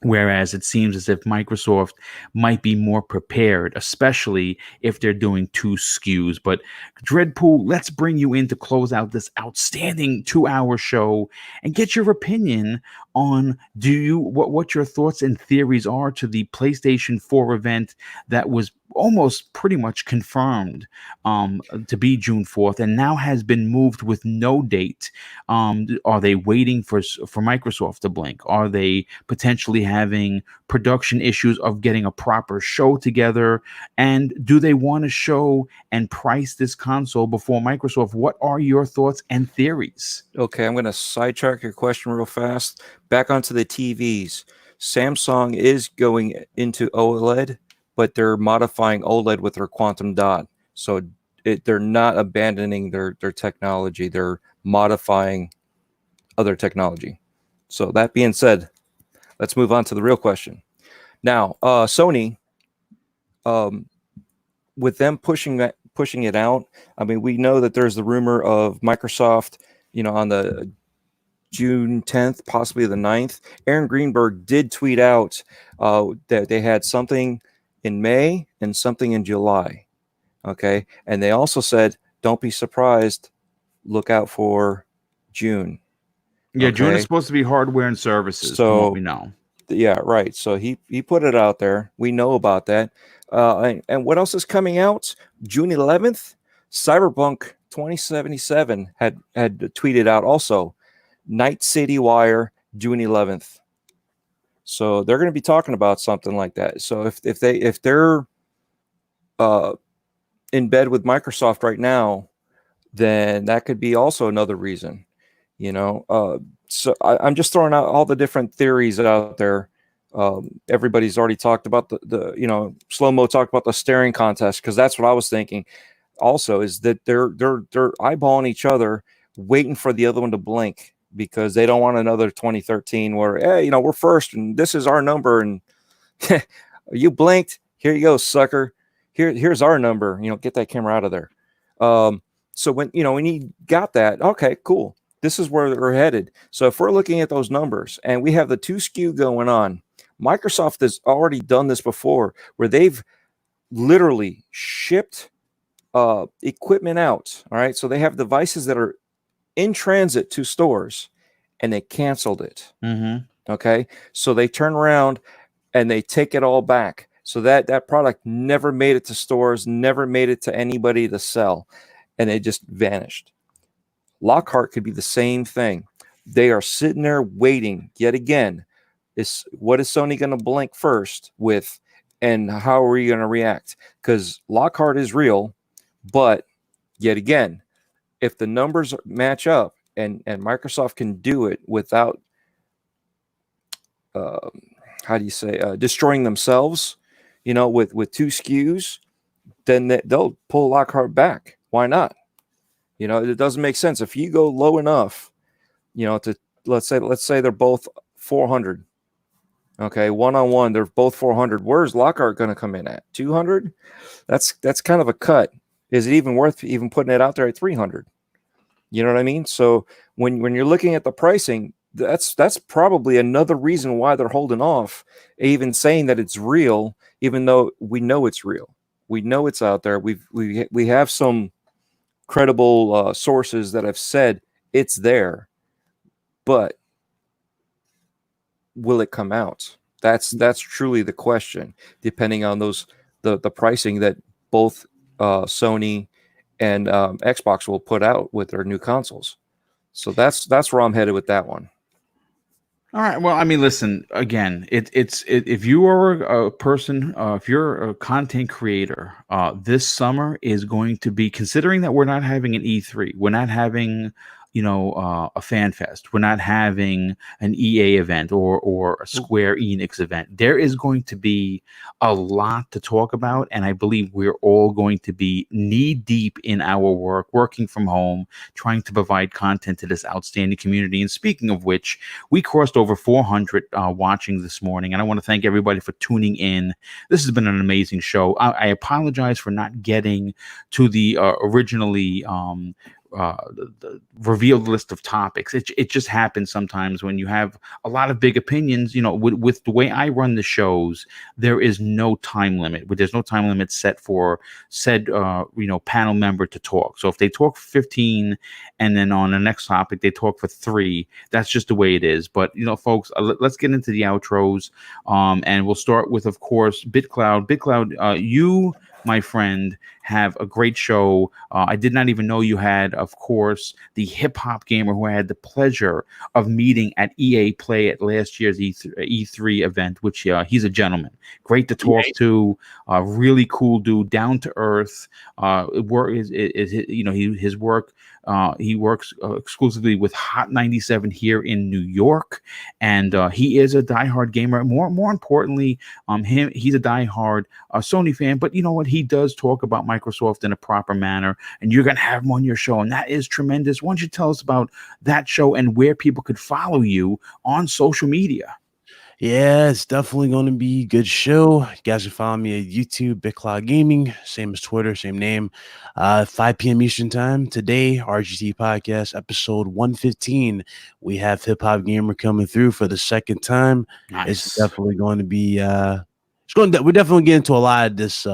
Whereas it seems as if Microsoft might be more prepared, especially if they're doing 2 SKUs. But Dreadpool, let's bring you in to close out this outstanding 2-hour show and get your opinion on what your thoughts and theories are to the PlayStation 4 event that was almost pretty much confirmed to be June 4th and now has been moved with no date. Are they waiting for Microsoft to blink? Are they potentially having production issues of getting a proper show together? And do they want to show and price this console before Microsoft? What are your thoughts and theories? Okay, I'm going to sidetrack your question real fast. Back onto the TVs. Samsung is going into OLED, but they're modifying OLED with their quantum dot. So they're not abandoning their technology. They're modifying other technology. So that being said, let's move on to the real question. Now, Sony, with them pushing it out, I mean, we know that there's the rumor of Microsoft, on the June 10th, possibly the 9th. Aaron Greenberg did tweet out that they had something in May and something in July. Okay. And they also said, don't be surprised. Look out for June. Yeah, okay. June is supposed to be hardware and services, from what we know. Yeah, right. So he put it out there. We know about that. And what else is coming out? June 11th, Cyberpunk 2077 had tweeted out also. Night City Wire, June 11th. So they're going to be talking about something like that. So if they're in bed with Microsoft right now, then that could be also another reason. So I'm just throwing out all the different theories out there. Everybody's already talked about the Slow-Mo talked about the staring contest, because that's what I was thinking. Also, is that they're eyeballing each other, waiting for the other one to blink, because they don't want another 2013 where, hey, we're first and this is our number, and you blinked, here you go, sucker. Here's our number. Get that camera out of there. So when you got that, okay, cool. This is where we're headed. So if we're looking at those numbers and we have the 2 SKU going on, Microsoft has already done this before, where they've literally shipped equipment out. All right. So they have devices that are in transit to stores and they canceled it. Mm-hmm. Okay. So they turn around and they take it all back. So that product never made it to stores, never made it to anybody to sell, and it just vanished. Lockhart could be the same thing. They are sitting there waiting yet again. What is Sony going to blink first with, and how are we going to react? Because Lockhart is real, but yet again, if the numbers match up and Microsoft can do it without, destroying themselves, with 2 SKUs, then they'll pull Lockhart back. Why not? It doesn't make sense. If you go low enough, to let's say they're both 400. Okay, one-on-one, they're both 400. Where's Lockhart going to come in at? 200? That's kind of a cut. Is it even worth even putting it out there at 300? You know what I mean? So when you're looking at the pricing, that's probably another reason why they're holding off, even saying that it's real, even though we know it's real. We know it's out there. We have some credible sources that have said it's there, but will it come out? That's truly the question, depending on the pricing that both Sony and Xbox will put out with their new consoles. So that's where I'm headed with that one. All right. Well, I mean, listen, again, if you are a person, if you're a content creator, this summer is going to be, considering that we're not having an E3, we're not having, a fan fest. We're not having an EA event or a Square Enix event. There is going to be a lot to talk about, and I believe we're all going to be knee deep in our work, working from home, trying to provide content to this outstanding community. And speaking of which, we crossed over 400 watching this morning, and I want to thank everybody for tuning in. This has been an amazing show. I apologize for not getting to the originally the revealed list of topics. It just happens sometimes when you have a lot of big opinions. With the way I run the shows, there is no time limit. There's no time limit set for said panel member to talk. So if they talk 15 and then on the next topic they talk for 3, that's just the way it is. But folks, let's get into the outros, and we'll start with, of course, BitCloud. You, my friend, have a great show. I did not even know you had, of course, the hip hop gamer who I had the pleasure of meeting at EA Play at last year's E3 event, which he's a gentleman. Great to talk to. Really cool dude, down to earth. His work. He works exclusively with Hot 97 here in New York, and he is a diehard gamer. More importantly, he's a diehard Sony fan. But you know what? He does talk about Microsoft in a proper manner, and you're gonna have him on your show, and that is tremendous. Why don't you tell us about that show and where people could follow you on social media? Yeah, it's definitely going to be a good show. You guys can follow me at YouTube, BitCloud Gaming, same as Twitter, same name. 5 p.m. Eastern Time today, RGT Podcast, episode 115. We have Hip Hop Gamer coming through for the second time. Nice. It's definitely going to be. We're definitely getting into a lot of this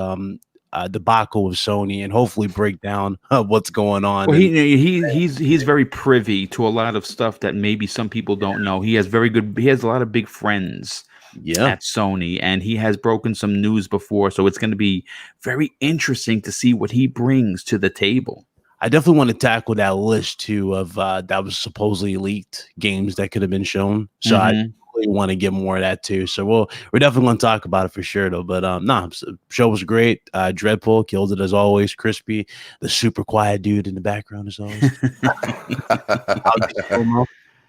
debacle with Sony, and hopefully break down what's going on. Well, he's very privy to a lot of stuff that maybe some people don't know. He has a lot of big friends at Sony, and he has broken some news before, so it's going to be very interesting to see what he brings to the table. I definitely want to tackle that list too of that was supposedly leaked games that could have been shown. So I really want to get more of that too. So we're definitely going to talk about it for sure though. But the show was great. Dreadpool killed it as always. Crispy, the super quiet dude in the background as always.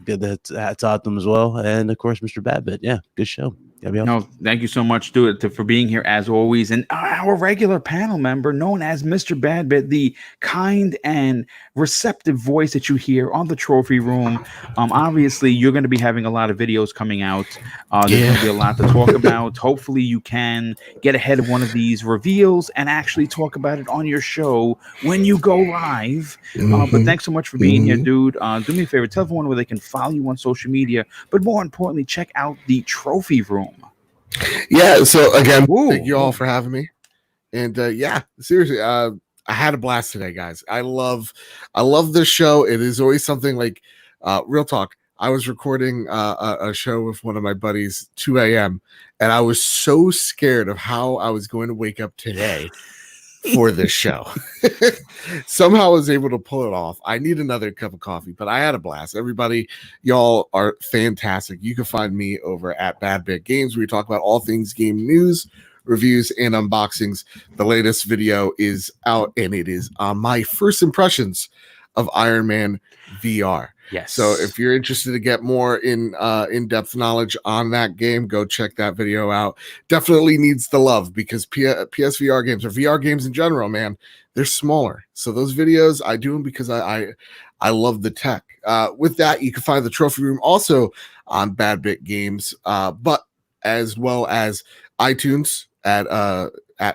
Good to talk to them as well. And of course, Mr. Badbit. Yeah, good show. No, thank you so much, Stuart, for being here as always. And our regular panel member, known as Mr. Badbit, the kind and receptive voice that you hear on the trophy room. Obviously, you're going to be having a lot of videos coming out. There's going to be a lot to talk about. Hopefully, you can get ahead of one of these reveals and actually talk about it on your show when you go live. But thanks so much for being here, dude. Do me a favor, tell everyone where they can follow you on social media, but more importantly, check out the trophy room. Yeah, so again, thank you all for having me. And seriously, I had a blast today, guys. I love this show. It is always something like real talk. I was recording a show with one of my buddies 2 a.m. and I was so scared of how I was going to wake up today for this show. Somehow I was able to pull it off. I need another cup of coffee, but I had a blast. Everybody, y'all are fantastic. You can find me over at Bad Bit Games, where we talk about all things game news, reviews, and unboxings. The latest video is out, and it is my first impressions of Ironman VR. Yes. So if you're interested to get more in-depth knowledge on that game, go check that video out. Definitely needs the love, because PSVR games, or VR games in general, man, they're smaller. So those videos, I do them because I love the tech. With that, you can find the trophy room also on Bad Bit Games, but as well as iTunes at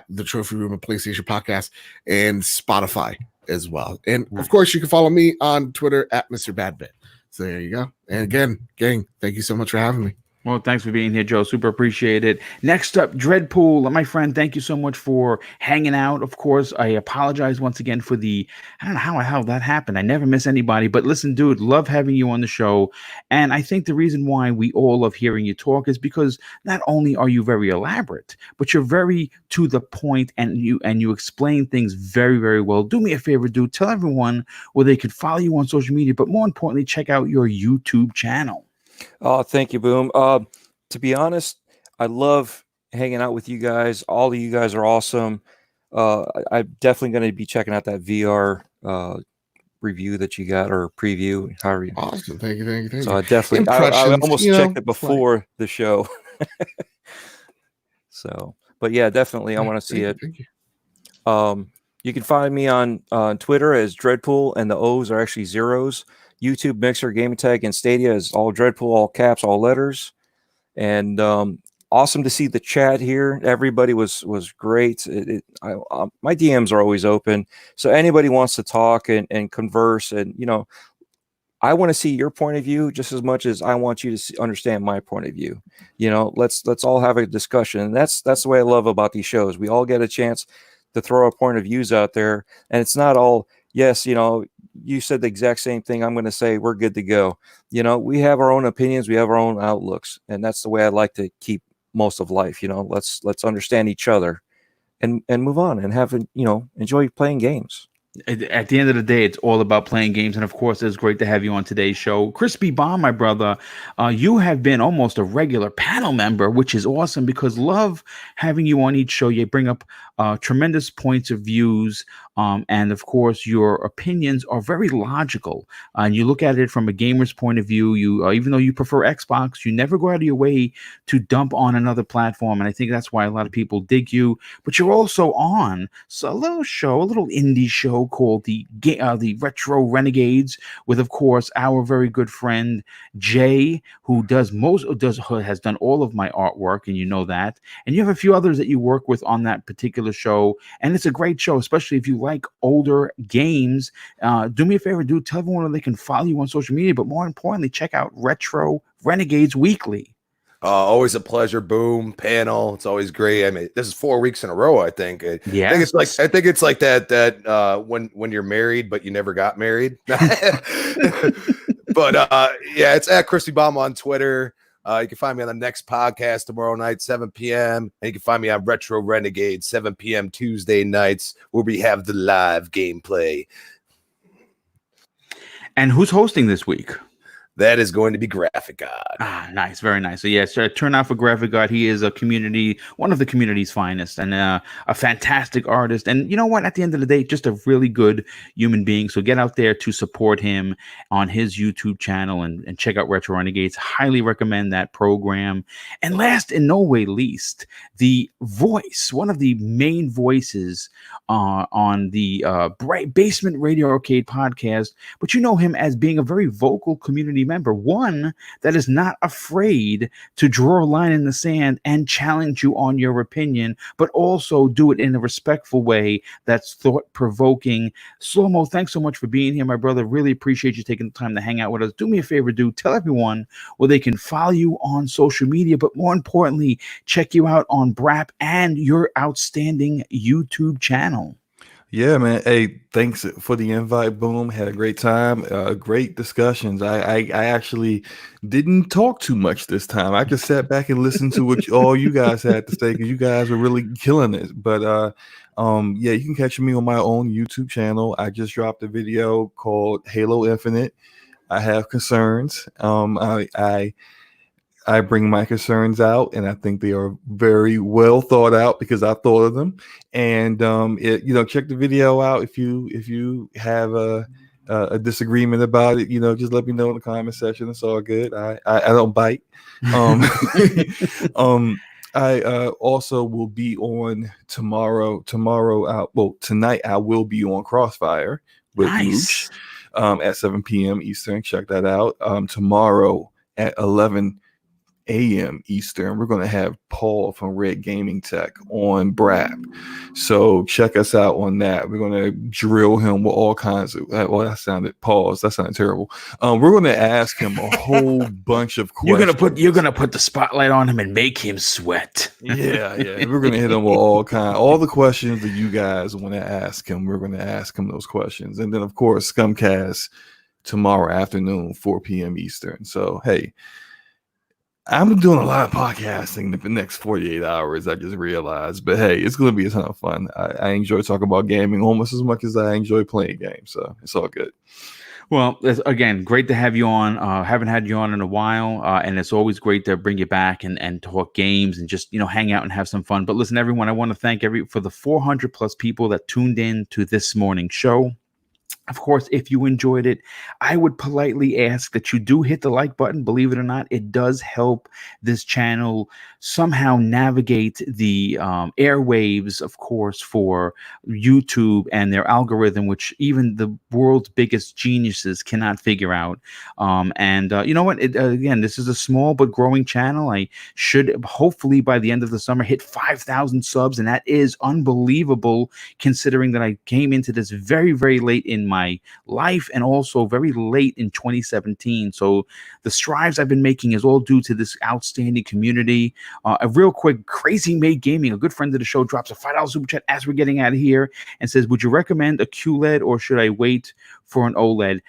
the Trophy Room of PlayStation Podcast, and Spotify as well. And of course, you can follow me on Twitter at Mr. Badbit. So there you go. And again, gang, thank you so much for having me. Well, thanks for being here, Joe. Super appreciate it. Next up, Dreadpool. My friend, thank you so much for hanging out. Of course, I apologize once again for I don't know how that happened. I never miss anybody. But listen, dude, love having you on the show. And I think the reason why we all love hearing you talk is because not only are you very elaborate, but you're very to the point, and you explain things very, very well. Do me a favor, dude. Tell everyone where they could follow you on social media, but more importantly, check out your YouTube channel. Oh, thank you, Boom. To be honest, I love hanging out with you guys. All of you guys are awesome. I'm definitely going to be checking out that VR review that you got, or preview, however you. Awesome. Thank you. So I definitely, I Impressions, almost you know, checked it before the show. So, but yeah, definitely, I want to see it. Thank you. You can find me on Twitter as Dreadpool, and the O's are actually zeros. YouTube, Mixer, Game Tag, and Stadia is all Dreadpool, all caps, all letters. And awesome to see the chat here. Everybody was great. My DMs are always open, so anybody wants to talk and converse, and I want to see your point of view just as much as I want you to understand my point of view. Let's all have a discussion, and that's the way I love about these shows. We all get a chance to throw our point of views out there, and it's not all yes. You said the exact same thing. I'm going to say we're good to go. We have our own opinions, we have our own outlooks, and that's the way I like to keep most of life. Let's understand each other, and move on and have enjoy playing games. At the end of the day, it's all about playing games. And of course, it's great to have you on today's show. Crispy Bomb, my brother, you have been almost a regular panel member, which is awesome because love having you on each show. You bring up tremendous points of views. And of course, your opinions are very logical. And you look at it from a gamer's point of view. You, even though you prefer Xbox, you never go out of your way to dump on another platform. And I think that's why a lot of people dig you. But you're also on a little indie show called the Retro Renegades, with of course our very good friend Jay, who has done all of my artwork, and you know that. And you have a few others that you work with on that particular show, and it's a great show, especially if you like older games. Do me a favor, tell everyone where they can follow you on social media, but more importantly, check out Retro Renegades Weekly. Always a pleasure. Boom, panel. It's always great. I mean, this is 4 weeks in a row, I think. Yeah. I think it's like that when you're married but you never got married. But yeah, it's at Crispy Bomb on Twitter. You can find me on the next podcast tomorrow night, 7 p.m. And you can find me on Retro Renegade, 7 p.m. Tuesday nights, where we have the live gameplay. And who's hosting this week? That is going to be Graphic God. Nice. Very nice. So yes, turn out for Graphic God. He is one of the community's finest, and a fantastic artist. And you know what? At the end of the day, just a really good human being. So get out there to support him on his YouTube channel and check out Retro Renegades. Highly recommend that program. And last and no way least, the voice, one of the main voices on the Basement Radio Arcade podcast, but you know him as being a very vocal community member, one that is not afraid to draw a line in the sand and challenge you on your opinion, but also do it in a respectful way that's thought-provoking. Slow-Mo, thanks so much for being here, my brother. Really appreciate you taking the time to hang out with us. Do me a favor, tell everyone where they can follow you on social media, but more importantly, check you out on BRAP and your outstanding YouTube channel. Yeah, man. Hey, thanks for the invite. Boom. Had a great time. Great discussions. I actually didn't talk too much this time. I just sat back and listened to what all you guys had to say, because you guys were really killing it. But yeah, you can catch me on my own YouTube channel. I just dropped a video called Halo Infinite. I have concerns. I bring my concerns out, and I think they are very well thought out because I thought of them. And check the video out if you have a disagreement about it. Just let me know in the comment section. It's all good. I don't bite. I also will be on tomorrow. Tonight I will be on Crossfire with Nice. Mooch, at 7 p.m. Eastern. Check that out. Tomorrow at 11 a.m. Eastern, we're going to have Paul from Red Gaming Tech on BRAP. So check us out on that. We're going to drill him with all kinds of, that sounded terrible. We're going to ask him a whole bunch of questions. You're gonna put the spotlight on him and make him sweat. Yeah. We're going to hit him with all the questions that you guys want to ask him. We're going to ask him those questions. And then, of course, Scumcast tomorrow afternoon, 4 p.m. Eastern. So, hey, I'm doing a lot of podcasting the next 48 hours, I just realized. But hey, it's going to be a ton of fun. I enjoy talking about gaming almost as much as I enjoy playing games. So it's all good. Well, again, great to have you on. Haven't had you on in a while, and it's always great to bring you back and talk games and just hang out and have some fun. But listen, everyone, I want to thank for the 400 plus people that tuned in to this morning's show. Of course, if you enjoyed it, I would politely ask that you do hit the like button. Believe it or not, it does help this channel somehow navigate the airwaves, of course, for YouTube and their algorithm, which even the world's biggest geniuses cannot figure out. And you know what? Again, this is a small but growing channel. I should hopefully by the end of the summer hit 5,000 subs, and that is unbelievable considering that I came into this very, very late in my life and also very late in 2017. So the strides I've been making is all due to this outstanding community. A real quick, Crazy Made Gaming, a good friend of the show, drops a $5 super chat as we're getting out of here and says, would you recommend a QLED or should I wait for an OLED?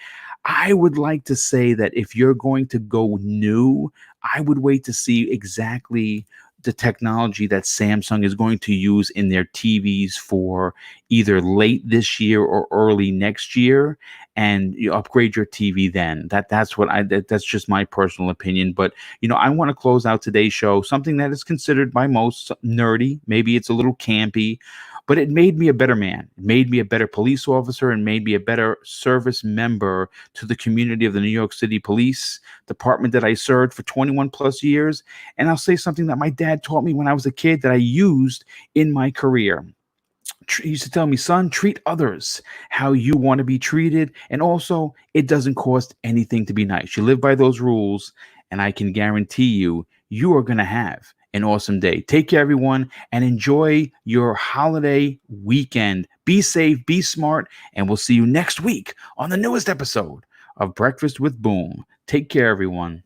I would like to say that if you're going to go new, I would wait to see exactly the technology that Samsung is going to use in their TVs for either late this year or early next year, and you upgrade your TV then. That's just my personal opinion. But I want to close out today's show something that is considered by most nerdy. Maybe it's a little campy, but it made me a better man. It made me a better police officer and made me a better service member to the community of the New York City Police Department that I served for 21 plus years. And I'll say something that my dad taught me when I was a kid that I used in my career. He used to tell me, son, treat others how you want to be treated. And also, it doesn't cost anything to be nice. You live by those rules, and I can guarantee you are going to have an awesome day. Take care, everyone, and enjoy your holiday weekend. Be safe, be smart, and we'll see you next week on the newest episode of Breakfast with Boom. Take care, everyone.